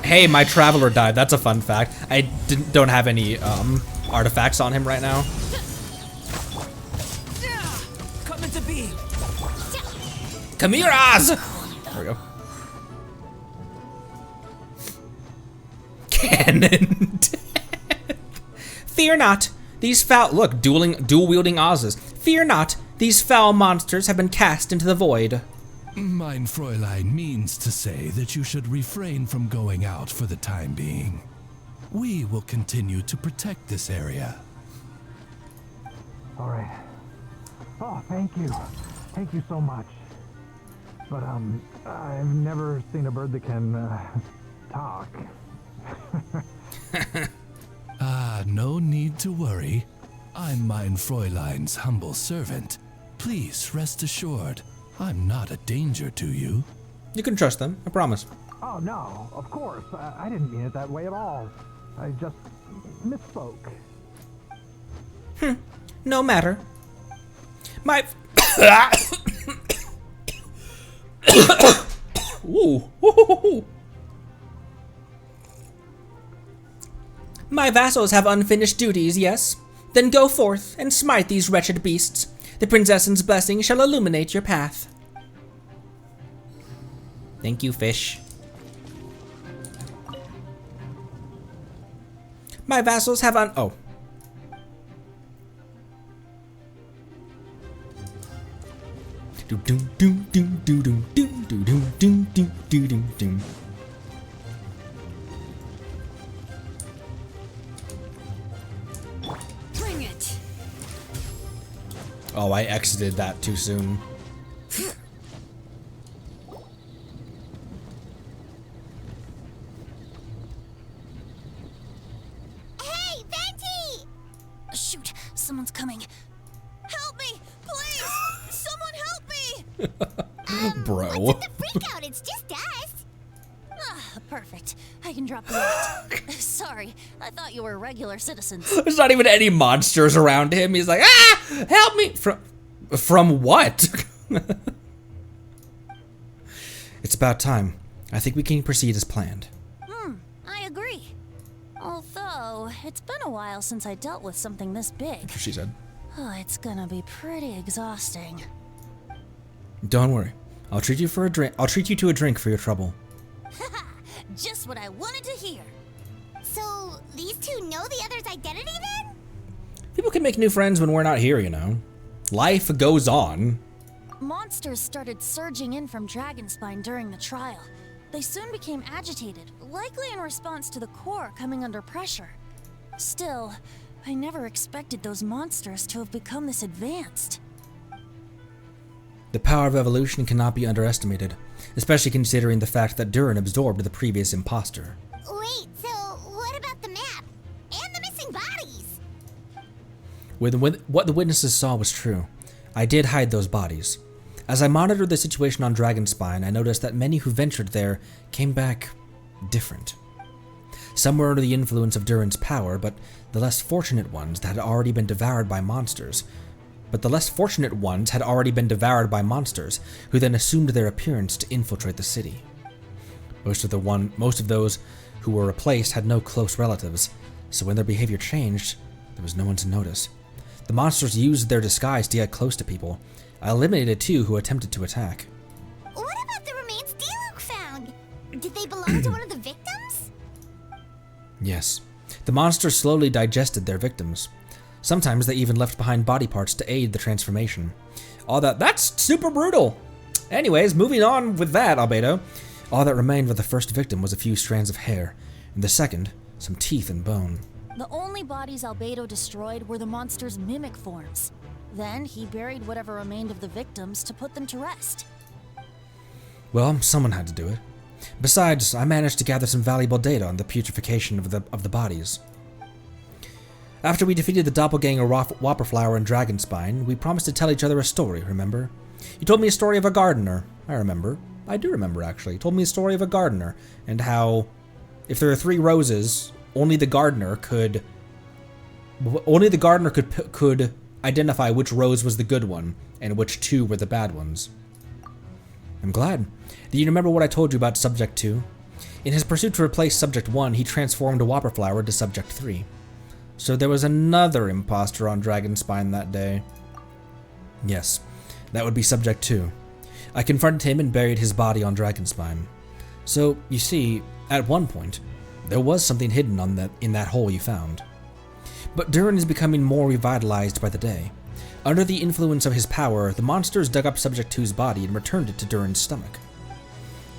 Hey, my traveler died. That's a fun fact. I don't have any artifacts on him right now. Coming to be. Come here, Oz! There we go. Cannon. Fear not. These foul— look, dual-wielding Oz's. Fear not. These foul monsters have been cast into the void. Mein Fräulein means to say that you should refrain from going out for the time being. We will continue to protect this area. All right. Oh, thank you. Thank you so much. But, I've never seen a bird that can, talk. No need to worry. I'm Mein Fräulein's humble servant. Please rest assured, I'm not a danger to you. You can trust them, I promise. Oh, no, of course. I didn't mean it that way at all. I just misspoke. No matter. My... Ooh. My vassals have unfinished duties, yes? Then go forth and smite these wretched beasts. The princess's blessing shall illuminate your path. Thank you, fish. My vassals have oh. Bring it. Oh, I exited that too soon. Hey, Venti! Shoot, someone's coming. Help me, please! Someone help me! Bro. What's the freak out? It's just us. Ah, perfect. I can drop you out. Sorry, I thought you were regular citizens. There's not even any monsters around him. He's like, ah, help me. From what? It's about time. I think we can proceed as planned. I agree. Although, it's been a while since I dealt with something this big. She said. Oh, it's gonna be pretty exhausting. Don't worry. I'll treat you for a drink. I'll treat you to a drink for your trouble. Just what I wanted to hear. So, these two know the other's identity then? People can make new friends when we're not here, you know. Life goes on. Monsters started surging in from Dragonspine during the trial. They soon became agitated, likely in response to the core coming under pressure. Still, I never expected those monsters to have become this advanced. The power of evolution cannot be underestimated, especially considering the fact that Durin absorbed the previous impostor. Wait, so what about the map? And the missing bodies? What the witnesses saw was true. I did hide those bodies. As I monitored the situation on Dragonspine, I noticed that many who ventured there came back different. Some were under the influence of Durin's power, but the less fortunate ones had already been devoured by monsters, who then assumed their appearance to infiltrate the city. Most of those who were replaced had no close relatives, so when their behavior changed, there was no one to notice. The monsters used their disguise to get close to people. I eliminated 2 who attempted to attack. What about the remains D-Luke found? Did they belong to one of the victims? Yes. The monsters slowly digested their victims. Sometimes they even left behind body parts to aid the transformation. That's super brutal! Anyways, moving on with that, Albedo. All that remained of the first victim was a few strands of hair, and the second, some teeth and bone. The only bodies Albedo destroyed were the monster's mimic forms. Then he buried whatever remained of the victims to put them to rest. Well, someone had to do it. Besides, I managed to gather some valuable data on the putrefaction of the bodies. After we defeated the doppelganger Whopperflower and Dragonspine, we promised to tell each other a story, remember? You told me a story of a gardener. I remember. I do remember, actually. You told me a story of a gardener, and how, if there are 3 roses, only the gardener could identify which rose was the good one, and which 2 were the bad ones. I'm glad. Do you remember what I told you about Subject 2? In his pursuit to replace Subject 1, he transformed a Whopperflower into Subject 3. So there was another impostor on Dragonspine that day. Yes, that would be Subject 2. I confronted him and buried his body on Dragonspine. So, you see, at one point, there was something hidden in that hole you found. But Durin is becoming more revitalized by the day. Under the influence of his power, the monsters dug up Subject 2's body and returned it to Durin's stomach.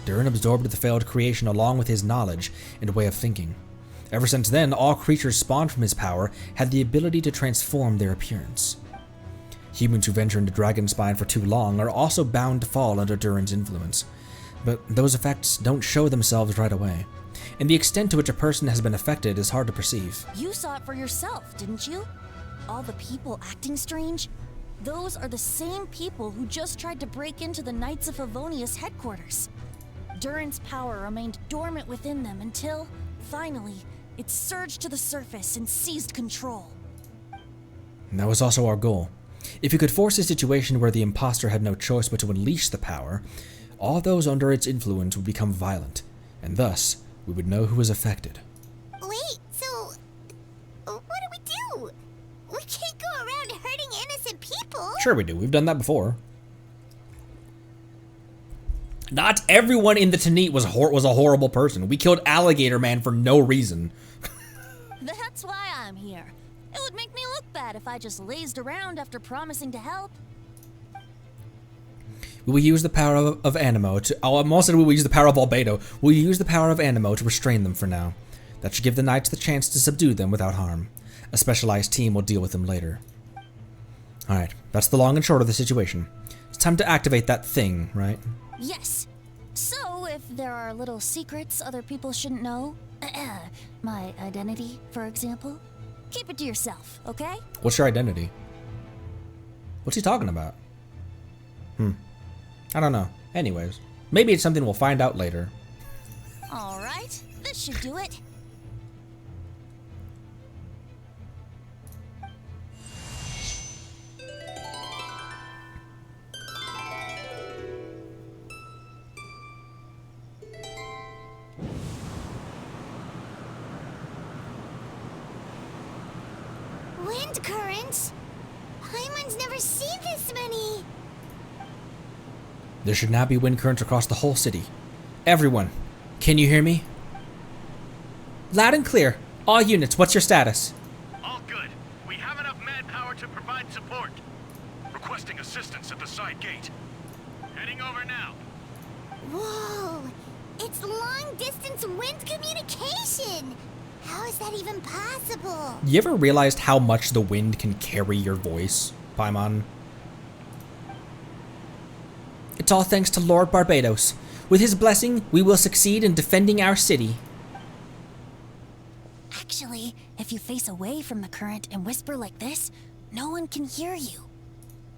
Durin absorbed the failed creation along with his knowledge and way of thinking. Ever since then, all creatures spawned from his power had the ability to transform their appearance. Humans who venture into Dragonspine for too long are also bound to fall under Durin's influence, but those effects don't show themselves right away, and the extent to which a person has been affected is hard to perceive. You saw it for yourself, didn't you? All the people acting strange? Those are the same people who just tried to break into the Knights of Favonius headquarters. Durin's power remained dormant within them until, finally, it surged to the surface and seized control. And that was also our goal. If we could force a situation where the imposter had no choice but to unleash the power, all those under its influence would become violent, and thus, we would know who was affected. Wait, so what do we do? We can't go around hurting innocent people. Sure we do. We've done that before. Not everyone in the Tanit was a horrible person. We killed Alligator Man for no reason. That's why I'm here. It would make me look bad if I just lazed around after promising to help. We will use the power of Animo to... Oh, I'm also we will use the power of Albedo. We'll use the power of Animo to restrain them for now. That should give the Knights the chance to subdue them without harm. A specialized team will deal with them later. Alright, that's the long and short of the situation. It's time to activate that thing, right? Yes. So, if there are little secrets other people shouldn't know, my identity, for example, keep it to yourself, okay? What's your identity? What's he talking about? I don't know. Anyways, maybe it's something we'll find out later. Alright, this should do it. Wind currents? Paimon's never seen this many. There should now be wind currents across the whole city. Everyone, can you hear me? Loud and clear. All units, what's your status? All good. We have enough manpower to provide support. Requesting assistance at the side gate. Heading over now. Whoa! It's long-distance wind communication! How is that even possible? You ever realized how much the wind can carry your voice, Paimon? It's all thanks to Lord Barbados. With his blessing, we will succeed in defending our city. Actually, if you face away from the current and whisper like this, no one can hear you.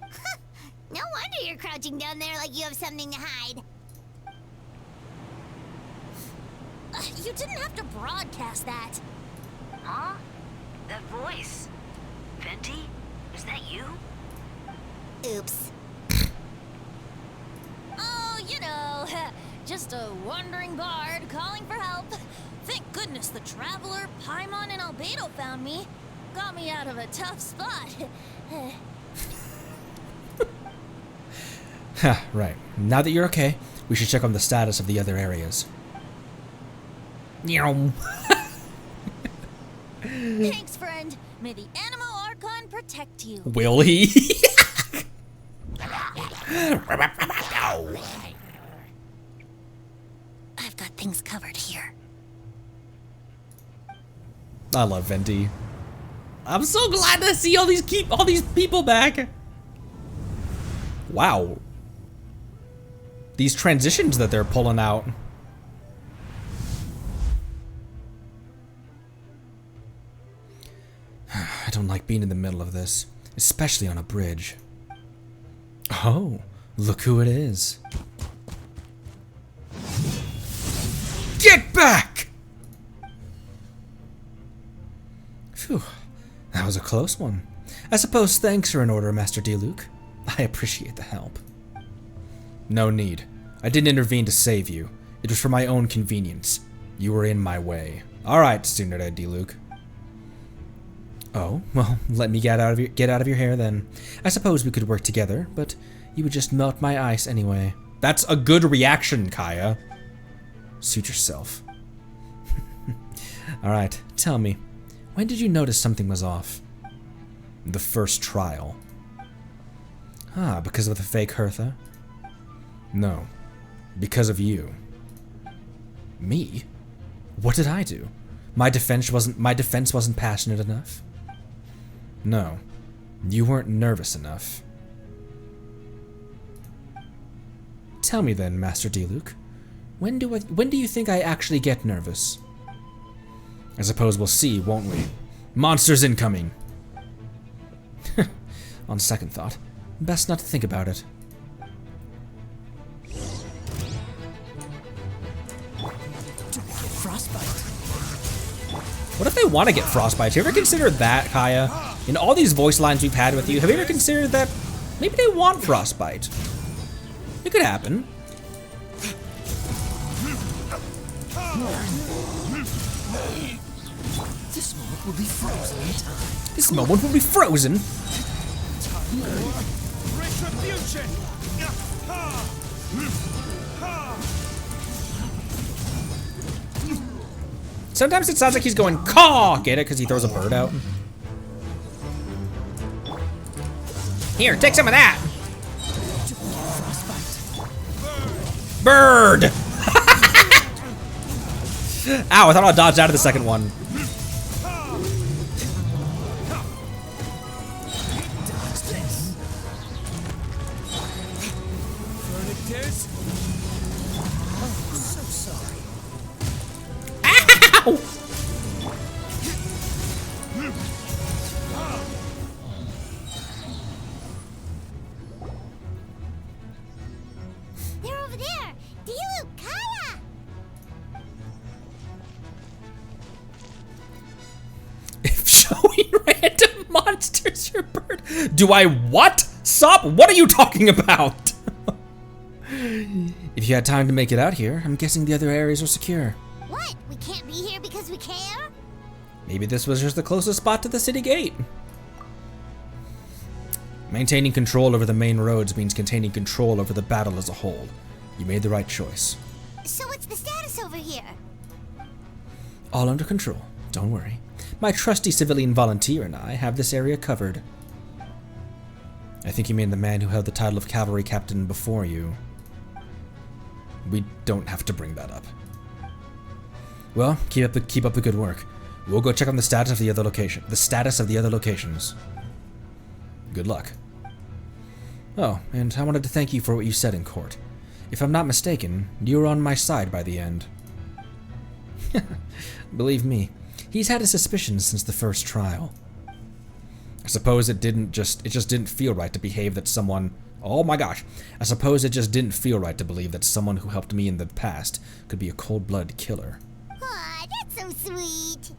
No wonder you're crouching down there like you have something to hide. You didn't have to broadcast that. Huh? That voice. Venti? Is that you? Oops. Oh, you know, just a wandering bard calling for help. Thank goodness the Traveler, Paimon, and Albedo found me. Got me out of a tough spot. Right. Now that you're okay, we should check on the status of the other areas. Thanks, friend. May the Animo Archon protect you. Will he? I've got things covered here. I love Venti. I'm so glad to see all these people back. Wow. These transitions that they're pulling out. I don't like being in the middle of this, especially on a bridge. Oh, look who it is. Get back! Phew, that was a close one. I suppose thanks are in order, Master Diluc. I appreciate the help. No need. I didn't intervene to save you. It was for my own convenience. You were in my way. Alright, Student Diluc. Oh, well, let me get out of your hair then. I suppose we could work together, but you would just melt my ice anyway. That's a good reaction, Kaya. Suit yourself. Alright, tell me, when did you notice something was off? The first trial. Ah, because of the fake Hertha? No, because of you. Me? What did I do? My defense wasn't passionate enough? No, you weren't nervous enough. Tell me then, Master Diluc, when do you think I actually get nervous? I suppose we'll see, won't we? Monsters incoming! On second thought, best not to think about it. Frostbite. What if they want to get frostbite? Have you ever considered that, Kaya? In all these voice lines we've had with you, have you ever considered that maybe they want frostbite? It could happen. This moment will be frozen in time. This moment will be frozen. Retribution! Sometimes it sounds like he's going caw. Get it? Because he throws a bird out. Here, take some of that. Bird. Ow! I thought I'd dodge out of the second one. They're over there! Diluc, Kaya! If showing random monsters your bird. Do I what? Stop! What are you talking about? If you had time to make it out here, I'm guessing the other areas are secure. What? We can't be here because we care? Maybe this was just the closest spot to the city gate. Maintaining control over the main roads means containing control over the battle as a whole. You made the right choice. So what's the status over here? All under control. Don't worry. My trusty civilian volunteer and I have this area covered. I think you mean the man who held the title of cavalry captain before you. We don't have to bring that up. Well, keep up the good work. We'll go check on the status of the other locations. Good luck. Oh, and I wanted to thank you for what you said in court. If I'm not mistaken, you were on my side by the end. Believe me, he's had his suspicions since the first trial. I suppose it just didn't feel right to behave that someone. Oh my gosh! I suppose it just didn't feel right to believe that someone who helped me in the past could be a cold-blooded killer. Aw, that's so sweet.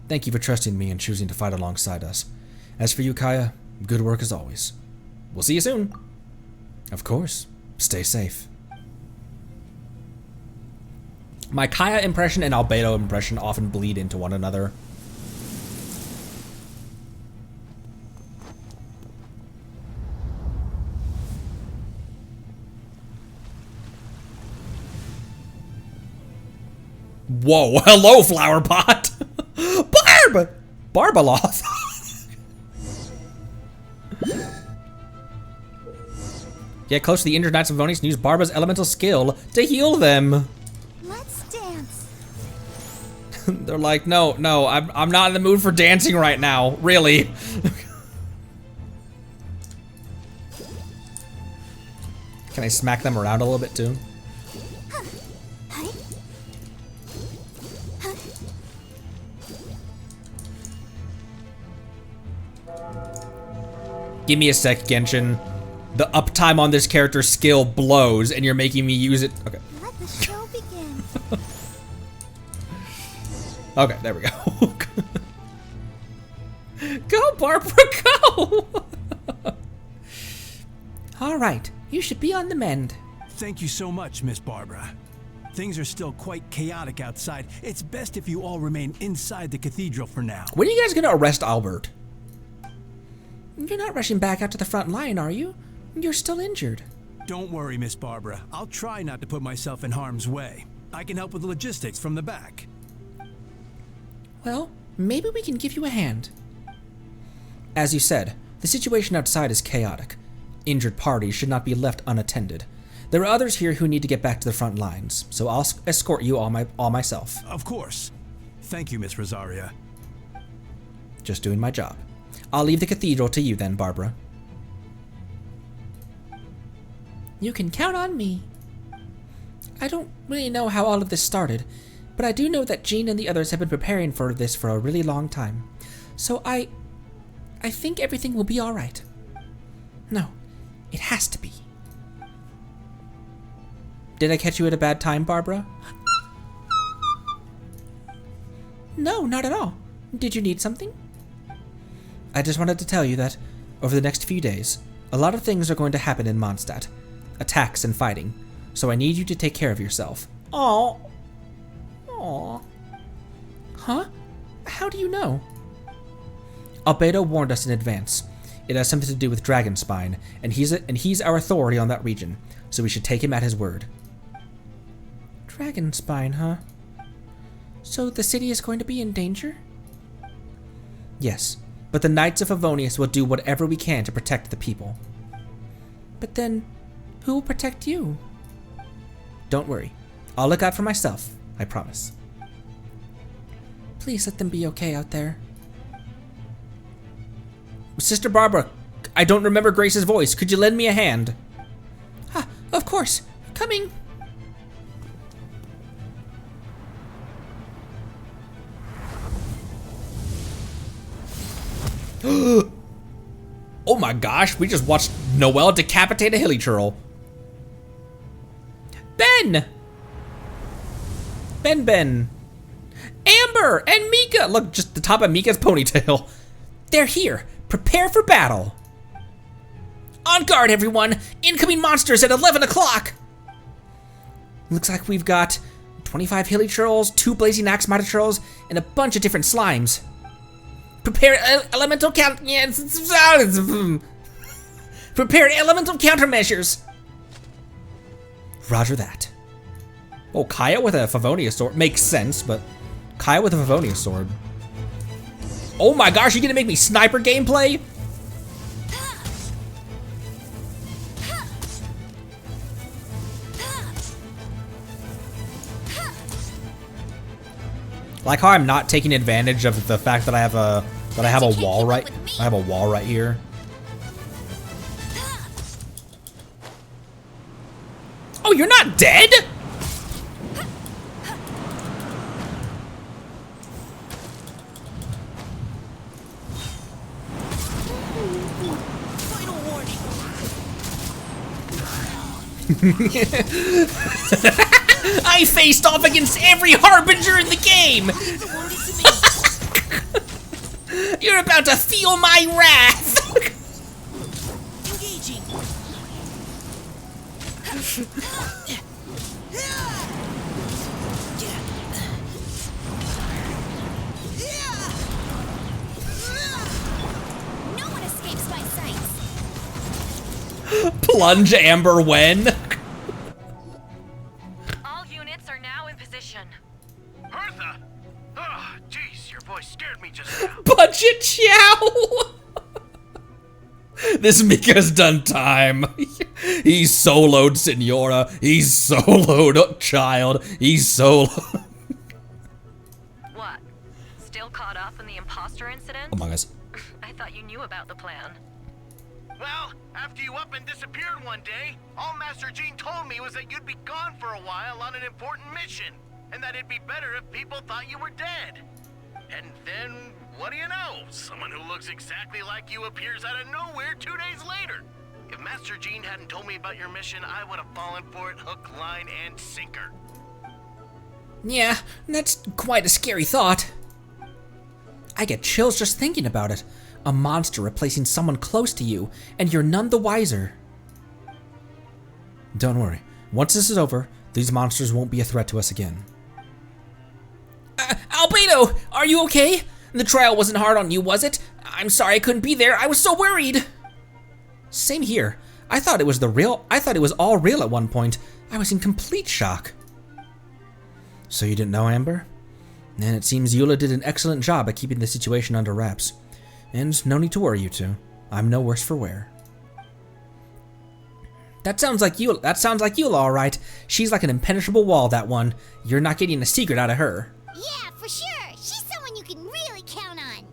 Thank you for trusting me and choosing to fight alongside us. As for you, Kaya, good work as always. We'll see you soon. Of course. Stay safe. My Kaya impression and Albedo impression often bleed into one another. Whoa, hello, flower pot! Barb! Barbaloth. Get close to the injured Knights of Favonius and use Barba's elemental skill to heal them. Let's dance. They're like, no, I'm not in the mood for dancing right now, really. Can I smack them around a little bit too? Give me a sec, Genshin. The uptime on this character's skill blows, and you're making me use it. Okay. Let the show begin. Okay, there we go. Go, Barbara, go! All right, you should be on the mend. Thank you so much, Miss Barbara. Things are still quite chaotic outside. It's best if you all remain inside the cathedral for now. When are you guys gonna arrest Albert? You're not rushing back out to the front line, are you? You're still injured. Don't worry, Miss Barbara. I'll try not to put myself in harm's way. I can help with the logistics from the back. Well, maybe we can give you a hand. As you said, the situation outside is chaotic. Injured parties should not be left unattended. There are others here who need to get back to the front lines, so I'll escort you all myself. Of course. Thank you, Miss Rosaria. Just doing my job. I'll leave the cathedral to you then, Barbara. You can count on me. I don't really know how all of this started, but I do know that Jean and the others have been preparing for this for a really long time. So I think everything will be all right. No, it has to be. Did I catch you at a bad time, Barbara? No, not at all. Did you need something? I just wanted to tell you that, over the next few days, a lot of things are going to happen in Mondstadt. Attacks and fighting. So I need you to take care of yourself. Aww. Aww. Huh? How do you know? Albedo warned us in advance. It has something to do with Dragonspine, and he's our authority on that region, so we should take him at his word. Dragonspine, huh? So the city is going to be in danger? Yes, but the Knights of Favonius will do whatever we can to protect the people. But then, who will protect you? Don't worry. I'll look out for myself, I promise. Please let them be okay out there. Sister Barbara, I don't remember Grace's voice. Could you lend me a hand? Ah, of course. Coming. Oh my gosh, we just watched Noelle decapitate a hilly churl. Ben! Ben. Amber and Mika! Look, just the top of Mika's ponytail. They're here. Prepare for battle. On guard, everyone. Incoming monsters at 11 o'clock. Looks like we've got 25 hilly churls, 2 blazing axe mighty churls, and a bunch of different slimes. Prepare elemental Prepare elemental countermeasures. Roger that. Oh, Kaya with a Favonius sword makes sense, but Kaya with a Favonius sword. Oh my gosh, you gonna make me sniper gameplay? Like how I'm not taking advantage of the fact that I have a wall right. I have a wall right here. Oh, you're not dead? Final warning. I faced off against every harbinger in the game! You're about to feel my wrath! Engaging. No one escapes my sights. Plunge Amber when? All units are now in position. Hertha! Ah, jeez, Your voice scared me just now. Budget chow! This Mika's done time. He's soloed Senora. He's soloed child. He's soloed. What? Still caught up in the impostor incident? Oh my gosh. I thought you knew about the plan. Well, after you up and disappeared one day, all Master Jean told me was that you'd be gone for a while on an important mission, and that it'd be better if people thought you were dead. And then, what do you know? Someone who looks exactly like you appears out of nowhere 2 days later. If Master Jean hadn't told me about your mission, I would have fallen for it hook, line, and sinker. Yeah, that's quite a scary thought. I get chills just thinking about it. A monster replacing someone close to you, and you're none the wiser. Don't worry. Once this is over, these monsters won't be a threat to us again. Albedo! Are you okay? The trial wasn't hard on you, was it? I'm sorry I couldn't be there. I was so worried. Same here. I thought it was all real at one point. I was in complete shock. So you didn't know, Amber? And it seems Eula did an excellent job at keeping the situation under wraps. And no need to worry, you two. I'm no worse for wear. That sounds like Eula, all right. She's like an impenetrable wall, that one. You're not getting a secret out of her. Yeah, for sure. She's someone you can really count on.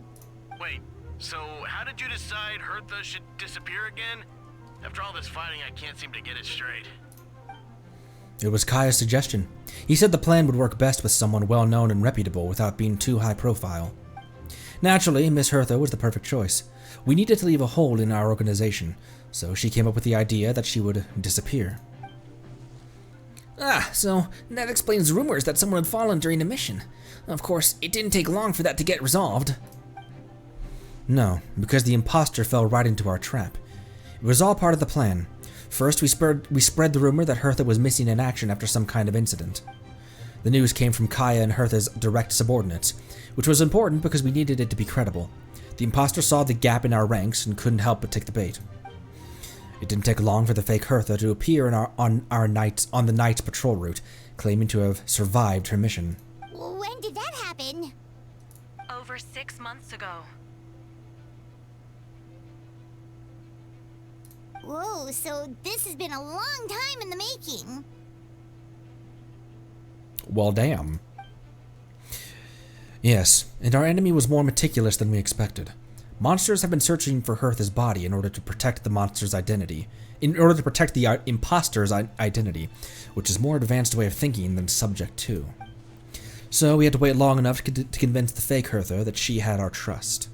Wait, so how did you decide Hertha should disappear again? After all this fighting, I can't seem to get it straight. It was Kaya's suggestion. He said the plan would work best with someone well-known and reputable without being too high-profile. Naturally, Miss Hertha was the perfect choice. We needed to leave a hole in our organization, so she came up with the idea that she would disappear. So that explains rumors that someone had fallen during the mission. Of course, it didn't take long for that to get resolved. No, because the impostor fell right into our trap. It was all part of the plan. First, we spread the rumor that Hertha was missing in action after some kind of incident. The news came from Kaya and Hertha's direct subordinates, which was important because we needed it to be credible. The impostor saw the gap in our ranks and couldn't help but take the bait. It didn't take long for the fake Hertha to appear on the night's patrol route, claiming to have survived her mission. When did that happen? Over 6 months ago. Whoa, so this has been a long time in the making. Well, damn. Yes, and our enemy was more meticulous than we expected. Monsters have been searching for Hertha's body in order to protect the monster's identity. In order to protect the impostor's identity, which is a more advanced way of thinking than Subject 2. So we had to wait long enough to convince the fake Hertha that she had our trust.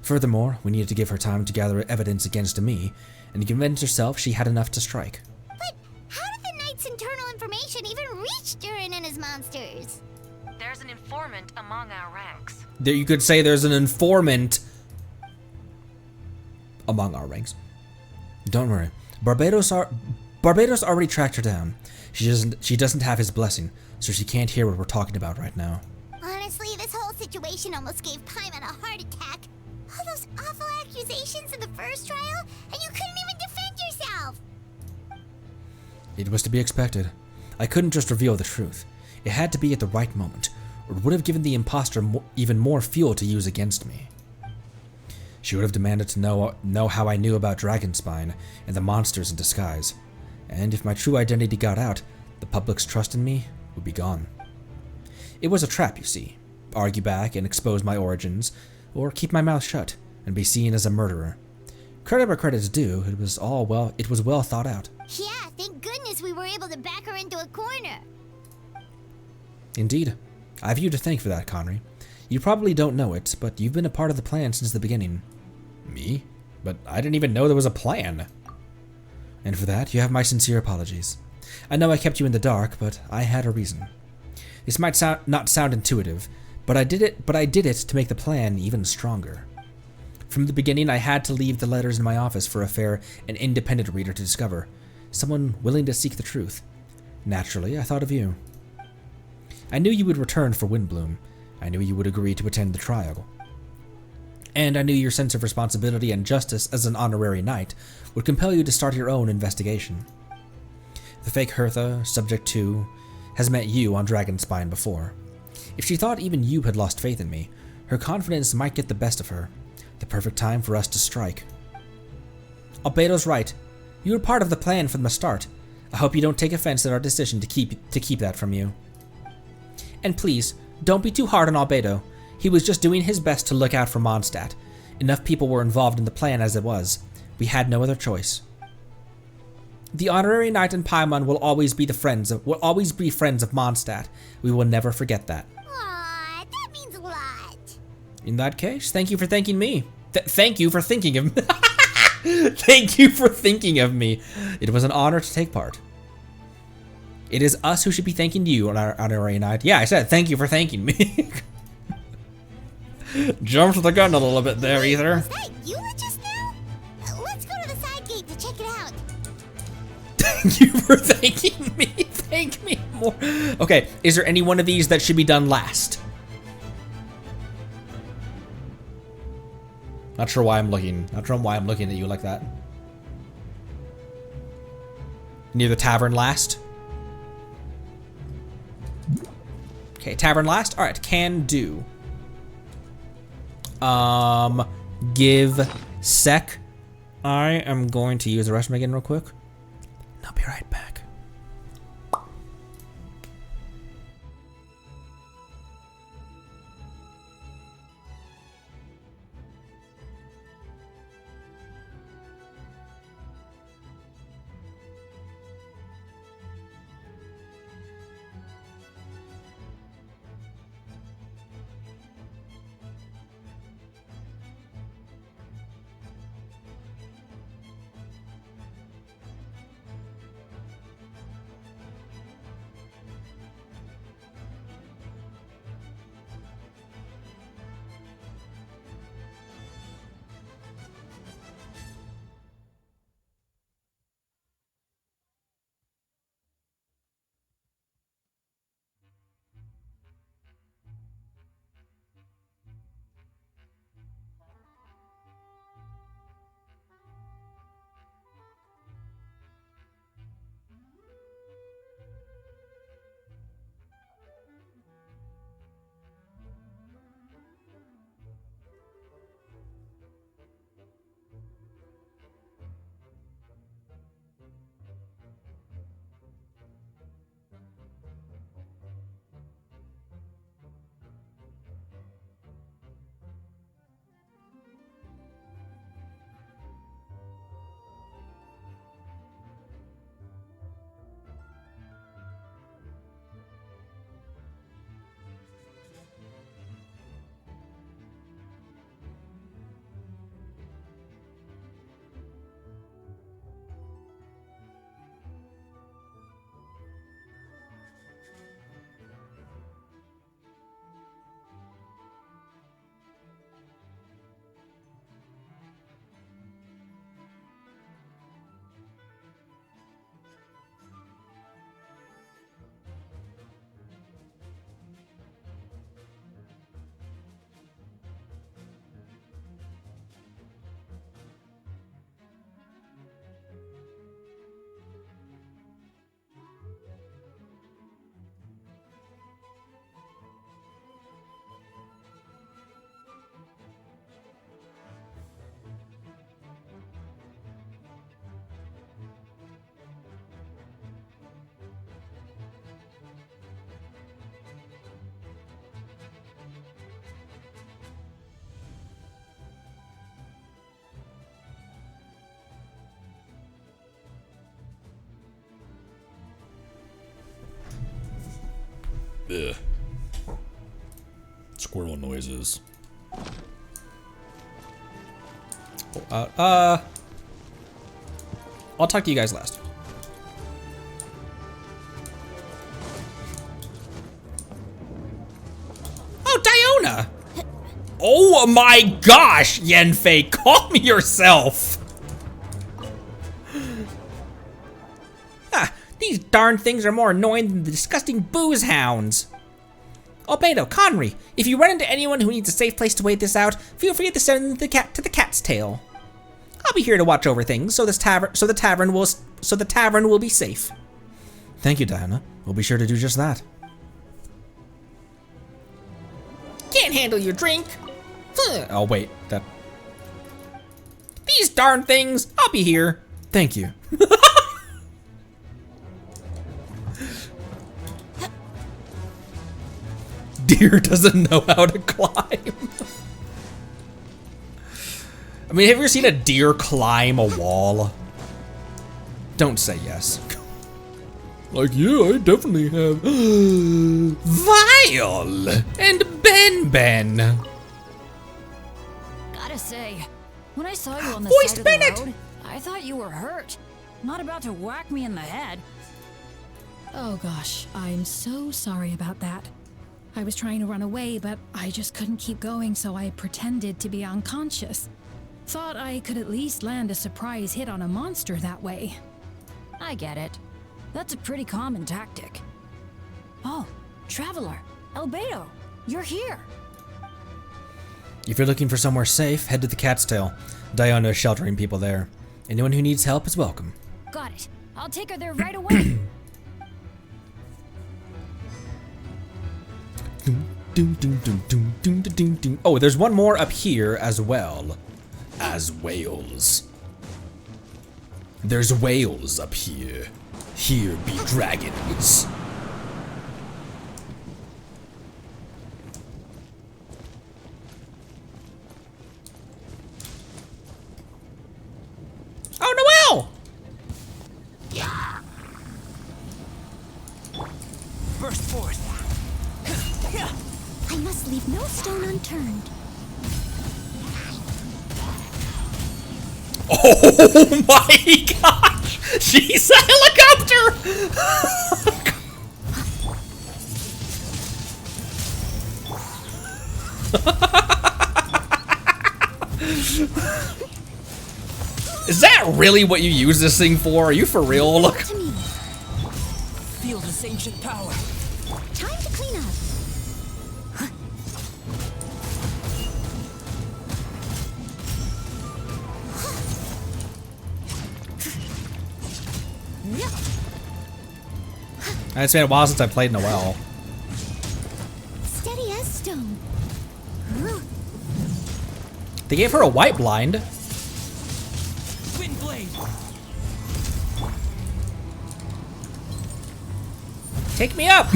Furthermore, we needed to give her time to gather evidence against me, and to convince herself she had enough to strike. But how did the Knight's internal information even reach Durin and his monsters? There's an informant among our ranks. There, you could say there's an informant among our ranks. Don't worry. Barbados already tracked her down. She doesn't have his blessing, so she can't hear what we're talking about right now. Honestly, this whole situation almost gave Paimon a heart attack. All those awful accusations in the first trial, and you couldn't even defend yourself! It was to be expected. I couldn't just reveal the truth. It had to be at the right moment, or it would have given the impostor even more fuel to use against me. She would have demanded to know how I knew about Dragonspine and the monsters in disguise, and if my true identity got out, the public's trust in me would be gone. It was a trap, you see. Argue back and expose my origins, or keep my mouth shut and be seen as a murderer. Credit where credit's due, it was well thought out. Yeah, thank goodness we were able to back her into a corner. Indeed. I have you to thank for that, Connery. You probably don't know it, but you've been a part of the plan since the beginning. Me? But I didn't even know there was a plan. And for that, you have my sincere apologies. I know I kept you in the dark, but I had a reason. This might not sound intuitive, but I did it to make the plan even stronger. From the beginning, I had to leave the letters in my office for a fair and independent reader to discover. Someone willing to seek the truth. Naturally, I thought of you. I knew you would return for Windblume. I knew you would agree to attend the trial. And I knew your sense of responsibility and justice as an honorary knight would compel you to start your own investigation. The fake Hertha, Subject 2, has met you on Dragonspine before. If she thought even you had lost faith in me, her confidence might get the best of her. The perfect time for us to strike. Albedo's right. You were part of the plan from the start. I hope you don't take offense at our decision to keep that from you. And please, don't be too hard on Albedo. He was just doing his best to look out for Mondstadt. Enough people were involved in the plan as it was. We had no other choice. The honorary knight and Paimon will always be friends of Mondstadt. We will never forget that. Aw, that means a lot. In that case, thank you for thanking me. Thank you for thinking of me. Thank you for thinking of me. It was an honor to take part. It is us who should be thanking you on our honorary knight. Yeah, I said thank you for thanking me. Jumped the gun a little bit there, Ether. Was that you just now? Let's go to the side gate to check it out. Thank you for thanking me. Thank me more. Okay, is there any one of these that should be done last? Not sure why I'm looking at you like that. Near the tavern last? Okay, tavern last? Alright, can do. Give sec. I am going to use the restroom again real quick. I'll be right back. Ugh. Squirrel noises. I'll talk to you guys last. Oh, Diona! Oh my gosh, Yenfei, calm yourself! These darn things are more annoying than the disgusting booze hounds. Albedo, Conry, if you run into anyone who needs a safe place to wait this out, feel free to send the cat to the cat's tail. I'll be here to watch over things, so the tavern will be safe. Thank you, Diana. We'll be sure to do just that. can't handle your drink. Oh, wait. That. These darn things. I'll be here. Thank you. Deer doesn't know how to climb. I mean, have you ever seen a deer climb a wall? Don't say yes. Like, yeah, I definitely have. Vile and Ben. Gotta say, when I saw you on the Voice side of Bennett! the road, I thought you were hurt. Not about to whack me in the head. Oh gosh, I'm so sorry about that. I was trying to run away, but I just couldn't keep going, so I pretended to be unconscious. Thought I could at least land a surprise hit on a monster that way. I get it. That's a pretty common tactic. Oh, Traveler, Albedo, you're here. If you're looking for somewhere safe, head to the Cat's Tail. Diana is sheltering people there. Anyone who needs help is welcome. Got it. I'll take her there right away. Oh, there's one more up here as well. As whales. There's whales up here. Here be dragons. Oh, Noelle! Burst forth. I must leave no stone unturned. Oh my gosh! She's a helicopter! Is that really what you use this thing for? Are you for real? Look. Feel this ancient power. Time to clean up. It's been a while since I played Noelle. Steady as stone. They gave her a white blind. Windblade. Take me up!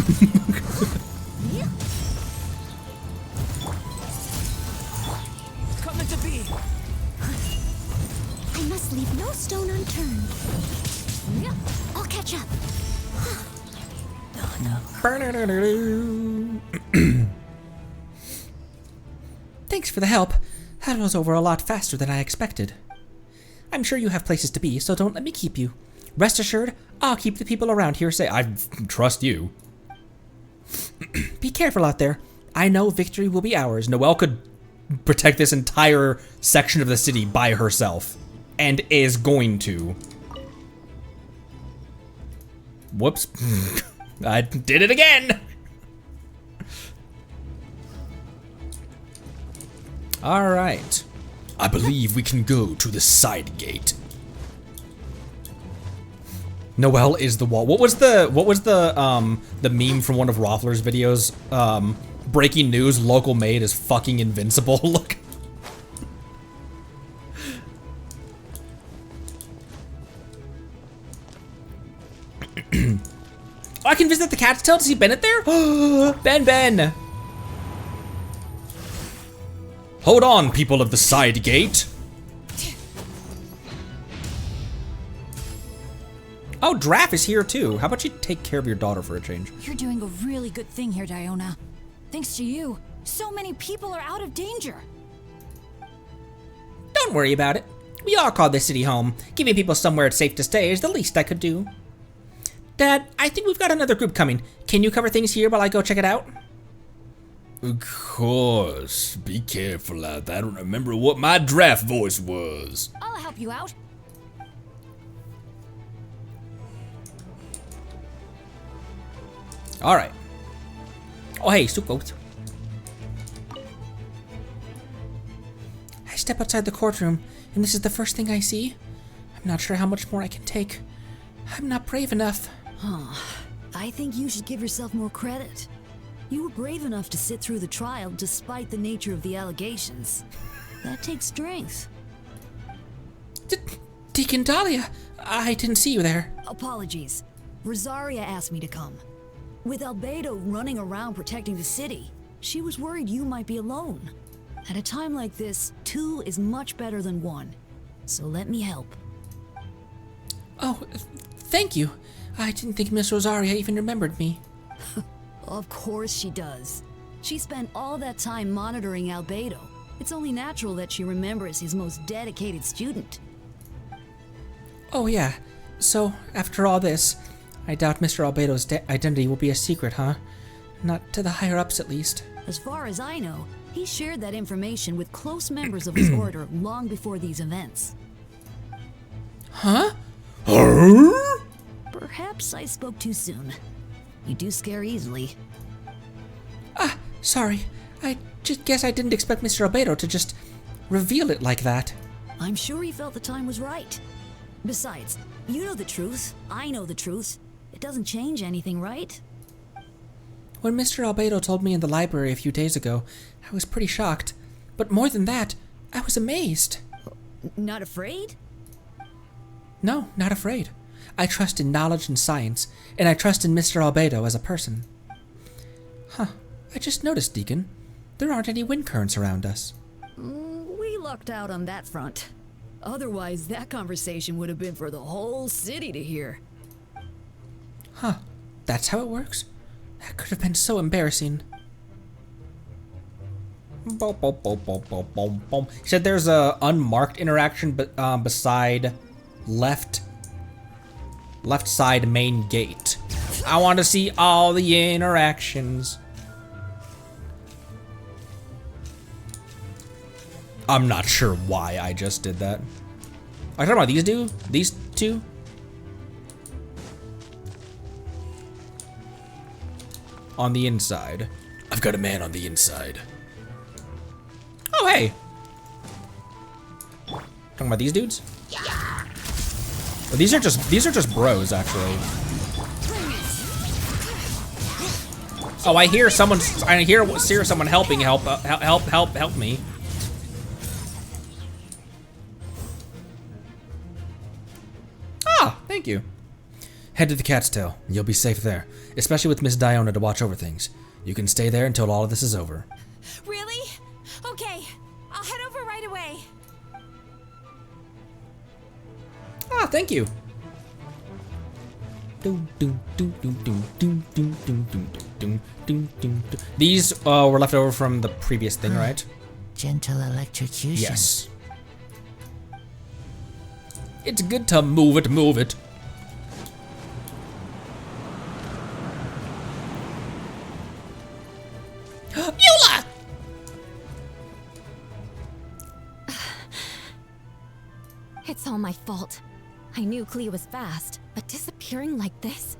Coming to be. I must leave no stone unturned. I'll catch up. Thanks for the help. That was over a lot faster than I expected. I'm sure you have places to be, so don't let me keep you. Rest assured, I'll keep the people around here safe. I trust you. Be careful out there. I know victory will be ours. Noelle could protect this entire section of the city by herself. And is going to. Whoops. I did it again! Alright. I believe we can go to the side gate. Noelle is the wall. What was the meme from one of Rothler's videos? Breaking news, local maid is fucking invincible. Look. Oh, I can visit the Cat's Tail to see Bennett there? Ben! Hold on, people of the side gate. Oh, Draff is here too. How about you take care of your daughter for a change? You're doing a really good thing here, Diona. Thanks to you, so many people are out of danger. Don't worry about it. We all call this city home. Giving people somewhere safe to stay is the least I could do. Dad, I think we've got another group coming. Can you cover things here while I go check it out? Of course. Be careful out there. I don't remember what my draft voice was. I'll help you out. Alright. Oh, hey, Suko. I step outside the courtroom, and this is the first thing I see. I'm not sure how much more I can take. I'm not brave enough. Huh. I think you should give yourself more credit. You were brave enough to sit through the trial despite the nature of the allegations. That takes strength. Deacon Dahlia, I didn't see you there. Apologies. Rosaria asked me to come. With Albedo running around protecting the city, she was worried you might be alone. At a time like this, 2 is much better than 1. So let me help. Oh, thank you. I didn't think Miss Rosaria even remembered me. Of course she does. She spent all that time monitoring Albedo. It's only natural that she remembers his most dedicated student. Oh yeah, so after all this, I doubt Mr. Albedo's identity will be a secret, huh? Not to the higher-ups, at least. As far as I know, he shared that information with close members of his order long before these events. Huh? Perhaps I spoke too soon. You do scare easily. Ah, sorry. I just guess I didn't expect Mr. Albedo to just reveal it like that. I'm sure he felt the time was right. Besides, you know the truth, I know the truth. It doesn't change anything, right? When Mr. Albedo told me in the library a few days ago, I was pretty shocked. But more than that, I was amazed. Not afraid? No, not afraid. I trust in knowledge and science, and I trust in Mr. Albedo as a person. Huh, I just noticed, Deacon. There aren't any wind currents around us. We lucked out on that front. Otherwise, that conversation would have been for the whole city to hear. Huh, that's how it works? That could have been so embarrassing. He said there's a unmarked interaction beside left side main gate. I want to see all the interactions. I'm not sure why I just did that. Are you talking about these two? On the inside. I've got a man on the inside. Oh, hey. Talking about these dudes? Well, these are just bros, actually. Oh, I hear someone helping help me. Ah, thank you. Head to the Cat's Tail. You'll be safe there, especially with Miss Diona to watch over things. You can stay there until all of this is over. Really? Okay, I'll head over right away. Ah, thank you. These were left over from the previous thing, right? Gentle electrocution. Yes. It's good to move it, move it. Beulah! It's all my fault. I knew Clea was fast, but disappearing like this?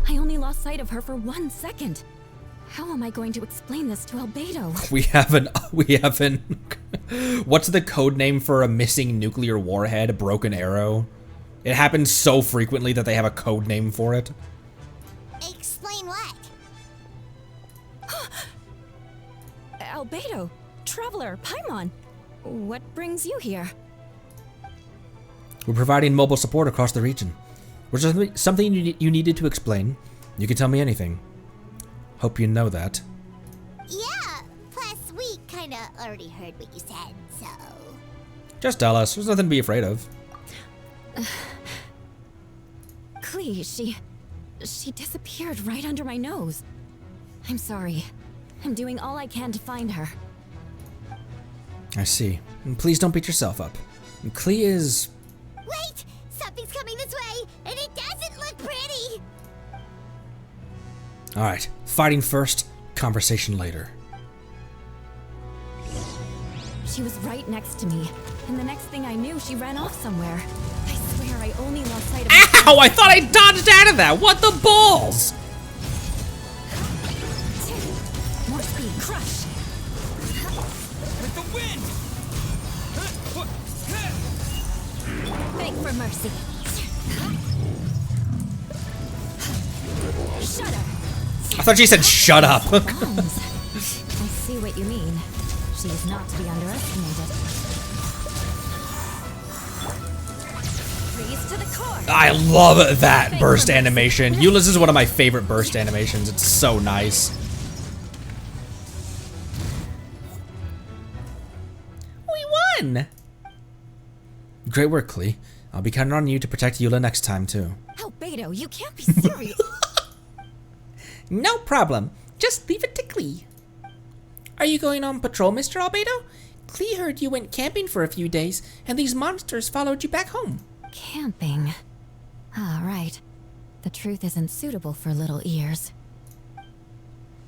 I only lost sight of her for 1 second. How am I going to explain this to Albedo? We haven't. What's the code name for a missing nuclear warhead? Broken Arrow. It happens so frequently that they have a code name for it. Explain what? Albedo, Traveler, Paimon. What brings you here? We're providing mobile support across the region. Was there something you needed to explain? You can tell me anything. Hope you know that. Yeah, plus we kinda already heard what you said, so... Just tell us. There's nothing to be afraid of. Clea, she disappeared right under my nose. I'm sorry. I'm doing all I can to find her. I see. And please don't beat yourself up. Clea is... Wait! Something's coming this way, and it doesn't look pretty! Alright, fighting first, conversation later. She was right next to me, and the next thing I knew, she ran off somewhere. I swear I only lost sight of her. Ow! I thought I dodged out of that! What the balls? More speed, crush! With the wind! Beg for mercy. Shudder! I thought she said shut up. I see what you mean. She is not to be underestimated. Freeze to the core. I love that burst animation. Eula's is one of my favorite burst animations. It's so nice. We won! Great work, Klee. I'll be counting on you to protect Eula next time, too. Albedo, you can't be serious. No problem. Just leave it to Klee. Are you going on patrol, Mr. Albedo? Klee heard you went camping for a few days, and these monsters followed you back home. Camping. Ah, right. The truth isn't suitable for little ears.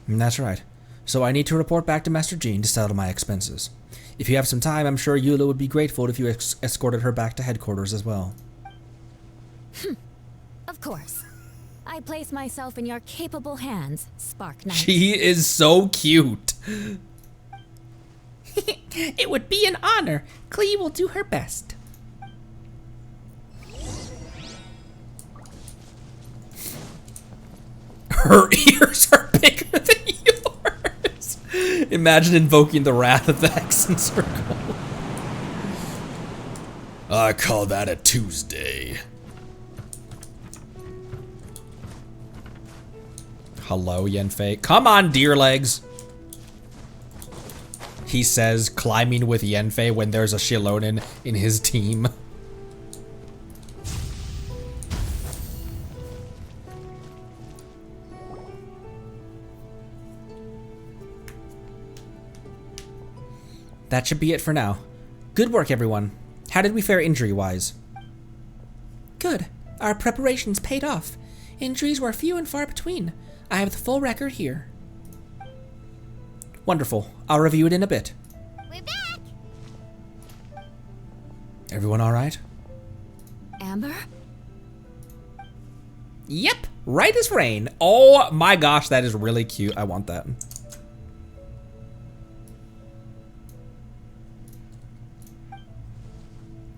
That's right. So I need to report back to Master Jean to settle my expenses. If you have some time, I'm sure Eula would be grateful if you escorted her back to headquarters as well. Of course. I place myself in your capable hands, Spark Knight. She is so cute. It would be an honor. Klee will do her best. Her ears are bigger than yours. Imagine invoking the wrath of the Hexen Circle. I call that a Tuesday. Hello, Yenfei. Come on, deer legs. He says, climbing with Yenfei when there's a Shilonen in his team. That should be it for now. Good work, everyone. How did we fare injury-wise? Good. Our preparations paid off. Injuries were few and far between. I have the full record here. Wonderful. I'll review it in a bit. We're back! Everyone all right? Amber? Yep, right as rain. Oh my gosh, that is really cute. I want that.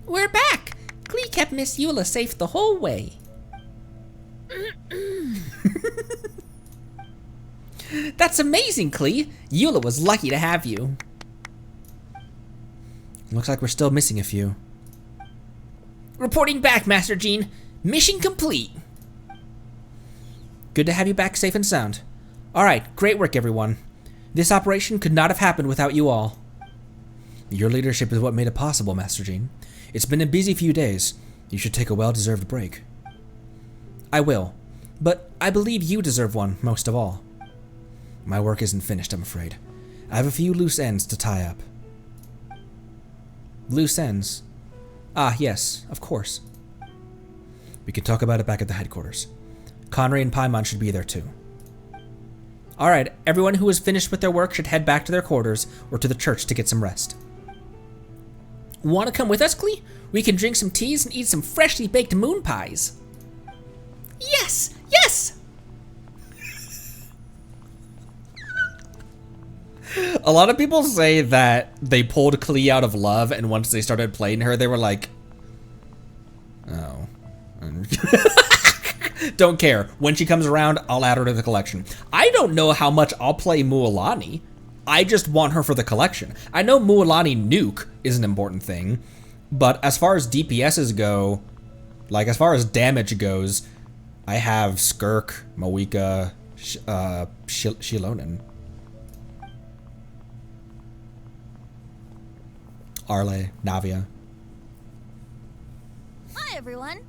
We're back! Klee kept Miss Eula safe the whole way. That's amazing, Klee. Eula was lucky to have you. Looks like we're still missing a few. Reporting back, Master Jean. Mission complete. Good to have you back safe and sound. Alright, great work, everyone. This operation could not have happened without you all. Your leadership is what made it possible, Master Jean. It's been a busy few days. You should take a well-deserved break. I will, but I believe you deserve one most of all. My work isn't finished, I'm afraid. I have a few loose ends to tie up. Loose ends? Ah, yes, of course. We can talk about it back at the headquarters. Conray and Paimon should be there too. Alright, everyone who is finished with their work should head back to their quarters or to the church to get some rest. Want to come with us, Klee? We can drink some teas and eat some freshly baked moon pies. Yes! Yes! A lot of people say that they pulled Klee out of love, and once they started playing her, they were like, oh. Don't care. When she comes around, I'll add her to the collection. I don't know how much I'll play Mualani. I just want her for the collection. I know Mualani nuke is an important thing, but as far as DPSs go, like as far as damage goes, I have Skirk, Moika, Shilonen. Arle, Navia. Hi, everyone.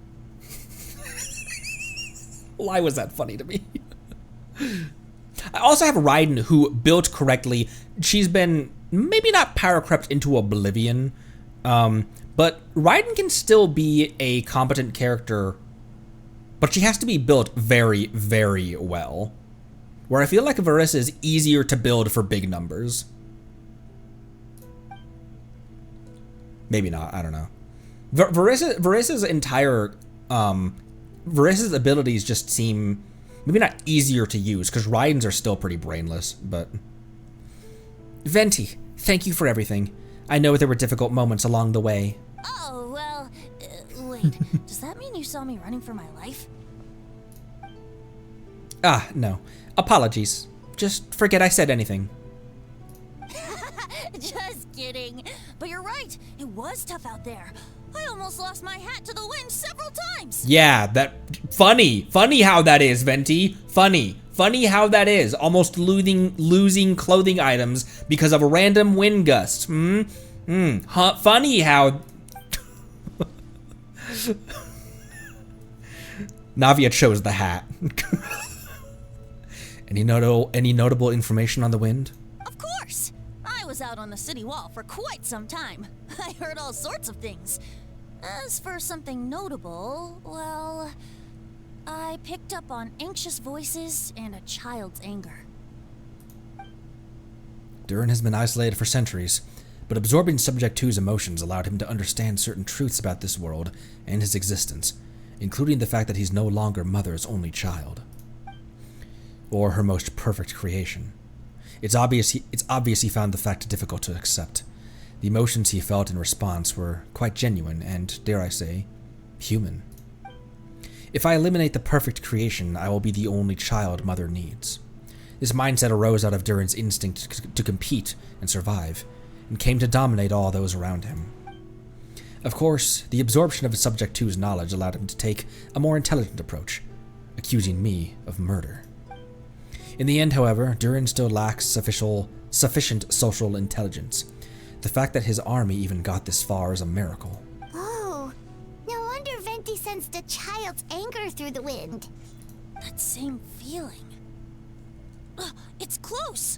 Why was that funny to me? I also have Raiden, who built correctly. She's been maybe not power crept into oblivion, but Raiden can still be a competent character, but she has to be built very, very well. Where I feel like Varissa is easier to build for big numbers. Maybe not, I don't know. Varissa's entire, Varissa's abilities just seem maybe not easier to use, because Raiden's are still pretty brainless, but... Venti, thank you for everything. I know there were difficult moments along the way. Oh, well, wait. Does that mean you saw me running for my life? No. Apologies. Just forget I said anything. Just kidding. But you're right. It was tough out there. I almost lost my hat to the wind several times. Yeah, that... Funny. Funny how that is, Venti. Funny. Funny how that is. Almost losing clothing items because of a random wind gust. Funny how... Navia chose the hat. Any notable information on the wind? Of course. I was out on the city wall for quite some time. I heard all sorts of things. As for something notable, well, I picked up on anxious voices and a child's anger. Durin has been isolated for centuries, but absorbing Subject 2's emotions allowed him to understand certain truths about this world and his existence, including the fact that he's no longer Mother's only child. Or her most perfect creation. It's obvious he found the fact difficult to accept. The emotions he felt in response were quite genuine and, dare I say, human. If I eliminate the perfect creation, I will be the only child Mother needs. This mindset arose out of Durin's instinct to compete and survive, and came to dominate all those around him. Of course, the absorption of Subject 2's knowledge allowed him to take a more intelligent approach, accusing me of murder. In the end, however, Durin still lacks sufficient social intelligence. The fact that his army even got this far is a miracle. Oh, no wonder Venti sensed a child's anger through the wind. That same feeling. It's close.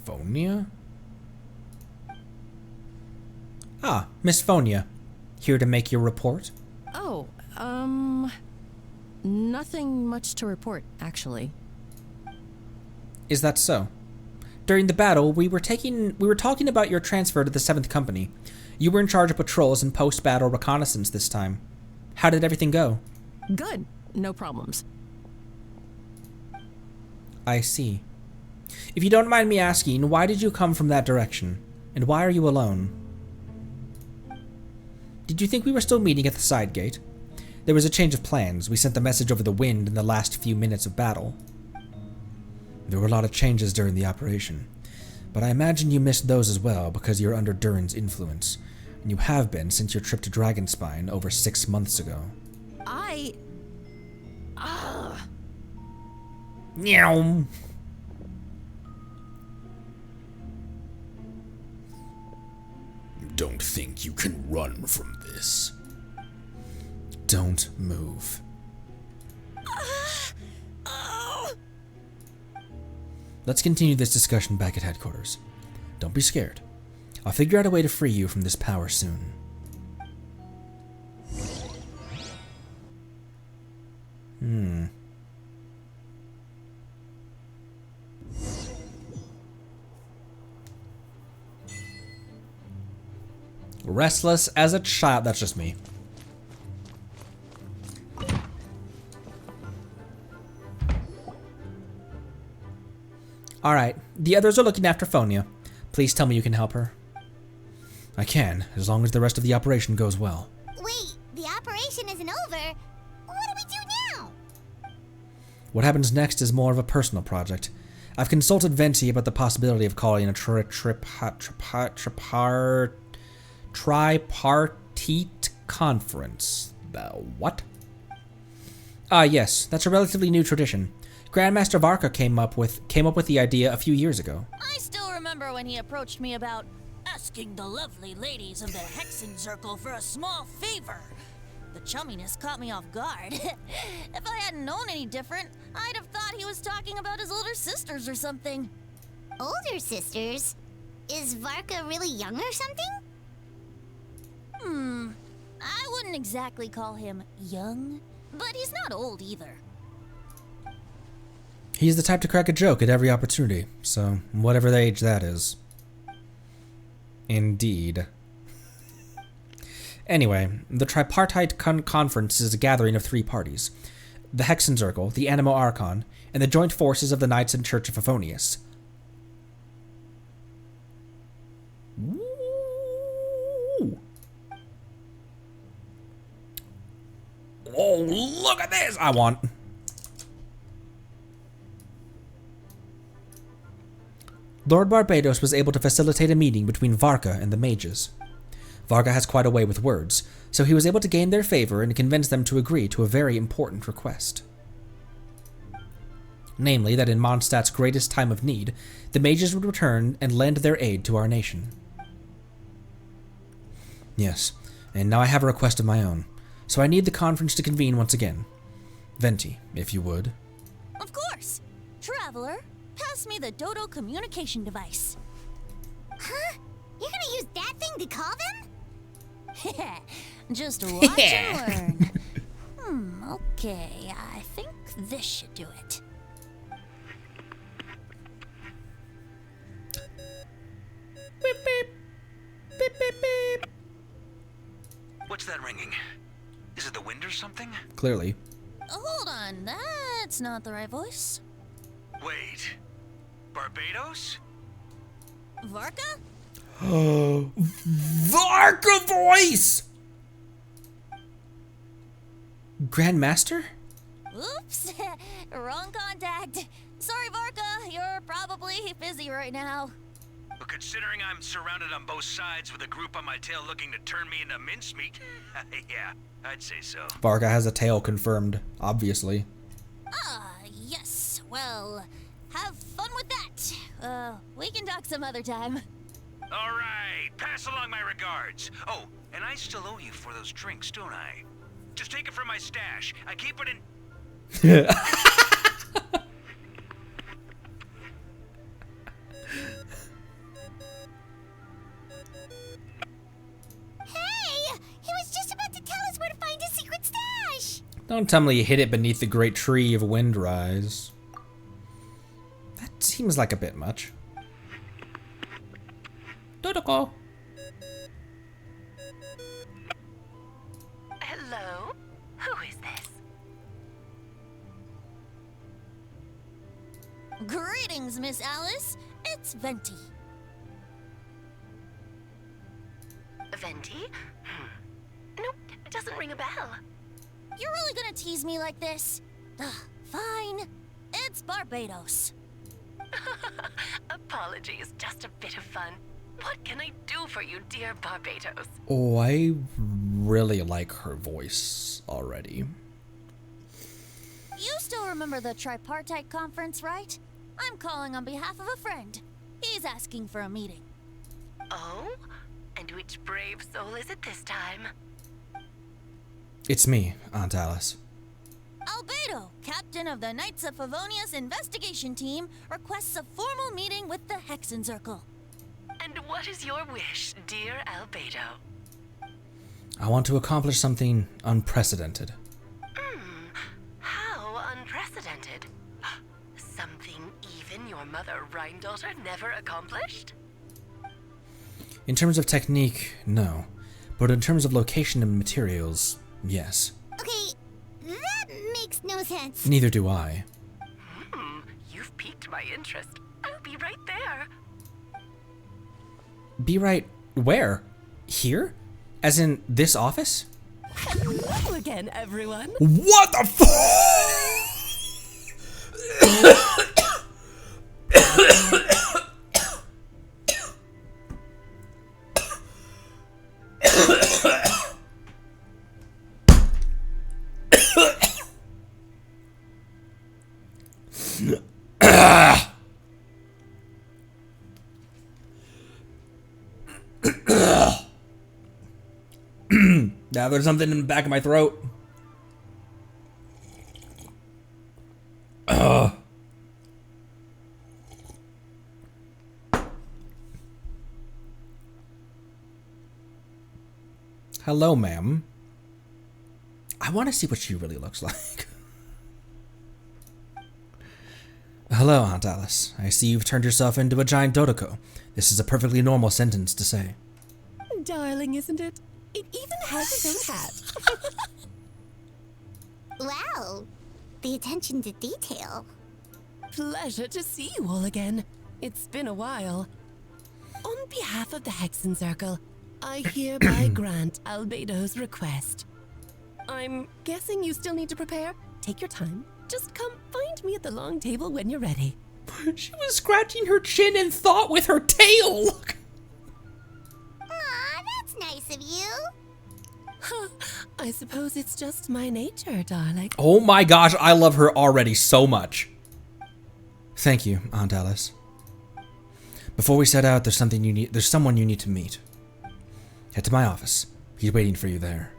Phonia? Ah, Miss Phonia. Here to make your report? Oh, nothing much to report, actually. Is that so? During the battle, we were talking about your transfer to the 7th Company. You were in charge of patrols and post-battle reconnaissance this time. How did everything go? Good. No problems. I see. If you don't mind me asking, why did you come from that direction? And why are you alone? Did you think we were still meeting at the side gate? There was a change of plans. We sent the message over the wind in the last few minutes of battle. There were a lot of changes during the operation, but I imagine you missed those as well because you're under Durin's influence, and you have been since your trip to Dragonspine over 6 months ago. Meow. Don't think you can run from this. Don't move. Let's continue this discussion back at headquarters. Don't be scared. I'll figure out a way to free you from this power soon. Restless as a child. That's just me. Alright, the others are looking after Phonia. Please tell me you can help her. I can, as long as the rest of the operation goes well. Wait, the operation isn't over. What do we do now? What happens next is more of a personal project. I've consulted Venti about the possibility of calling a tripartite conference. What? Yes, that's a relatively new tradition. Grandmaster Varka came up with the idea a few years ago. I still remember when he approached me about asking the lovely ladies of the Hexen Circle for a small favor. The chumminess caught me off guard. If I hadn't known any different, I'd have thought he was talking about his older sisters or something. Older sisters? Is Varka really young or something? I wouldn't exactly call him young, but he's not old either. He's the type to crack a joke at every opportunity, so whatever the age that is. Indeed. Anyway, the Tripartite Conference is a gathering of 3 parties. The Hexen Circle, the Animo Archon, and the joint forces of the Knights and Church of Favonius. Ooh. Oh, look at this! I want. Lord Barbados was able to facilitate a meeting between Varka and the mages. Varka has quite a way with words, so he was able to gain their favor and convince them to agree to a very important request. Namely, that in Mondstadt's greatest time of need, the mages would return and lend their aid to our nation. Yes, and now I have a request of my own, so I need the conference to convene once again. Venti, if you would. Of course! Traveler, pass me the Dodo communication device. Huh? You're gonna use that thing to call them? Just watch and learn. Okay, I think this should do it. Beep, beep. Beep, beep, beep. What's that ringing? Is it the wind or something? Clearly. Hold on, that's not the right voice. Wait. Barbados? Varka? Varka voice! Grandmaster? Oops, wrong contact. Sorry, Varka, you're probably busy right now. But considering I'm surrounded on both sides with a group on my tail looking to turn me into mincemeat, yeah, I'd say so. Varka has a tail confirmed, obviously. Yes. Well, have fun with that. We can talk some other time. All right, pass along my regards. Oh, and I still owe you for those drinks, don't I? Just take it from my stash. I keep it in... Don't tell me you hid it beneath the great tree of Windrise. That seems like a bit much. Dodoko. Hello? Who is this? Greetings, Miss Alice. It's Venti. Venti? Nope, it doesn't ring a bell. You're really gonna tease me like this? Fine. It's Barbados. Apologies, just a bit of fun. What can I do for you, dear Barbados? Oh, I really like her voice already. You still remember the tripartite conference, right? I'm calling on behalf of a friend. He's asking for a meeting. Oh? And which brave soul is it this time? It's me, Aunt Alice. Albedo, captain of the Knights of Favonius investigation team, requests a formal meeting with the Hexen Circle. And what is your wish, dear Albedo? I want to accomplish something unprecedented. How unprecedented? Something even your mother Rhine-daughter never accomplished? In terms of technique, no. But in terms of location and materials, yes. Okay, that makes no sense. Neither do I. You've piqued my interest. I'll be right there. Be right where? Here? As in this office? Hello again, everyone. What the f- Now there's something in the back of my throat. Hello, ma'am. I want to see what she really looks like. Hello, Aunt Alice. I see you've turned yourself into a giant Dodoko. This is a perfectly normal sentence to say. Darling, isn't it? It even has its own hat. Wow, the attention to detail. Pleasure to see you all again. It's been a while. On behalf of the Hexen Circle, I hereby grant Albedo's request. I'm guessing you still need to prepare. Take your time. Just come find me at the long table when you're ready. She was scratching her chin in thought with her tail. Aw, that's nice of you. I suppose it's just my nature, darling. Oh my gosh, I love her already so much. Thank you, Aunt Alice. Before we set out, there's someone you need to meet. Head to my office. He's waiting for you there.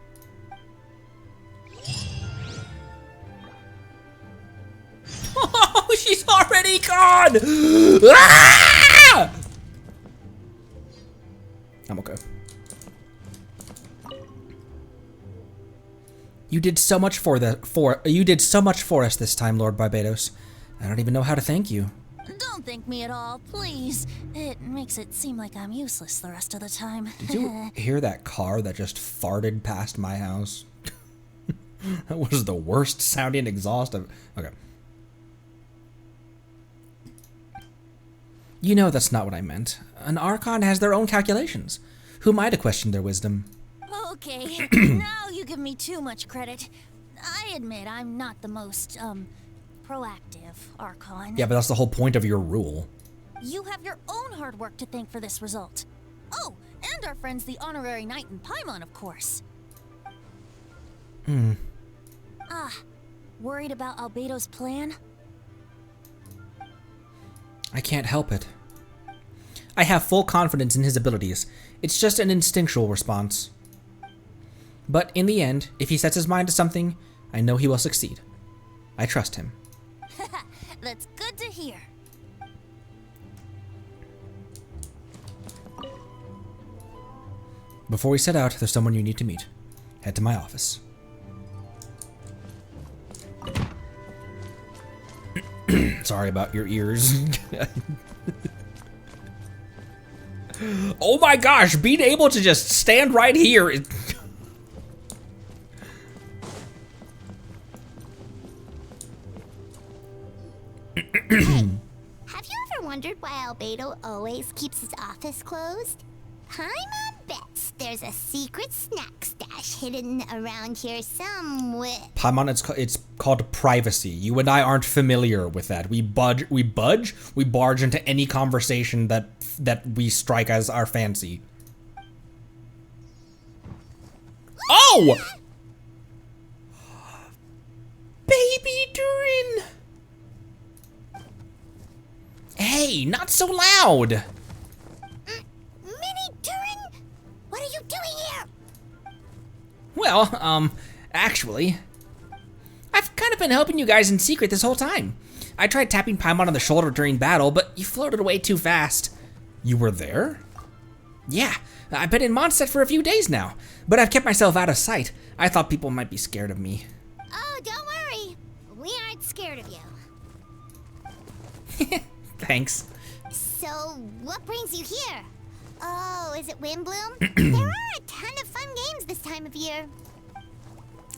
Oh, she's already gone! Ah! I'm okay. You did so much for us this time, Lord Barbados. I don't even know how to thank you. Don't thank me at all, please. It makes it seem like I'm useless the rest of the time. Did you hear that car that just farted past my house? That was the worst sounding exhaust of... Okay. You know that's not what I meant. An Archon has their own calculations. Who am I to question their wisdom? Okay, now you give me too much credit. I admit I'm not the most, proactive Archon. Yeah, but that's the whole point of your rule. You have your own hard work to thank for this result. Oh, and our friends the Honorary Knight and Paimon, of course. Worried about Albedo's plan? I can't help it. I have full confidence in his abilities. It's just an instinctual response. But in the end, if he sets his mind to something, I know he will succeed. I trust him. That's good to hear. Before we set out, there's someone you need to meet. Head to my office. Sorry about your ears. Oh my gosh, being able to just stand right here is... Have you ever wondered why Albedo always keeps his office closed? Paimon bets there's a secret snack stash hidden around here somewhere. Paimon, it's called privacy. You and I aren't familiar with that. We barge into any conversation that we strike as our fancy. Oh! Baby Durin! Hey, not so loud! Mini Durin, what are you doing here? Well, actually, I've kind of been helping you guys in secret this whole time. I tried tapping Paimon on the shoulder during battle, but you floated away too fast. You were there? Yeah, I've been in Mondstadt for a few days now, but I've kept myself out of sight. I thought people might be scared of me. Oh, don't worry. We aren't scared of you. Thanks. So, what brings you here? Oh, is it Windblume? There are a ton of fun games this time of year.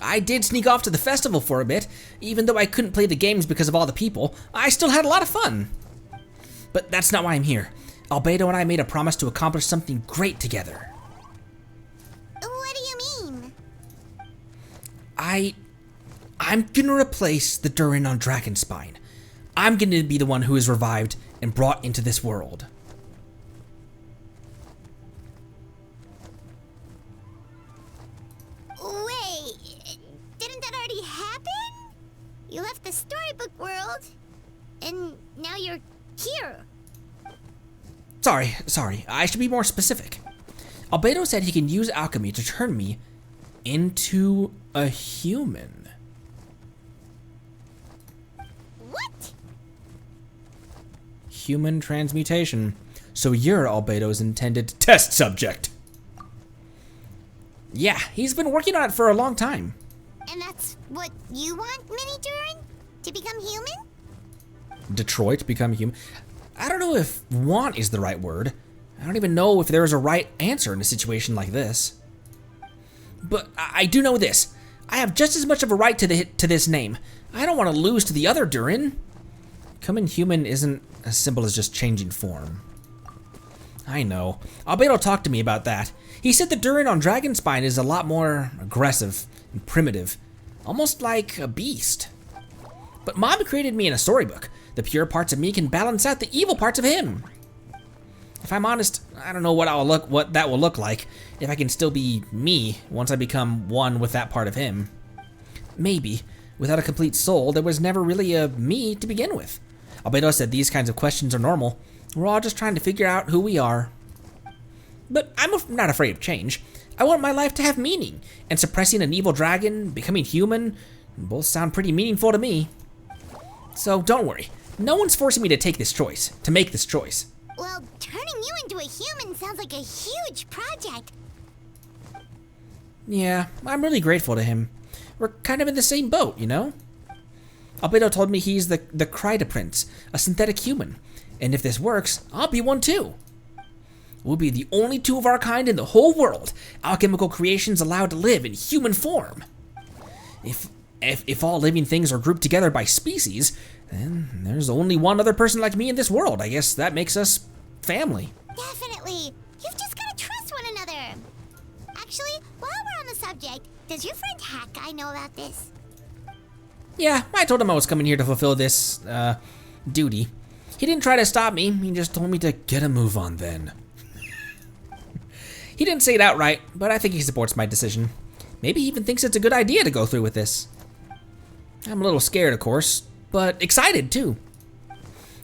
I did sneak off to the festival for a bit. Even though I couldn't play the games because of all the people, I still had a lot of fun. But that's not why I'm here. Albedo and I made a promise to accomplish something great together. What do you mean? I'm gonna replace the Durin on Dragonspine. I'm gonna be the one who is revived and brought into this world. Wait, didn't that already happen? You left the storybook world, and now you're here. Sorry, I should be more specific. Albedo said he can use alchemy to turn me into a human. What? Human transmutation. So you're Albedo's intended test subject. Yeah, he's been working on it for a long time. And that's what you want, Mini Durin? To become human? Detroit to become human? I don't know if want is the right word. I don't even know if there's a right answer in a situation like this. But I do know this. I have just as much of a right to this name. I don't want to lose to the other Durin. Becoming human isn't as simple as just changing form. I know. Albedo talked to me about that. He said the Durin on Dragonspine is a lot more aggressive and primitive, almost like a beast. But Mom created me in a storybook. The pure parts of me can balance out the evil parts of him. If I'm honest, I don't know what that will look like if I can still be me once I become one with that part of him. Maybe, without a complete soul, there was never really a me to begin with. Albedo said these kinds of questions are normal. We're all just trying to figure out who we are. But I'm not afraid of change. I want my life to have meaning, and suppressing an evil dragon, becoming human, both sound pretty meaningful to me. So don't worry, no one's forcing me to make this choice. Well, turning you into a human sounds like a huge project. Yeah, I'm really grateful to him. We're kind of in the same boat, you know? Albedo told me he's the Kryta Prince, a synthetic human. And if this works, I'll be one too. We'll be the only two of our kind in the whole world, alchemical creations allowed to live in human form. If all living things are grouped together by species, then there's only one other person like me in this world. I guess that makes us family. Definitely. You've just gotta trust one another. Actually, while we're on the subject, does your friend Hack know about this? Yeah, I told him I was coming here to fulfill this, duty. He didn't try to stop me, he just told me to get a move on then. He didn't say it outright, but I think he supports my decision. Maybe he even thinks it's a good idea to go through with this. I'm a little scared, of course, but excited too.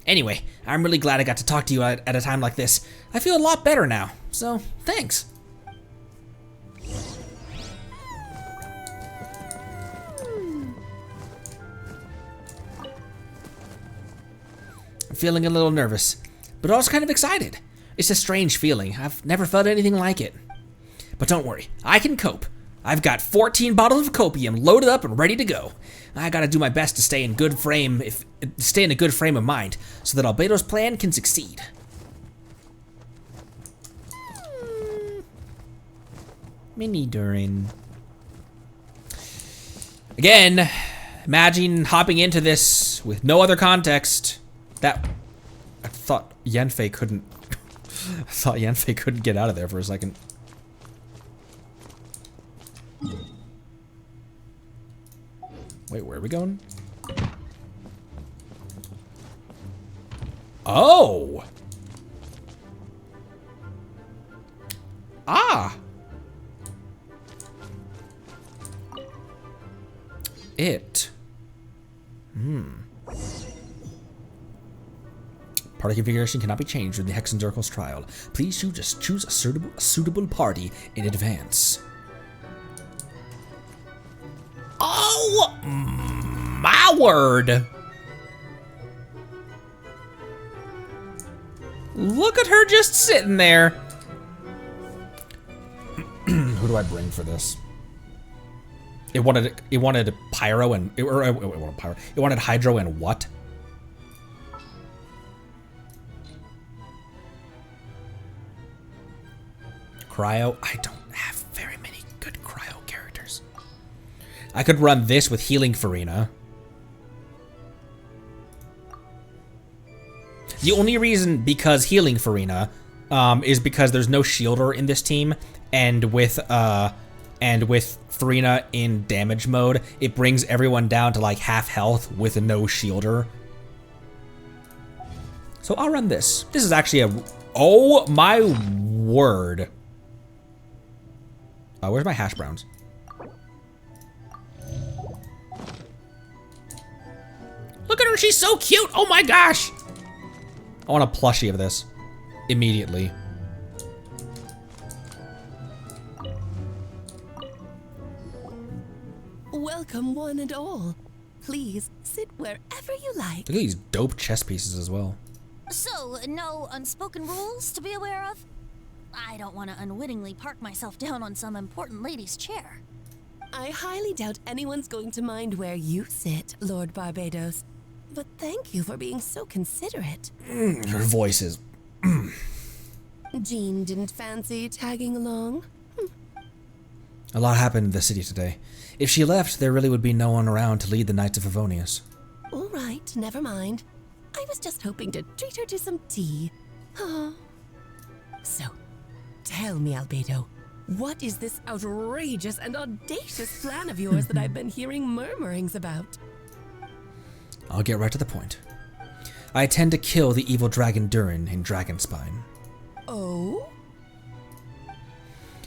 Anyway, I'm really glad I got to talk to you at a time like this. I feel a lot better now, so thanks. I'm feeling a little nervous, but also kind of excited. It's a strange feeling. I've never felt anything like it. But don't worry, I can cope. I've got 14 bottles of copium loaded up and ready to go. I gotta do my best to stay in a good frame of mind so that Albedo's plan can succeed. Mini Durin. Again, imagine hopping into this with no other context. I thought Yanfei couldn't. I thought Yanfei couldn't get out of there for a second. Wait, where are we going? Oh! Ah! It. Party configuration cannot be changed during the Hexen Circle's trial. Please choose a suitable party in advance. Oh, my word! Look at her just sitting there. Who do I bring for this? It wanted pyro and it wanted hydro and what? Cryo. I don't have very many good cryo characters. I could run this with healing Farina. The only reason because healing Farina is because there's no shielder in this team, and with Farina in damage mode, it brings everyone down to like half health with no shielder. So I'll run this. This is actually a, oh my word. Where's my hash browns? Look at her, she's so cute. Oh my gosh. I want a plushie of this immediately. Welcome one and all. Please sit wherever you like. Look at these dope chess pieces as well. So, no unspoken rules to be aware of? I don't want to unwittingly park myself down on some important lady's chair. I highly doubt anyone's going to mind where you sit, Lord Barbados. But thank you for being so considerate. Her voice is... Jean didn't fancy tagging along? A lot happened in the city today. If she left, there really would be no one around to lead the Knights of Favonius. All right, never mind. I was just hoping to treat her to some tea. Oh. So, tell me, Albedo, What is this outrageous and audacious plan of yours that I've been hearing murmurings about? I'll get right to the point. I intend to kill the evil dragon Durin in Dragonspine. Oh?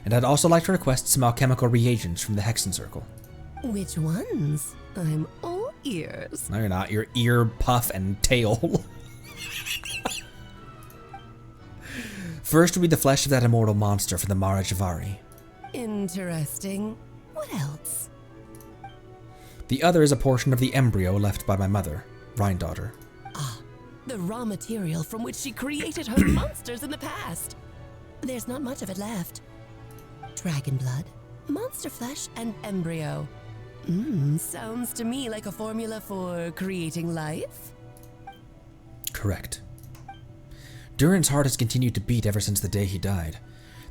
And I'd also like to request some alchemical reagents from the Hexen Circle. Which ones? I'm all ears. No, you're not. Your ear, puff, and tail. First would be the flesh of that immortal monster from the Mara Javari. Interesting. What else? The other is a portion of the embryo left by my mother, Rhindaughter. The raw material from which she created her monsters in the past. There's not much of it left. Dragon blood, monster flesh, and embryo. Sounds to me like a formula for creating life. Correct. Durin's heart has continued to beat ever since the day he died.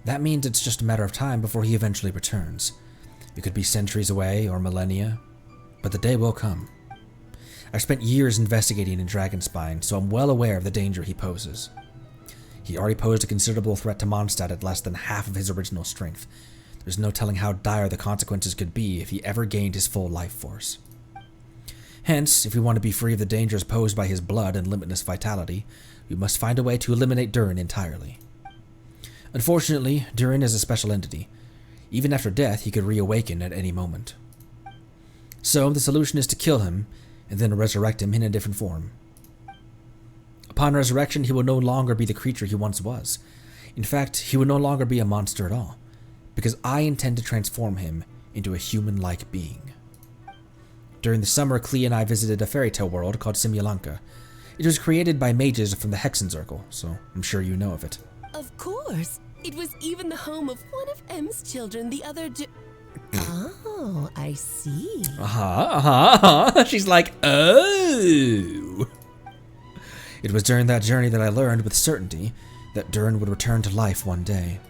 That means it's just a matter of time before he eventually returns. It could be centuries away or millennia, but the day will come. I've spent years investigating in Dragonspine, so I'm well aware of the danger he poses. He already posed a considerable threat to Mondstadt at less than half of his original strength. There's no telling how dire the consequences could be if he ever gained his full life force. Hence, if we want to be free of the dangers posed by his blood and limitless vitality, we must find a way to eliminate Durin entirely. Unfortunately, Durin is a special entity. Even after death, he could reawaken at any moment. So, the solution is to kill him, and then resurrect him in a different form. Upon resurrection, he will no longer be the creature he once was. In fact, he will no longer be a monster at all, because I intend to transform him into a human-like being. During the summer, Klee and I visited a fairy tale world called Simulanka. It was created by mages from the Hexen Circle, so I'm sure you know of it. Of course. It was even the home of one of M's children the other day. Oh, I see. She's like, oh. It was during that journey that I learned with certainty that Durin would return to life one day.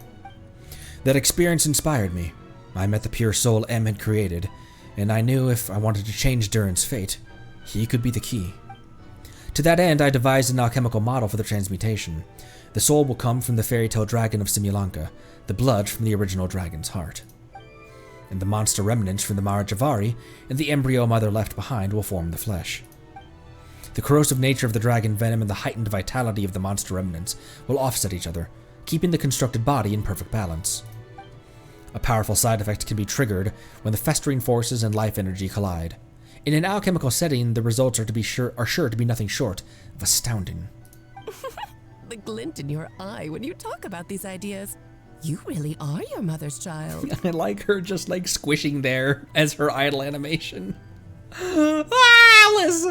That experience inspired me. I met the pure soul M had created, and I knew if I wanted to change Durin's fate, he could be the key. To that end, I devised an alchemical model for the transmutation. The soul will come from the fairy tale dragon of Simulanka, the blood from the original dragon's heart. And the monster remnants from the Mara Javari and the embryo mother left behind will form the flesh. The corrosive nature of the dragon venom and the heightened vitality of the monster remnants will offset each other, keeping the constructed body in perfect balance. A powerful side effect can be triggered when the festering forces and life energy collide. In an alchemical setting, the results are sure to be nothing short of astounding. The glint in your eye when you talk about these ideas. You really are your mother's child. I like her just like squishing there as her idle animation. Alice!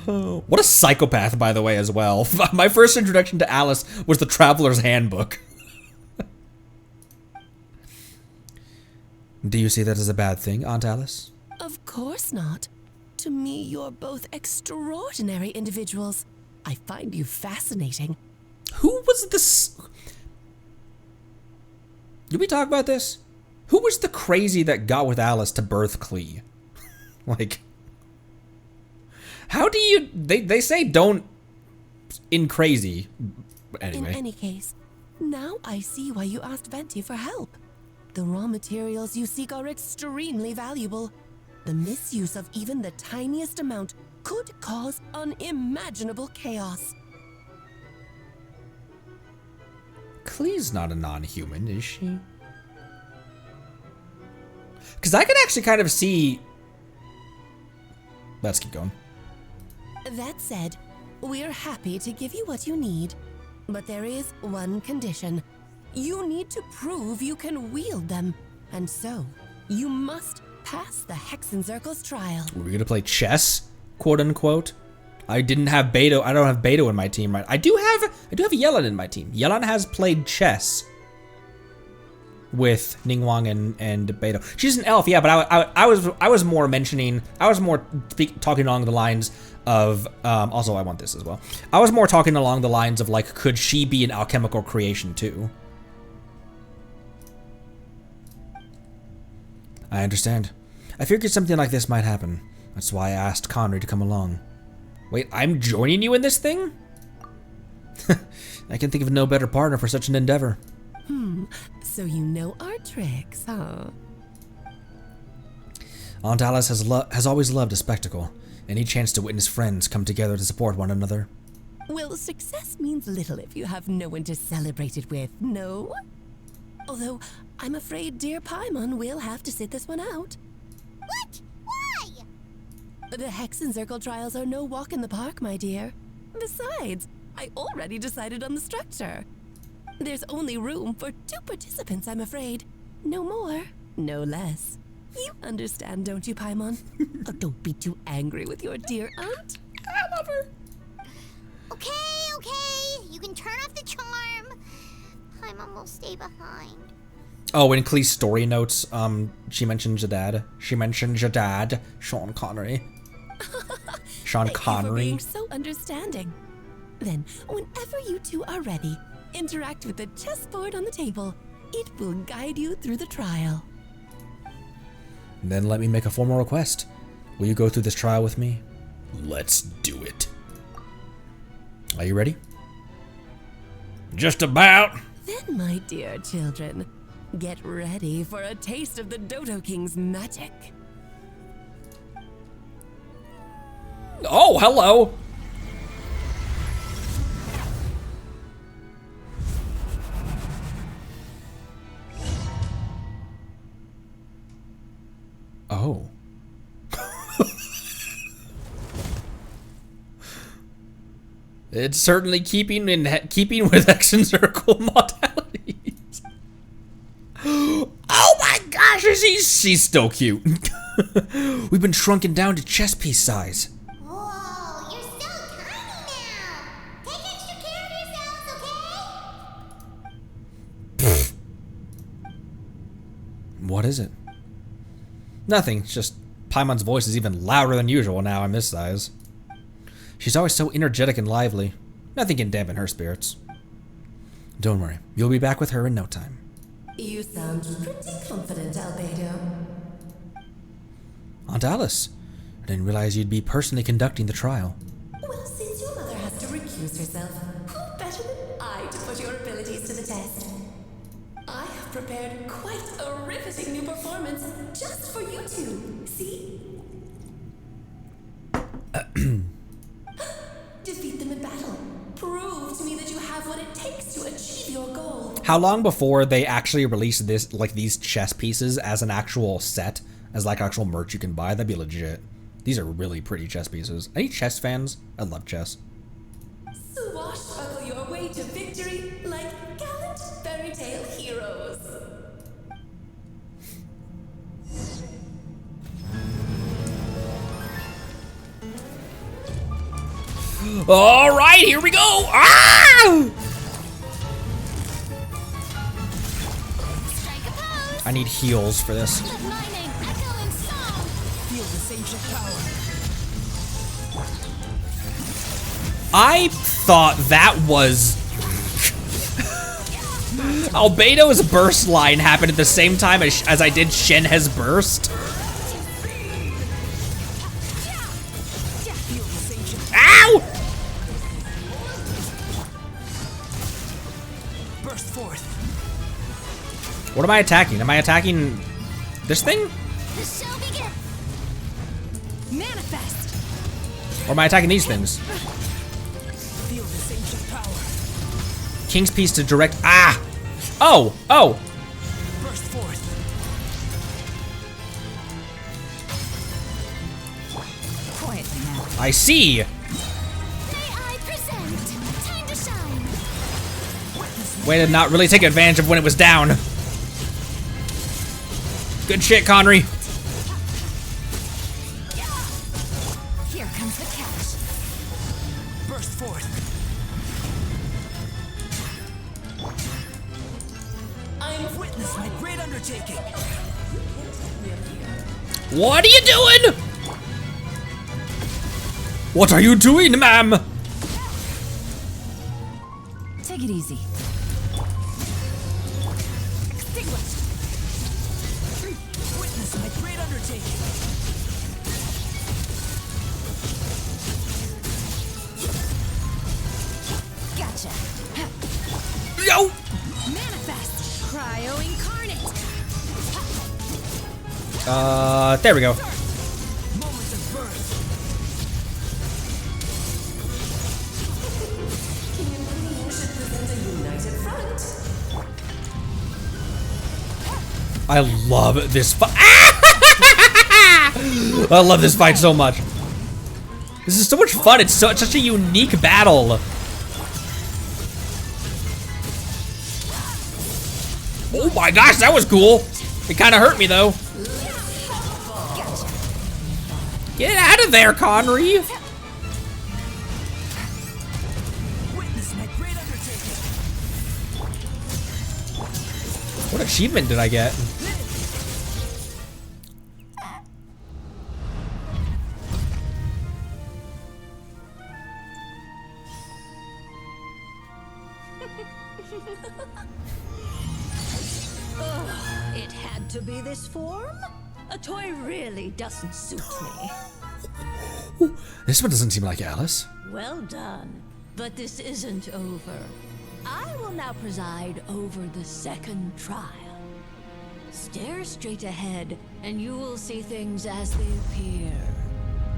Oh, what a psychopath, by the way, as well. My first introduction to Alice was the Traveler's Handbook. Do you see that as a bad thing, Aunt Alice? Of course not. To me, you're both extraordinary individuals. I find you fascinating. Who was this? Did we talk about this? Who was the crazy that got with Alice to birth Klee? Like, how do you... They say don't in crazy. Anyway. In any case, now I see why you asked Venti for help. The raw materials you seek are extremely valuable. The misuse of even the tiniest amount could cause unimaginable chaos. Klee's not a non-human, is she? Because I can actually kind of see... Let's keep going. That said, we're happy to give you what you need. But there is one condition. You need to prove you can wield them. And so, you must pass the Hexen Circle's trial. Were we gonna play chess, quote unquote? I didn't have Beto. I don't have Beto in my team, right? I do have Yelan in my team. Yelan has played chess with Ningguang and Beto. She's an elf, yeah, but I was more mentioning. I was more talking along the lines of. Also, I want this as well. I was more talking along the lines of like, could she be an alchemical creation too? I understand. I figured something like this might happen. That's why I asked Connery to come along. Wait, I'm joining you in this thing? I can think of no better partner for such an endeavor. So you know our tricks, huh? Aunt Alice has always loved a spectacle. Any chance to witness friends come together to support one another. Well, success means little if you have no one to celebrate it with, no? Although, I'm afraid dear Paimon will have to sit this one out. What? Why? The Hexen Circle trials are no walk in the park, my dear. Besides, I already decided on the structure. There's only room for 2 participants, I'm afraid. No more, no less. You understand, don't you, Paimon? Oh, don't be too angry with your dear aunt. I love her. Okay. You can turn off the charm. Paimon will stay behind. Oh, in Klee's story notes, she mentions your dad. She mentions your dad, Sean Connery. Sean Thank Connery. you for being so understanding. Then, whenever you two are ready, interact with the chessboard on the table. It will guide you through the trial. Then let me make a formal request. Will you go through this trial with me? Let's do it. Are you ready? Just about. Then, my dear children, get ready for a taste of the Dodo King's magic. Oh, hello! Oh. It's certainly keeping with Hexen Circle modalities. Oh my gosh, she's still cute. We've been shrunken down to chess piece size. Whoa, you're so tiny now. Take extra care of yourselves, okay? What is it? Nothing, it's just Paimon's voice is even louder than usual now I'm this size. She's always so energetic and lively. Nothing can dampen her spirits. Don't worry, you'll be back with her in no time. You sound pretty confident, Albedo. Aunt Alice, I didn't realize you'd be personally conducting the trial. Well, since your mother has to recuse herself, who better than I to put your abilities to the test? I have prepared quite a riveting new performance just for you two. See? Defeat them in battle. Prove to me that you have what it takes to achieve your goal. How long before they actually release this, like these chess pieces as an actual set, as like actual merch you can buy? That'd be legit. These are really pretty chess pieces. Any chess fans? I love chess. Swashbuckle your way to victory like gallant fairy tale heroes. All right, here we go. Ah! I need heals for this. Feel this ancient power. I thought that was Albedo's burst line happened at the same time as I did Shen has burst. Ow! Burst forth. What am I attacking? Am I attacking this thing? The show begins. Manifest. Or am I attacking these things? Feel this ancient power. King's piece to direct. Ah! Oh! Oh! Burst forth. Quietly now. I see! I present. Time to shine. Way to not really take advantage of when it was down. Good shit, Connery. Here comes the catch. Burst forth. I've witnessed my great undertaking. What are you doing? What are you doing, ma'am? Take it easy. Extinguished. Witness my great undertaking. Gotcha. Yo! Manifest. Cry There we go. I love this fight. I love this fight so much. This is so much fun. It's such a unique battle. Oh my gosh, that was cool. It kind of hurt me though. Get out of there, Conry. What achievement did I get? It had to be this form? A toy really doesn't suit me. This one doesn't seem like Alice. Well done. But this isn't over. I will now preside over the second trial. Stare straight ahead, and you will see things as they appear.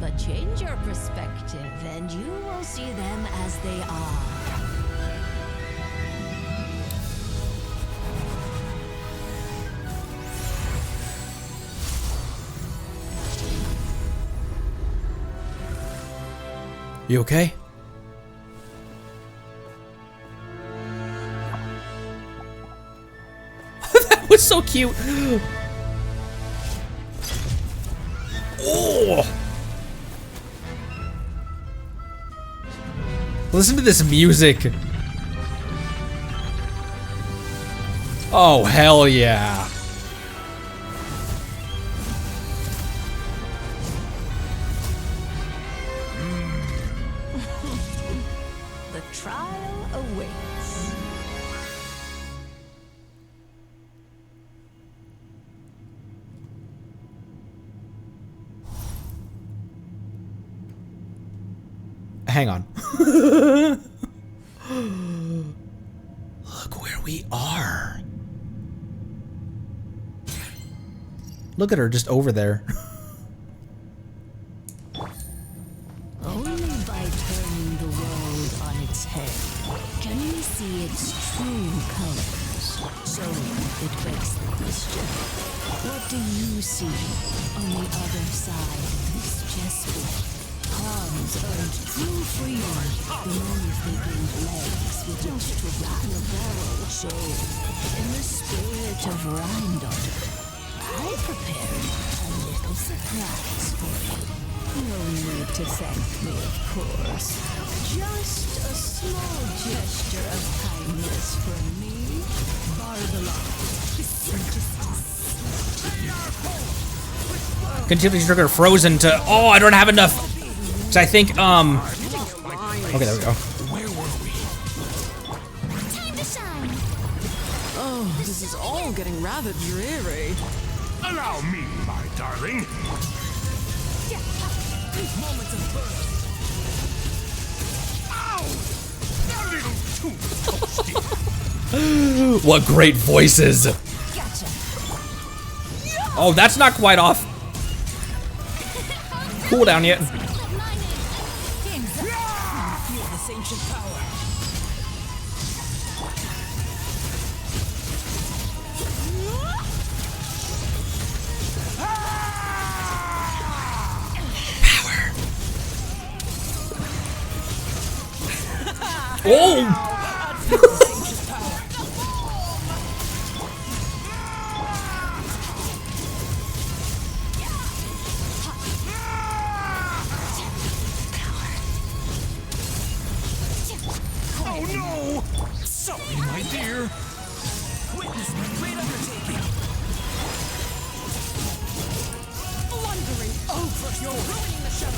But change your perspective, and you will see them as they are. You okay? That was so cute. Oh. Listen to this music. Oh, hell yeah. The trial awaits. Hang on. Look where we are. Look at her just over there. Only by turning the world on its head can we see its true colors. So it begs the question, what do you see on the other side of this chessboard? Pawns earned true freedom the moment they gained legs with which to run a barrel. So, in the spirit of Rhine-daughter, I prepared a little surprise for you. No need to thank me, of course. Just a small gesture of kindness from me. Continually trigger frozen to. Oh, I don't have enough. So I think, okay, there we go. Where were we? Time to shine. Oh, this is all getting rather dreary. Allow me, my darling. These moments of birth. Ow! A little too toasty. What great voices. Oh, that's not quite off. Cool down yet. Feel this ancient power. Oh! Oh no! Sorry, my dear. Witness my great undertaking. Blundering over. You're ruining the show.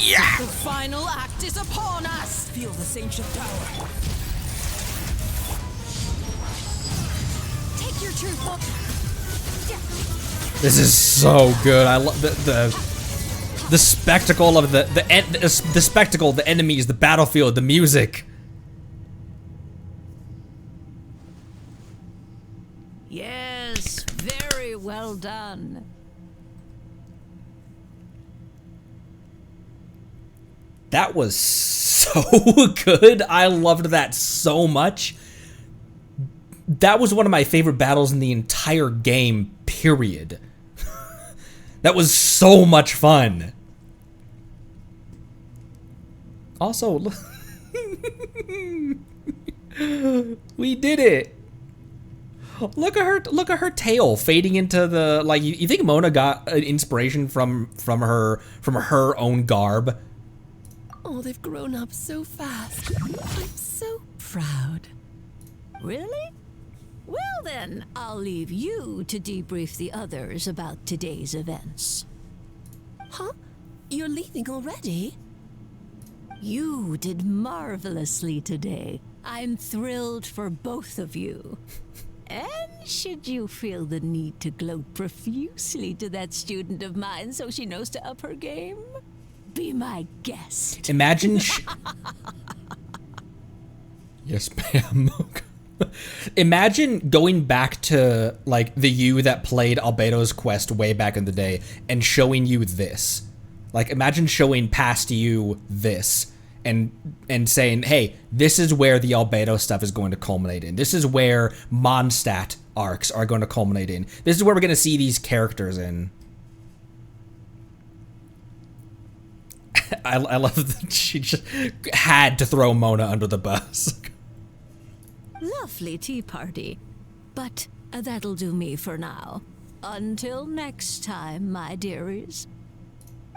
Yeah! The final act is upon us! Feel this ancient power. Take your truth book. This is so good. I love the The spectacle of the spectacle, the enemies, the battlefield, the music. Yes, very well done. That was so good. I loved that so much. That was one of my favorite battles in the entire game, period. That was so much fun. Also, we did it. Look at her tail fading into the, like, you think Mona got an inspiration from her own garb? Oh, they've grown up so fast. I'm so proud. Really? Well then, I'll leave you to debrief the others about today's events. Huh? You're leaving already? You did marvelously today. I'm thrilled for both of you. And should you feel the need to gloat profusely to that student of mine so she knows to up her game, be my guest. Imagine yes, ma'am. Imagine going back to, like, the you that played Albedo's quest way back in the day and showing you this. Like, imagine showing past you this and saying, hey, this is where the Albedo stuff is going to culminate in. This is where Mondstadt arcs are going to culminate in. This is where we're going to see these characters in. I love that she just had to throw Mona under the bus. Lovely tea party. But that'll do me for now. Until next time, my dearies.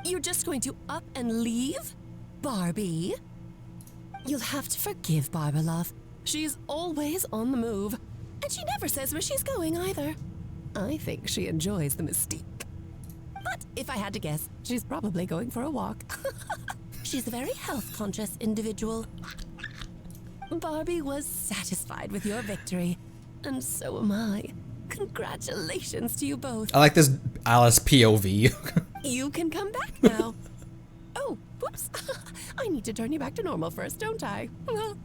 You're just going to up and leave? Barbie? You'll have to forgive Barbara, love. She's always on the move. And she never says where she's going either. I think she enjoys the mystique. But if I had to guess, she's probably going for a walk. She's a very health-conscious individual. Barbie was satisfied with your victory, and so am I. Congratulations to you both. I like this Alice POV. You can come back now. Oh, whoops. I need to turn you back to normal first, don't I? I love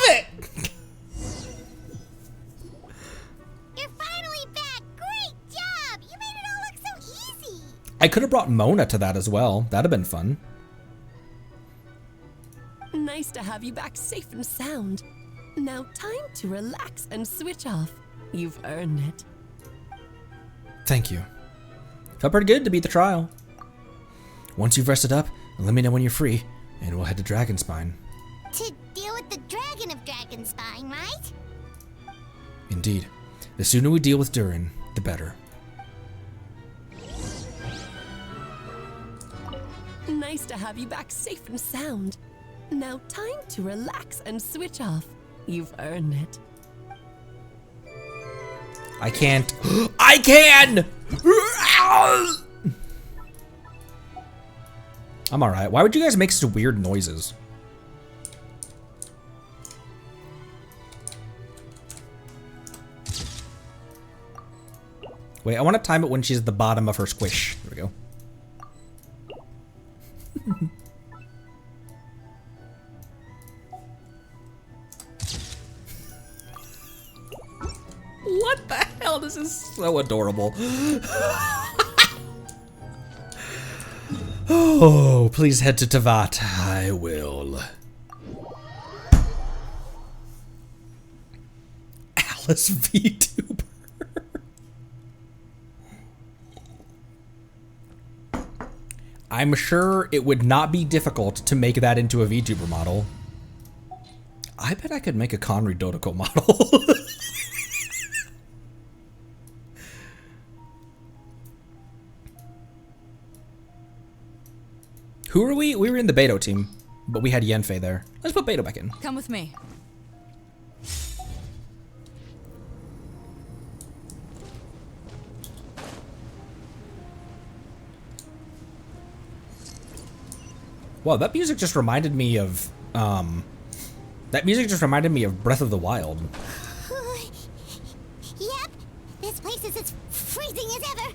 it! You're finally back! Great job! You made it all look so easy! I could have brought Mona to that as well. That'd have been fun. Nice to have you back safe and sound. Now time to relax and switch off. You've earned it. Thank you. Felt pretty good to beat the trial. Once you've rested up, let me know when you're free, and we'll head to Dragonspine. To deal with the dragon of Dragonspine, right? Indeed. The sooner we deal with Durin, the better. Nice to have you back safe and sound. Now time to relax and switch off. You've earned it. I can't. I can! I'm alright. Why would you guys make such weird noises? Wait, I want to time it when she's at the bottom of her squish. There we go. What the hell? This is so adorable. Oh, please head to Tavat. I will. Alice VTuber. I'm sure it would not be difficult to make that into a VTuber model. I bet I could make a Conry Dodoko model. Who are we? We were in the Beto team, but we had Yenfei there. Let's put Beto back in. Come with me. Wow, that music just reminded me of, Breath of the Wild. Yep, this place is as freezing as ever.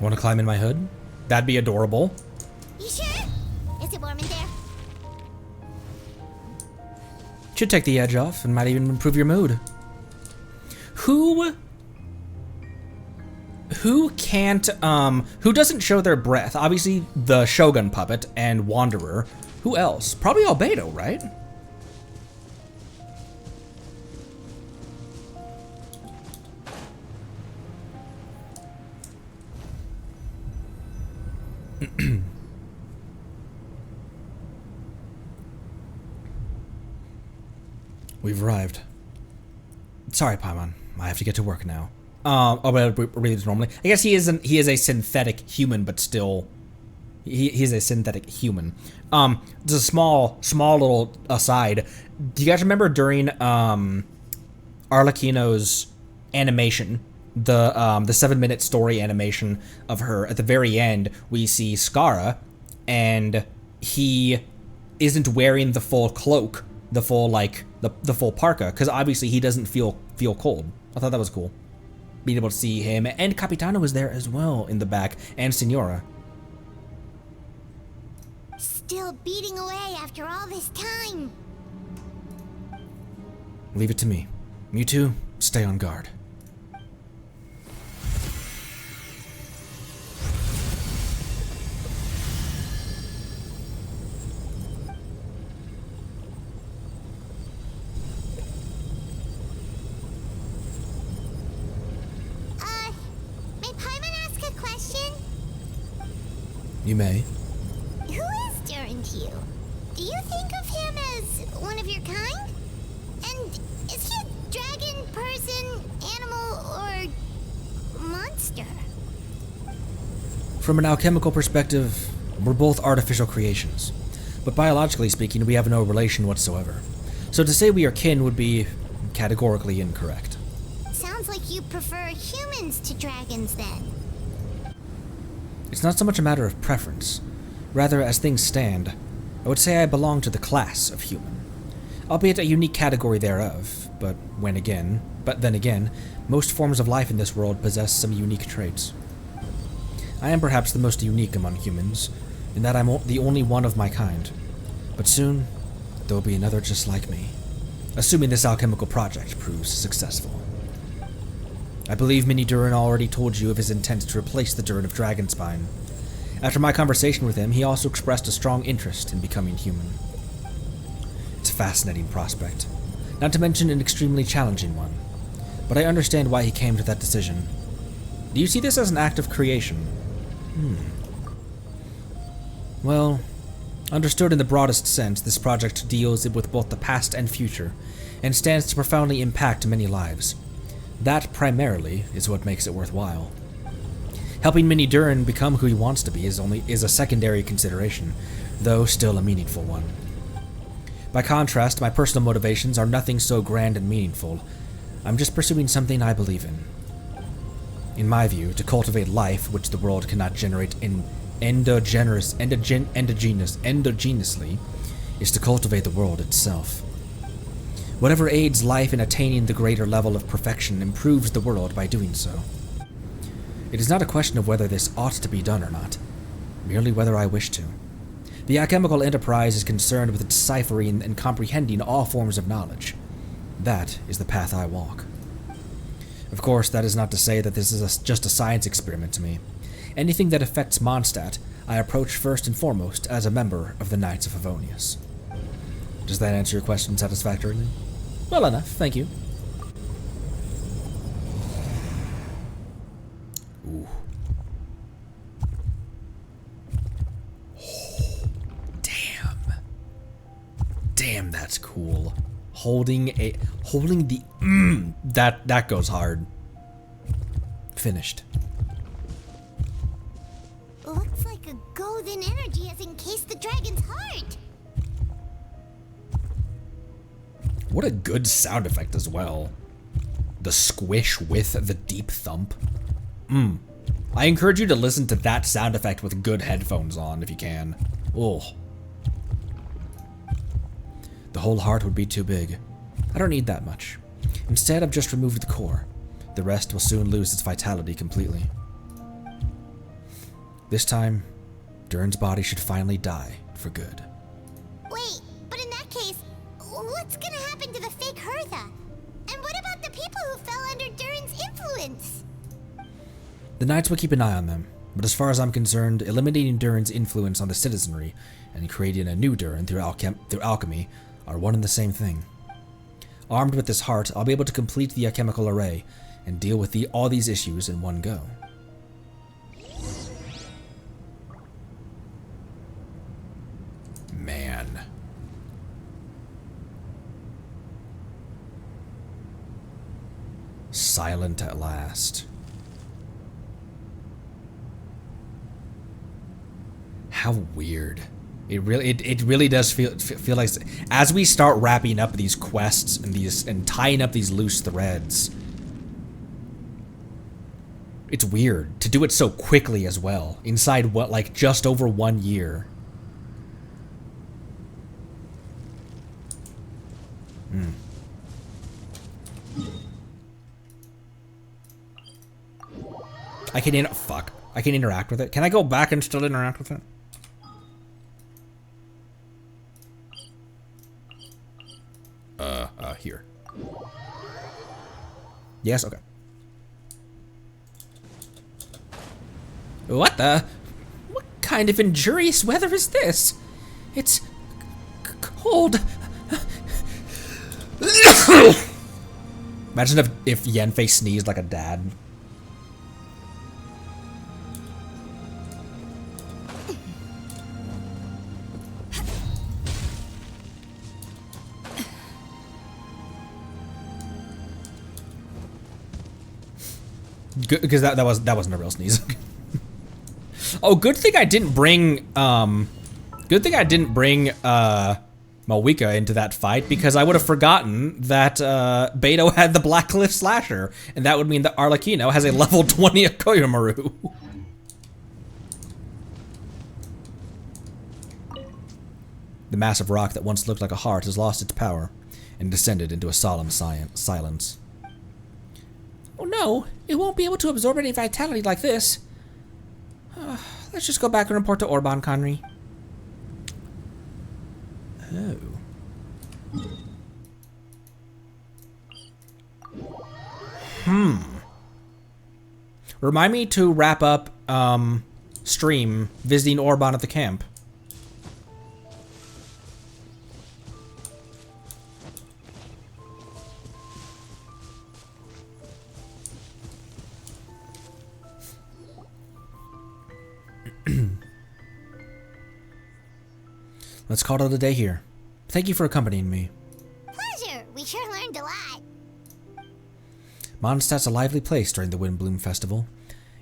Want to climb in my hood? That'd be adorable. You sure? Is it warm in there? Should take the edge off and might even improve your mood. Who can't, who doesn't show their breath? Obviously, the Shogun puppet and Wanderer. Who else? Probably Albedo, right? We've arrived. Sorry, Paimon. I have to get to work now. Albedo breathes normally. I guess he is a synthetic human, but still, he's a synthetic human. Just a small little aside. Do you guys remember during Arlecchino's animation, the 7-minute story animation of her? At the very end, we see Skara, and he isn't wearing the full cloak, the full the full parka, because obviously he doesn't feel cold. I thought that was cool. Being able to see him, and Capitano was there as well in the back, and Senora. Still beating away after all this time. Leave it to me. You two, stay on guard. May Paimon ask a question? You may. Who is Durin to you? Do you think of him as one of your kind? And is he a dragon, person, animal, or monster? From an alchemical perspective, we're both artificial creations. But biologically speaking, we have no relation whatsoever. So to say we are kin would be categorically incorrect. Sounds like you prefer humans to dragons then. It's not so much a matter of preference. Rather, as things stand, I would say I belong to the class of human. Albeit a unique category thereof, but then again, most forms of life in this world possess some unique traits. I am perhaps the most unique among humans, in that I'm the only one of my kind. But soon, there will be another just like me, assuming this alchemical project proves successful. I believe Mini Durin already told you of his intent to replace the Durin of Dragonspine. After my conversation with him, he also expressed a strong interest in becoming human. It's a fascinating prospect, not to mention an extremely challenging one, but I understand why he came to that decision. Do you see this as an act of creation? Well, understood in the broadest sense, this project deals with both the past and future, and stands to profoundly impact many lives. That, primarily, is what makes it worthwhile. Helping Mini Durin become who he wants to be is a secondary consideration, though still a meaningful one. By contrast, my personal motivations are nothing so grand and meaningful. I'm just pursuing something I believe in. In my view, to cultivate life which the world cannot generate endogenously is to cultivate the world itself. Whatever aids life in attaining the greater level of perfection improves the world by doing so. It is not a question of whether this ought to be done or not, merely whether I wish to. The alchemical enterprise is concerned with deciphering and comprehending all forms of knowledge. That is the path I walk. Of course, that is not to say that this is just a science experiment to me. Anything that affects Mondstadt, I approach first and foremost as a member of the Knights of Favonius. Does that answer your question satisfactorily? Well enough, thank you. Ooh. Damn, that's cool. Holding the that goes hard. Finished. Looks like a golden energy has encased the dragon's heart. What a good sound effect as well. The squish with the deep thump. I encourage you to listen to that sound effect with good headphones on if you can. Oh. The whole heart would be too big. I don't need that much. Instead, I've just removed the core. The rest will soon lose its vitality completely. This time, Durin's body should finally die for good. Wait, but in that case, what's gonna happen to the fake Hertha? And what about the people who fell under Durin's influence? The Knights will keep an eye on them, but as far as I'm concerned, eliminating Durin's influence on the citizenry and creating a new Durin through alchemy are one and the same thing. Armed with this heart, I'll be able to complete the alchemical array and deal with all these issues in one go. Man. Silent at last. How weird. It really does feel like, as we start wrapping up these quests and tying up these loose threads, it's weird to do it so quickly as well, inside what, like, just over 1 year. I can interact with it. Can I go back and still interact with it? Here. Yes, okay. What kind of injurious weather is this? It's cold. Imagine if Yenfei sneezed like a dad. Good, because that wasn't a real sneeze. Oh, good thing I didn't bring Malwika into that fight, because I would have forgotten that Beto had the Black Cliff Slasher, and that would mean that Arlecchino has a level 20 Koyomaru. The massive rock that once looked like a heart has lost its power and descended into a solemn silence. Oh no, it won't be able to absorb any vitality like this. Let's just go back and report to Orban Conry. Oh. Remind me to wrap up stream visiting Orban at the camp. Let's call it a day here. Thank you for accompanying me. Pleasure. We sure learned a lot. Mondstadt's a lively place during the Windblume Festival.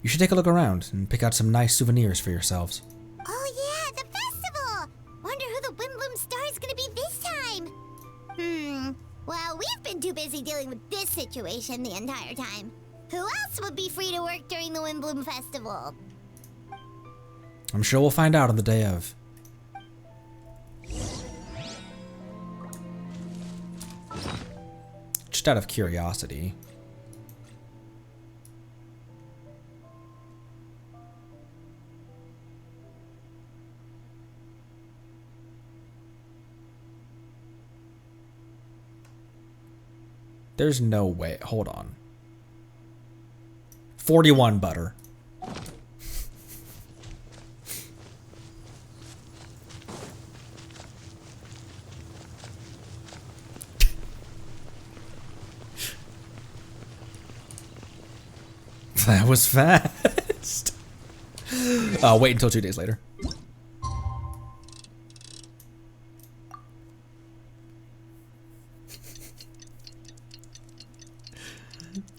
You should take a look around and pick out some nice souvenirs for yourselves. Oh yeah, the festival! Wonder who the Windblume star is gonna be this time. Well, we've been too busy dealing with this situation the entire time. Who else would be free to work during the Windblume Festival? I'm sure we'll find out on the day of. Just out of curiosity. There's no way. Hold on. 41 butter. That was fast. Wait until 2 days later.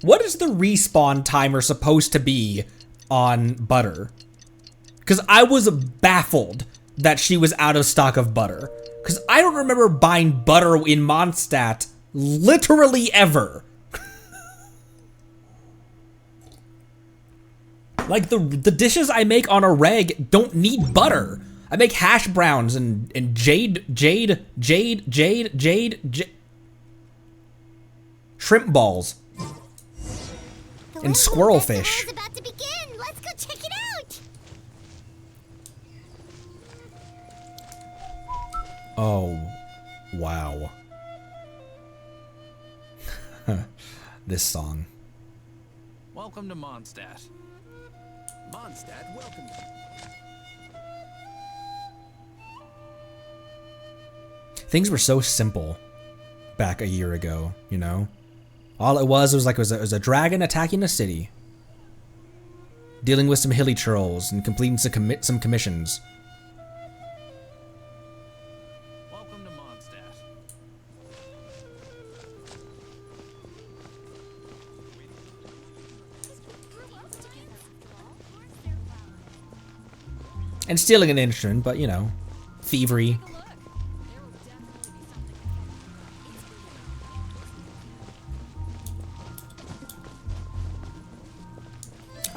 What is the respawn timer supposed to be on butter? Because I was baffled that she was out of stock of butter. Because I don't remember buying butter in Mondstadt literally ever. Like, the dishes I make on a reg don't need butter. I make hash browns and jade, shrimp balls. And squirrel fish. About to begin. Let's go check it out. Oh, wow. This song. Welcome to Mondstadt. Mondstadt, welcome you. Things were so simple back a year ago, you know? All it was a dragon attacking a city, dealing with some hilly trolls, and completing some commissions. Welcome to Mondstadt. And stealing an instrument, but you know, thievery.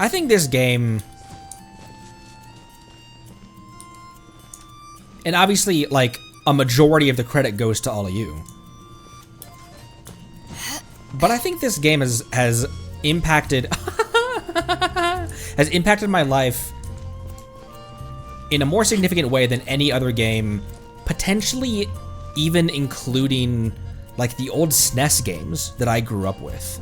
I think this game, and obviously, like, a majority of the credit goes to all of you, but I think this game has impacted my life in a more significant way than any other game, potentially even including like the old SNES games that I grew up with.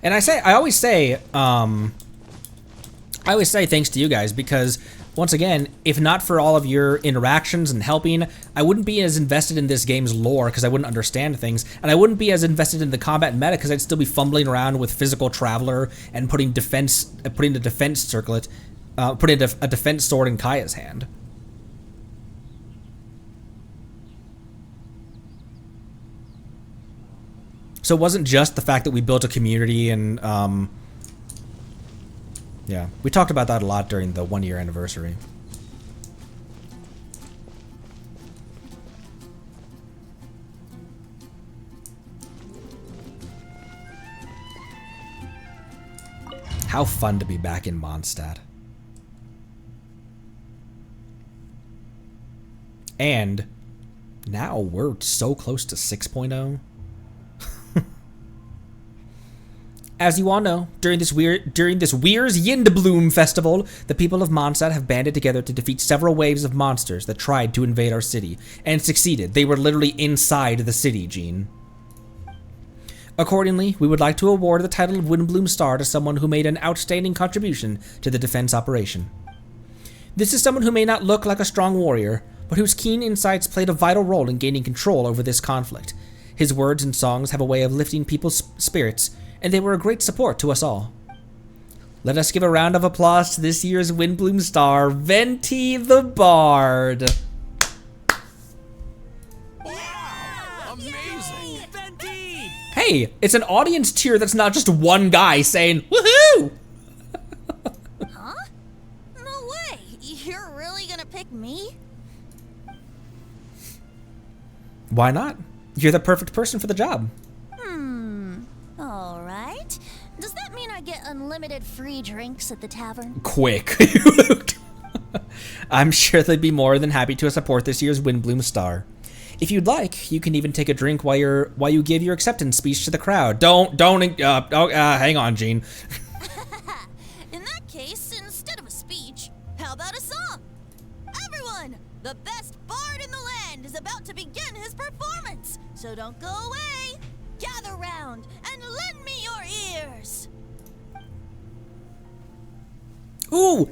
And I always say thanks to you guys, because once again, if not for all of your interactions and helping, I wouldn't be as invested in this game's lore because I wouldn't understand things, and I wouldn't be as invested in the combat meta because I'd still be fumbling around with physical traveler and putting a defense circlet, putting a defense sword in Kaya's hand. So it wasn't just the fact that we built a community and, yeah, we talked about that a lot during the 1-year anniversary. How fun to be back in Mondstadt. And now we're so close to 6.0. As you all know, during this Weir's Windblume festival, the people of Mondstadt have banded together to defeat several waves of monsters that tried to invade our city, and succeeded. They were literally inside the city, Gene. Accordingly, we would like to award the title of Windblume Star to someone who made an outstanding contribution to the defense operation. This is someone who may not look like a strong warrior, but whose keen insights played a vital role in gaining control over this conflict. His words and songs have a way of lifting people's spirits, and they were a great support to us all. Let us give a round of applause to this year's Windblume Star, Venti the Bard. Wow! Amazing! Venti! Hey, it's an audience cheer that's not just one guy saying, woohoo! Huh? No way! You're really gonna pick me? Why not? You're the perfect person for the job. Alright. Does that mean I get unlimited free drinks at the tavern? Quick. I'm sure they'd be more than happy to support this year's Windblume Star. If you'd like, you can even take a drink while you give your acceptance speech to the crowd. Hang on, Gene. In that case, instead of a speech, how about a song? Everyone, the best bard in the land is about to begin his performance, so don't go away. Gather round and lend me your ears. Ooh!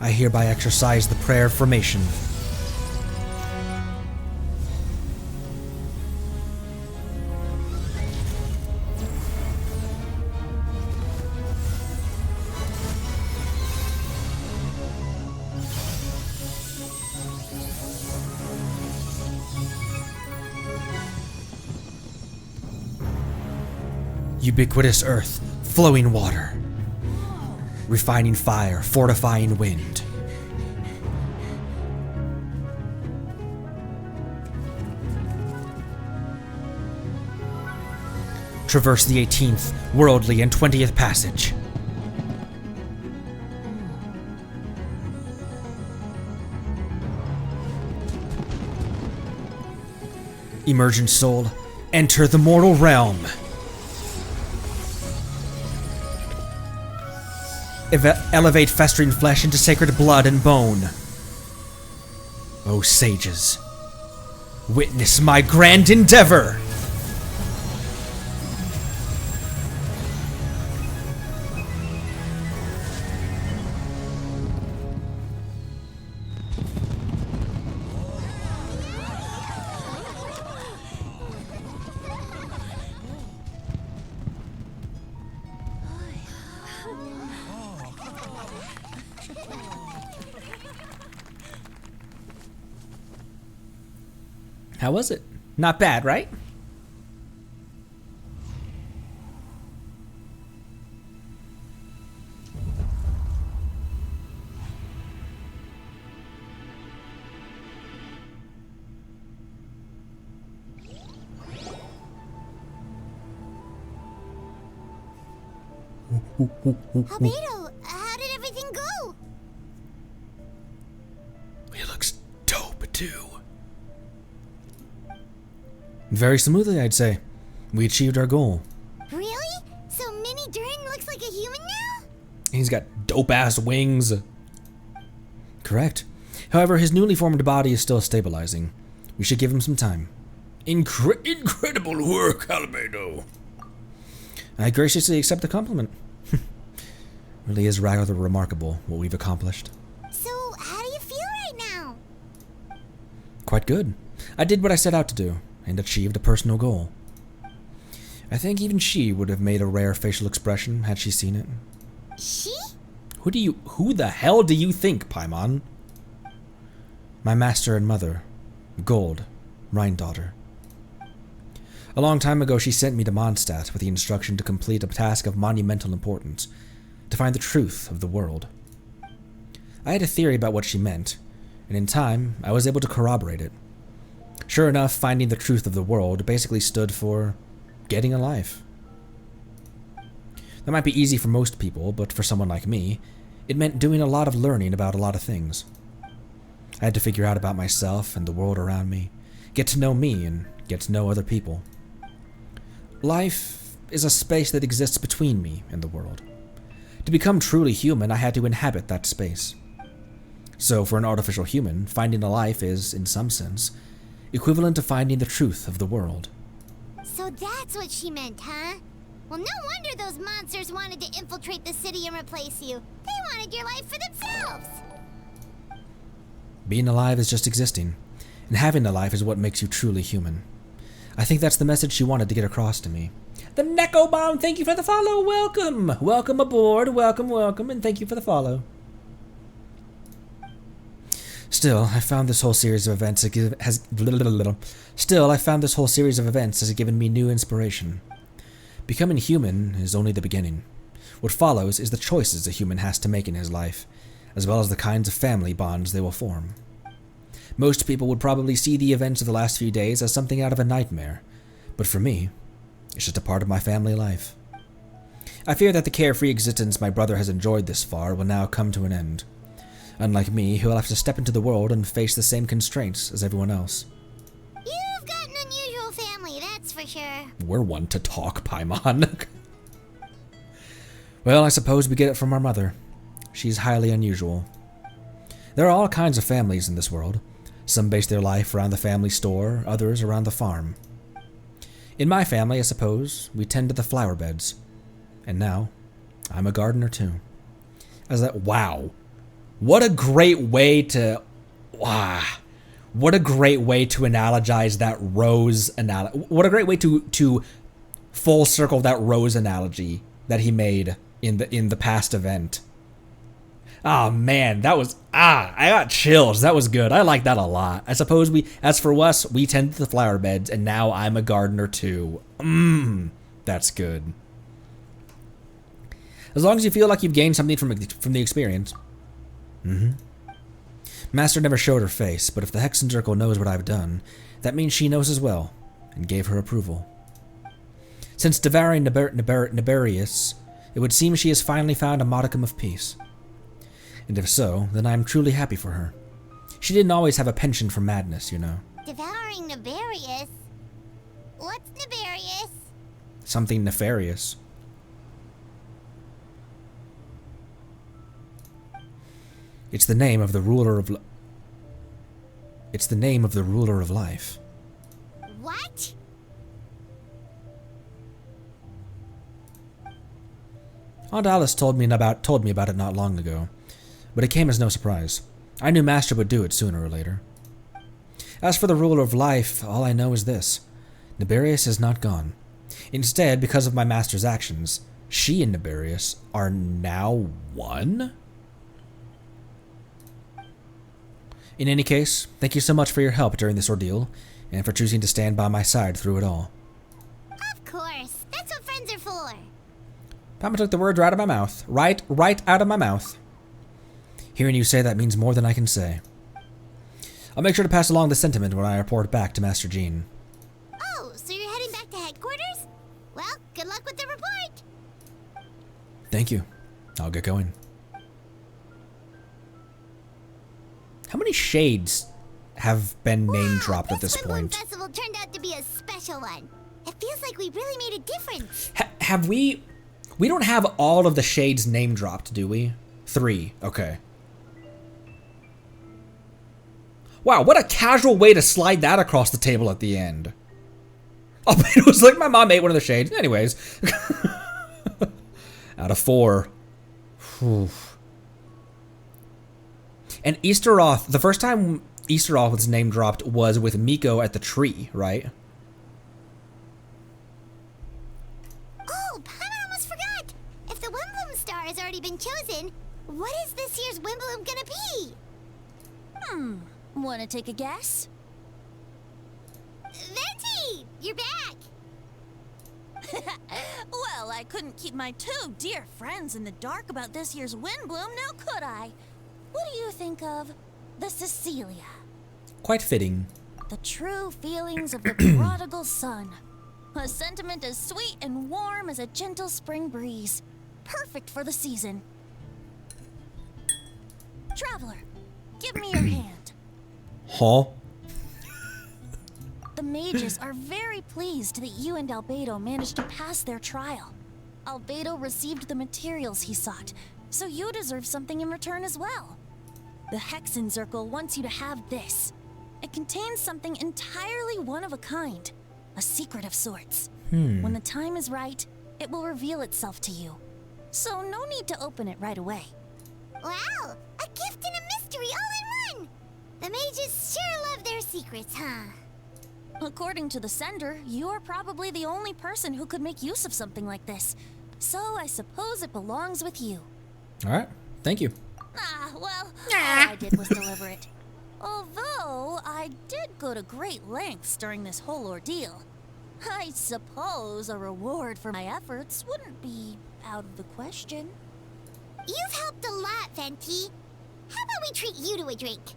I hereby exercise the prayer of formation. Ubiquitous earth, flowing water, refining fire, fortifying wind. Traverse the 18th, worldly, and 20th passage. Emergent soul, enter the mortal realm. Elevate festering flesh into sacred blood and bone. O sages, witness my grand endeavor! How was it? Not bad, right? Albedo, how did everything go? It looks dope, too. Very smoothly, I'd say. We achieved our goal. Really? So Mini Durin looks like a human now? He's got dope-ass wings. Correct. However, his newly formed body is still stabilizing. We should give him some time. Incredible work, Albedo. I graciously accept the compliment. Really is rather remarkable what we've accomplished. So, how do you feel right now? Quite good. I did what I set out to do, and achieved a personal goal. I think even she would have made a rare facial expression had she seen it. She? Who the hell do you think, Paimon? My master and mother, Gold, Rhine-daughter. A long time ago she sent me to Mondstadt with the instruction to complete a task of monumental importance, to find the truth of the world. I had a theory about what she meant, and in time I was able to corroborate it. Sure enough, finding the truth of the world basically stood for getting a life. That might be easy for most people, but for someone like me, it meant doing a lot of learning about a lot of things. I had to figure out about myself and the world around me, get to know me and get to know other people. Life is a space that exists between me and the world. To become truly human, I had to inhabit that space. So for an artificial human, finding a life is, in some sense, equivalent to finding the truth of the world. So that's what she meant, huh? Well, no wonder those monsters wanted to infiltrate the city and replace you. They wanted your life for themselves. Being alive is just existing, and having a life is what makes you truly human. I think that's the message she wanted to get across to me. The Neko Bomb, thank you for the follow. Welcome. Welcome aboard. Welcome, welcome, and thank you for the follow. Still, I found this whole series of events has given me new inspiration. Becoming human is only the beginning. What follows is the choices a human has to make in his life, as well as the kinds of family bonds they will form. Most people would probably see the events of the last few days as something out of a nightmare, but for me, it's just a part of my family life. I fear that the carefree existence my brother has enjoyed this far will now come to an end. Unlike me, he will have to step into the world and face the same constraints as everyone else. You've got an unusual family, that's for sure. We're one to talk, Paimon. Well, I suppose we get it from our mother. She's highly unusual. There are all kinds of families in this world. Some base their life around the family store, others around the farm. In my family, I suppose, we tend to the flower beds. And now, I'm a gardener too. Wow. What a great way to... What a great way to analogize that rose analogy. What a great way to full circle that rose analogy that he made in the past event. Oh man, that was I got chills. That was good. I like that a lot. I suppose as for us, we tend to the flower beds, and now I'm a gardener too. That's good. As long as you feel like you've gained something from the experience. Master never showed her face, but if the Hexen Circle knows what I've done, that means she knows as well, and gave her approval. Since devouring Niberius, it would seem she has finally found a modicum of peace. And if so, then I am truly happy for her. She didn't always have a penchant for madness, you know. Devouring Niberius? What's Niberius? Something nefarious. It's the name of the ruler of It's the name of the ruler of life. What? Aunt Alice told me about it not long ago, but it came as no surprise. I knew Master would do it sooner or later. As for the ruler of life, all I know is this. Niberius is not gone. Instead, because of my master's actions, she and Niberius are now one? In any case, thank you so much for your help during this ordeal, and for choosing to stand by my side through it all. Of course. That's what friends are for. Papa took the words right out of my mouth. Right out of my mouth. Hearing you say that means more than I can say. I'll make sure to pass along the sentiment when I report back to Master Jean. Oh, so you're heading back to headquarters? Well, good luck with the report. Thank you. I'll get going. How many shades have been name dropped at this point? This festival turned out to be a special one. It feels like we really made a difference. Have we... We don't have all of the shades name dropped, do we? 3. Okay. Wow, what a casual way to slide that across the table at the end. Oh, it was like my mom ate one of the shades. Anyways. Out of 4. Whew. And Easteroth, the first time Easteroth was name dropped was with Miko at the tree, right? Oh, I almost forgot. If the Windblume star has already been chosen, what is this year's Windblume gonna be? Wanna take a guess? Venti! You're back! Well, I couldn't keep my 2 dear friends in the dark about this year's Windblume, now could I? What do you think of the Cecilia? Quite fitting. The true feelings of the prodigal son. A sentiment as sweet and warm as a gentle spring breeze. Perfect for the season. Traveler, give me your hand. Huh? The mages are very pleased that you and Albedo managed to pass their trial. Albedo received the materials he sought, so you deserve something in return as well. The Hexen Circle wants you to have this. It contains something entirely one of a kind, a secret of sorts. When the time is right, it will reveal itself to you. So no need to open it right away. Wow, a gift and a mystery all in one! The mages sure love their secrets, huh? According to the sender, you are probably the only person who could make use of something like this. So I suppose it belongs with you. Alright, thank you. Well, all I did was deliver it. Although, I did go to great lengths during this whole ordeal. I suppose a reward for my efforts wouldn't be out of the question. You've helped a lot, Venti. How about we treat you to a drink?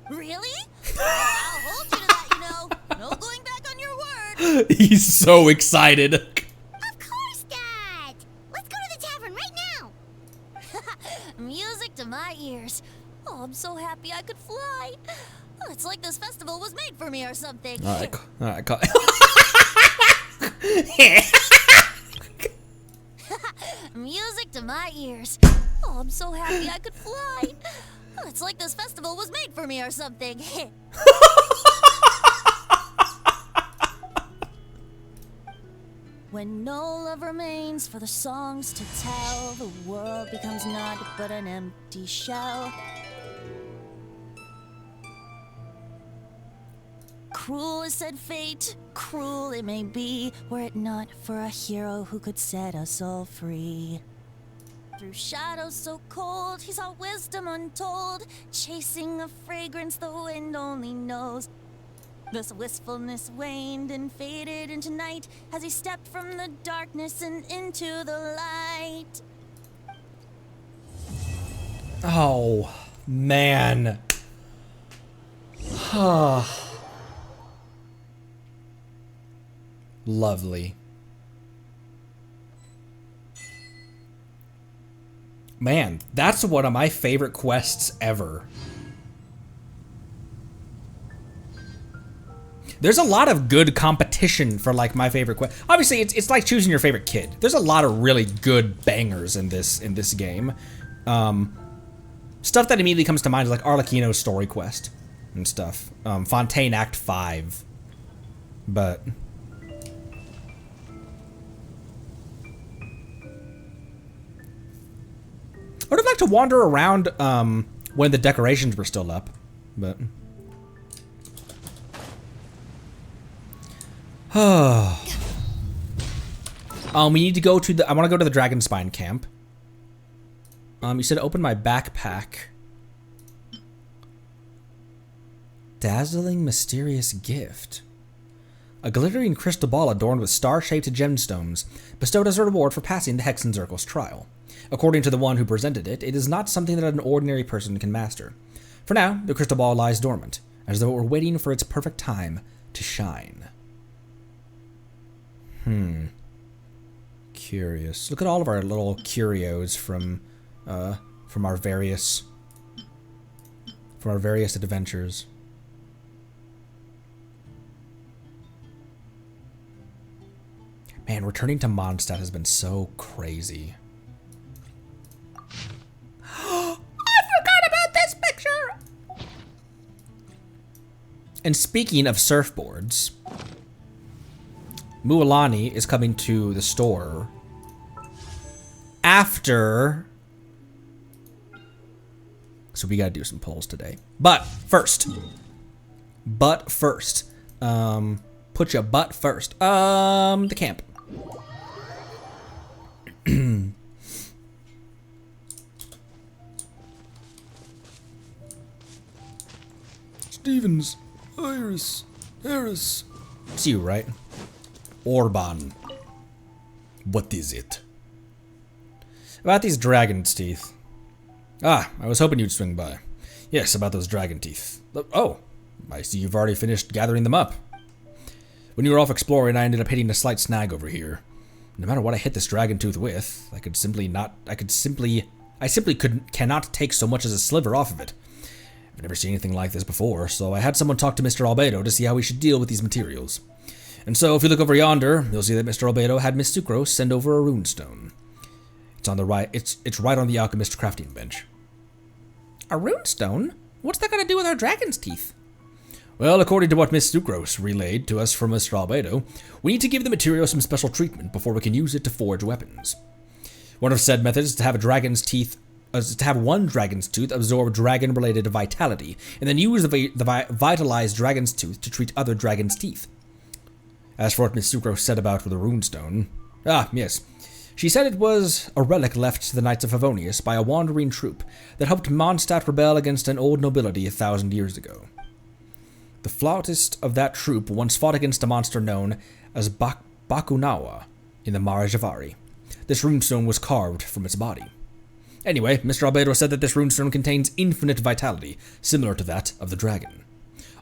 Really? I'll hold you to that, you know. No going back on your word. He's so excited. Of course, Dad! Let's go to the tavern right now! Music to my ears. Oh, I'm so happy I could fly. Oh, it's like this festival was made for me or something. Alright, Music to my ears. Oh, I'm so happy I could fly. Oh, it's like this festival was made for me or something. When no love remains for the songs to tell, the world becomes naught but an empty shell. Cruel is said fate, cruel it may be, were it not for a hero who could set us all free. Through shadows so cold, he saw wisdom untold, chasing a fragrance the wind only knows. Thus wistfulness waned and faded into night as he stepped from the darkness and into the light. Oh, man. Lovely. Man, that's one of my favorite quests ever. There's a lot of good competition for like my favorite quest. Obviously, it's like choosing your favorite kid. There's a lot of really good bangers in this game. Stuff that immediately comes to mind is like Arlecchino's story quest and stuff. Fontaine Act 5. But I would have liked to wander around when the decorations were still up, but we need to go to the. I want to go to the Dragonspine camp. You said open my backpack. Dazzling mysterious gift. A glittering crystal ball adorned with star-shaped gemstones, bestowed as a reward for passing the Hexen Circle's trial. According to the one who presented it, it is not something that an ordinary person can master. For now, the crystal ball lies dormant, as though it were waiting for its perfect time to shine. Curious. Look at all of our little curios from our various adventures. Man, returning to Mondstadt has been so crazy. I forgot about this picture! And speaking of surfboards, Mualani is coming to the store after. So we gotta do some polls today. But first, put your butt first. The camp. Stevens, Iris, Harris. It's you, right? Orban. What is it? About these dragon's teeth. Ah, I was hoping you'd swing by. Yes, about those dragon teeth. Oh, I see you've already finished gathering them up. When you were off exploring, I ended up hitting a slight snag over here. No matter what I hit this dragon tooth with, I simply cannot take so much as a sliver off of it. I've never seen anything like this before, so I had someone talk to Mr. Albedo to see how we should deal with these materials. And so, if you look over yonder, you'll see that Mr. Albedo had Miss Sucrose send over a runestone. It's on the right. It's right on the alchemist crafting bench. A runestone? What's that got to do with our dragon's teeth? Well, according to what Miss Sucrose relayed to us from Mr. Albedo, we need to give the material some special treatment before we can use it to forge weapons. One of said methods is to have one dragon's tooth absorb dragon-related vitality, and then use the vitalized dragon's tooth to treat other dragon's teeth. As for what Miss Sucrose said about the runestone, yes. She said it was a relic left to the Knights of Favonius by a wandering troop that helped Mondstadt rebel against an old nobility 1,000 years ago. The flautist of that troop once fought against a monster known as Bakunawa in the Mare Javari. This runestone was carved from its body. Anyway, Mr. Albedo said that this runestone contains infinite vitality, similar to that of the dragon.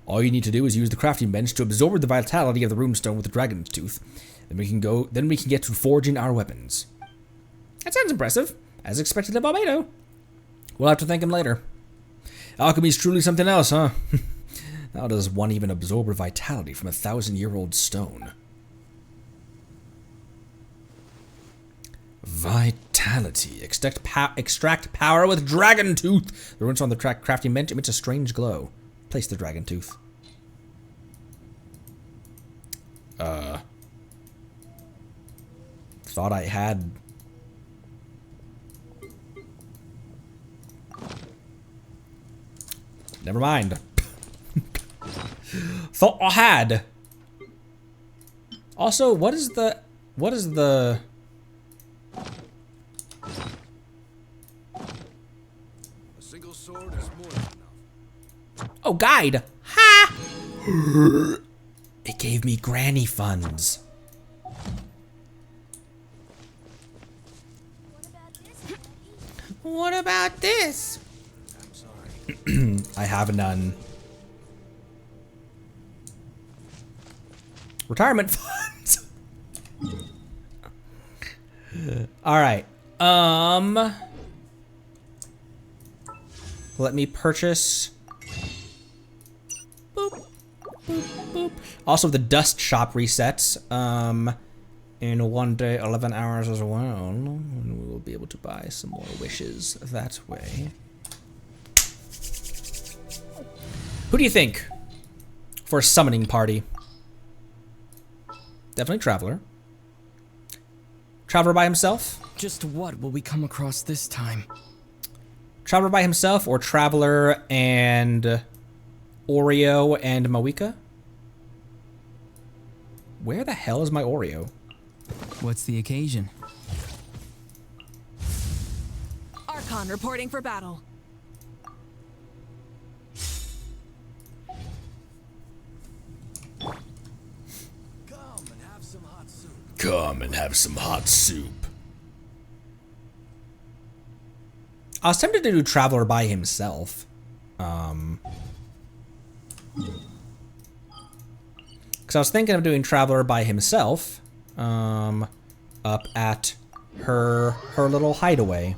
All you need to do is use the crafting bench to absorb the vitality of the runestone with the dragon's tooth. Then we can get to forging our weapons. That sounds impressive, as expected of Albedo. We'll have to thank him later. Alchemy's truly something else, huh? How does one even absorb vitality from a 1,000-year-old stone? Vitality. Extract power with dragon tooth. The runes on the crafting bench emits a strange glow. Place the dragon tooth. Thought I had. Never mind. Thought I had. Also, what is the A single sword is more than enough. Oh, guide. Ha! It gave me granny funds. What about this? I'm sorry. I have none. Retirement funds. All right. Let me purchase. Boop, boop, boop. Also, the dust shop resets. In 1 day, 11 hours as well. And we will be able to buy some more wishes that way. Who do you think for a summoning party? Definitely Traveler. Traveler by himself? Just what will we come across this time? Traveler by himself or Traveler and Oreo and Moeka? Where the hell is my Oreo? What's the occasion? Archon reporting for battle. Come and have some hot soup. I was tempted to do Traveler by himself. Because I was thinking of doing Traveler by himself. Up at her little hideaway.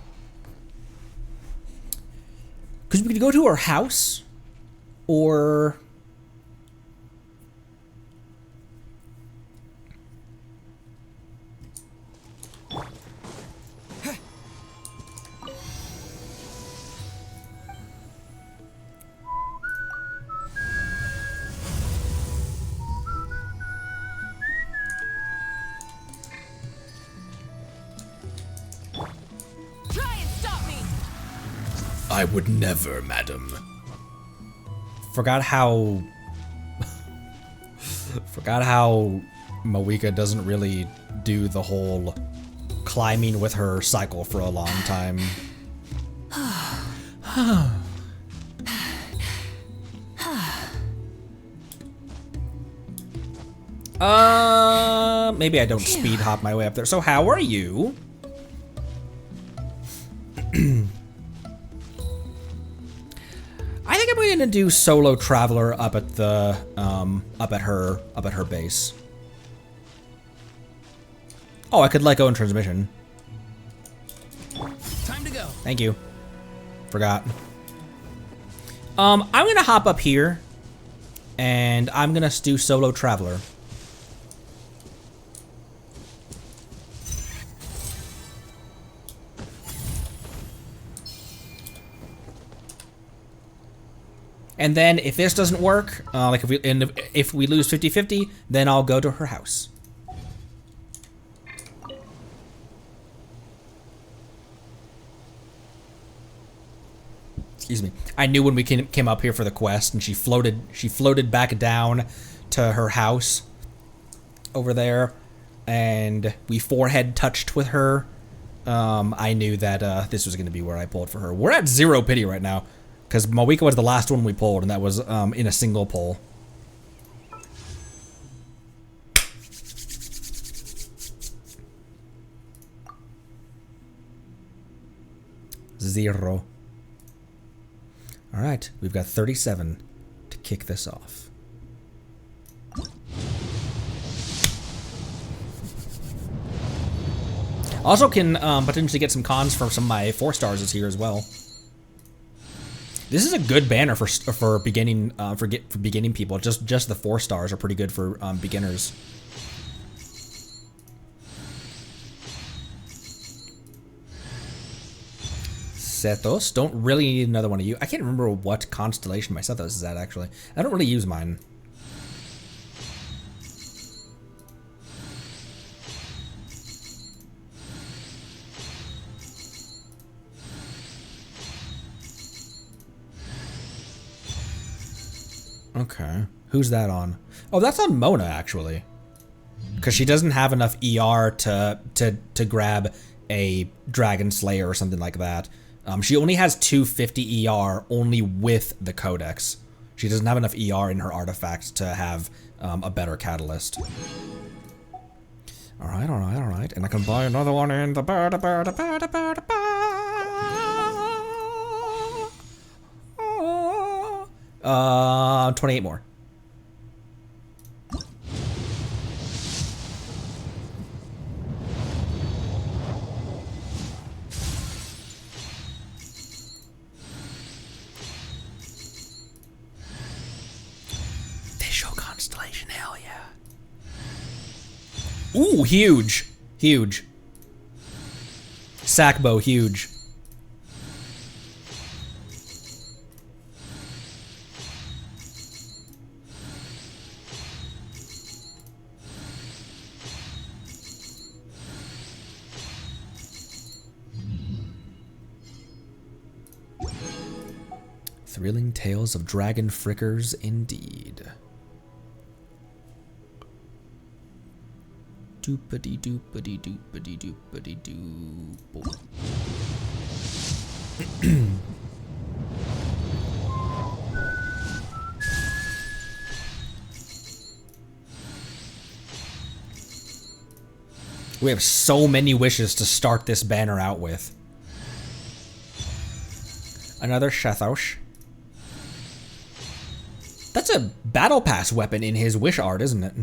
Because we could go to her house, or I would never, madam. Forgot how Moeka doesn't really do the whole climbing with her cycle for a long time. Maybe I don't speed hop my way up there. So how are you? I think I'm going to do solo Traveler up at the up at her base. Oh, I could let go in transmission. Time to go. Thank you. Forgot. I'm gonna hop up here, and I'm gonna do solo Traveler. And then if this doesn't work, like if we lose 50-50, then I'll go to her house. Excuse me. I knew when we came up here for the quest, and she floated back down to her house over there, and we forehead touched with her. I knew that this was going to be where I pulled for her. We're at 0 pity right now. Because Moeka was the last one we pulled, and that was in a single pull. Zero. Alright, we've got 37 to kick this off. Also can potentially get some cons from some of my 4-stars here as well. This is a good banner for beginning for beginning people. Just the 4-stars are pretty good for beginners. Sethos, don't really need another one of you. I can't remember what constellation my Sethos is at actually. I don't really use mine. Okay, who's that on? Oh, that's on Mona actually, because she doesn't have enough ER to grab a Dragon Slayer or something like that. She only has 250 ER only with the Codex. She doesn't have enough ER in her artifacts to have a better catalyst. Alright, alright, alright. And I can buy another one in the 28 more. Visual constellation, hell yeah. Ooh, huge. Huge. Sackbow, huge. Thrilling tales of dragon frickers indeed. Doopity doopity doopity doopity doop. We have so many wishes to start this banner out with. Another Shathosh. That's a battle pass weapon in his wish art, isn't it?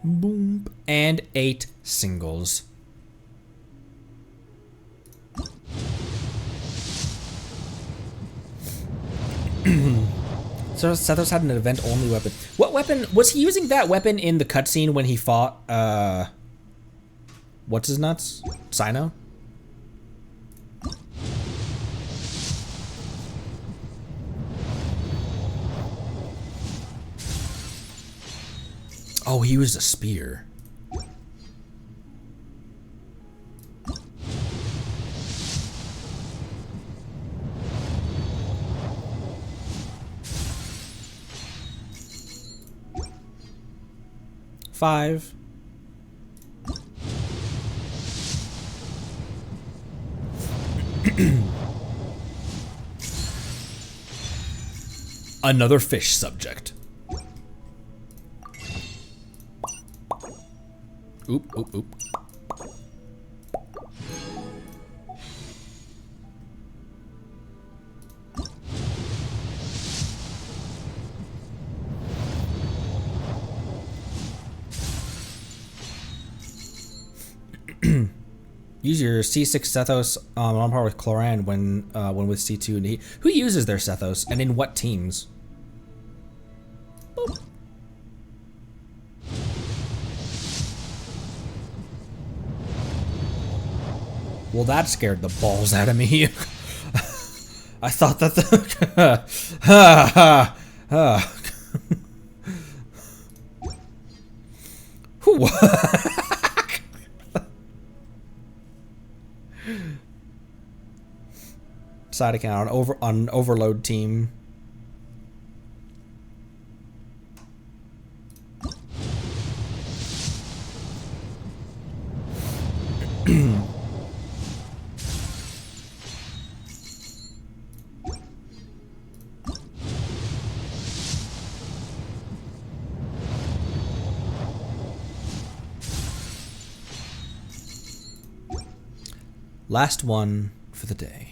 Boom. And 8 singles. So Sethos had an event-only weapon. What weapon? Was he using that weapon in the cutscene when he fought, what's his nuts? Sino? Oh, he used a spear. Five. Another fish subject. Oop, oop, oop. Use your C6 Sethos on par with Cloran when with C2 and E. Who uses their Sethos and in what teams? Boop. Well, that scared the balls out of me. I thought that the side account on overload team. Last one for the day.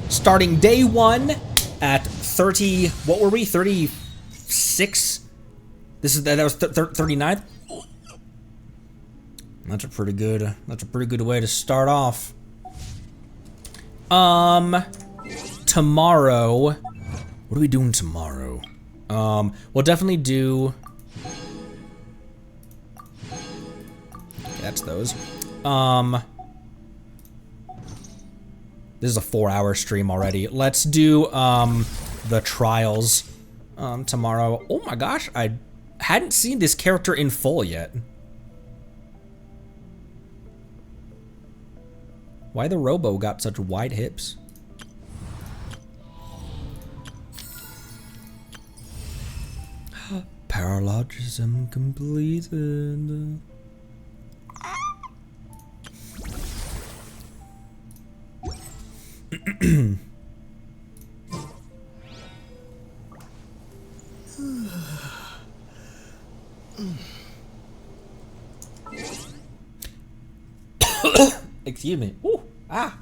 Starting day 1 at 30. What were we? 36. That was 39th. That's a pretty good. That's a pretty good way to start off. Tomorrow. What are we doing tomorrow? We'll definitely do. That's those. This is a 4-hour stream already. Let's do the trials tomorrow. Oh my gosh, I hadn't seen this character in full yet. Why the Robo got such wide hips? Paralogism completed. Excuse me. Ooh, ah.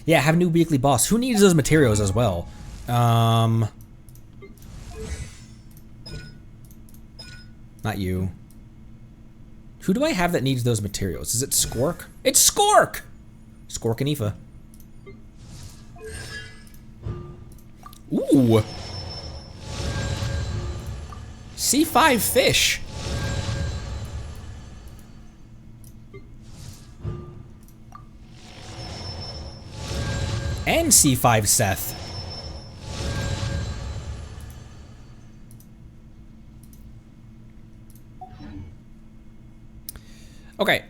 Yeah, have a new weekly boss. Who needs those materials as well? Not you. Who do I have that needs those materials? Is it Skork? It's Skork! Skork and Aoife. Ooh. C5 fish. And C5 Seth. Okay,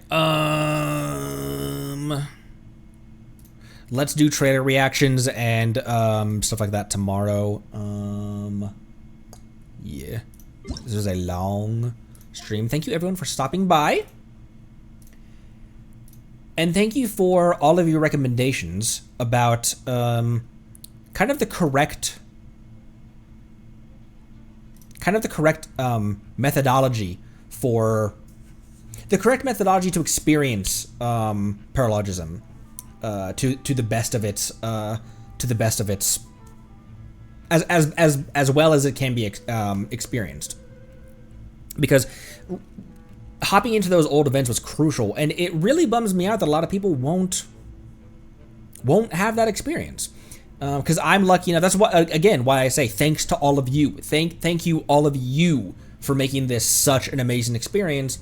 let's do trailer reactions and stuff like that tomorrow. Yeah, this is a long stream. Thank you everyone for stopping by. And thank you for all of your recommendations about kind of the correct methodology for the correct methodology to experience paralogism to the best of its as well as it can be experienced, because hopping into those old events was crucial, and it really bums me out that a lot of people won't have that experience. Because I'm lucky enough. That's what, again, why I say thanks to all of you. Thank you all of you for making this such an amazing experience.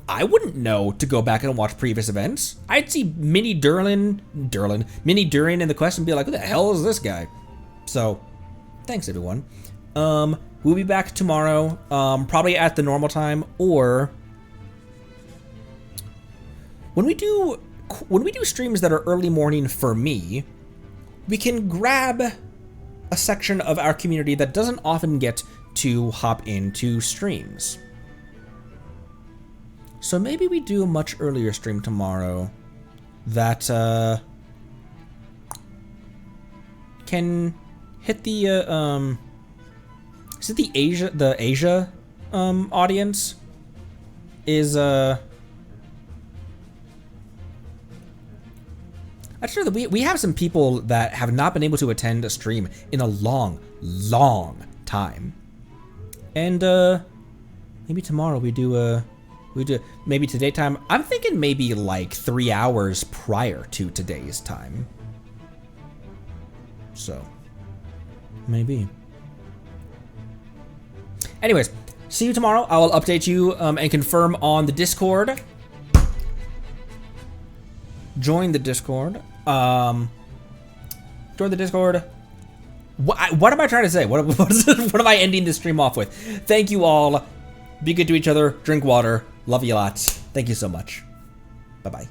I wouldn't know to go back and watch previous events. I'd see Mini Durin in the quest and be like, who the hell is this guy? So, thanks everyone. We'll be back tomorrow, probably at the normal time, or when we do streams that are early morning for me, we can grab a section of our community that doesn't often get to hop into streams. So maybe we do a much earlier stream tomorrow that can hit the is it the Asia audience is I'm sure that we have some people that have not been able to attend a stream in a long time, and maybe tomorrow we do maybe today time. I'm thinking maybe like 3 hours prior to today's time. So maybe. Anyways, see you tomorrow. I will update you and confirm on the Discord. Join the Discord. Join the Discord. What am I trying to say? What am I ending this stream off with? Thank you all. Be good to each other. Drink water. Love you lots. Thank you so much. Bye-bye.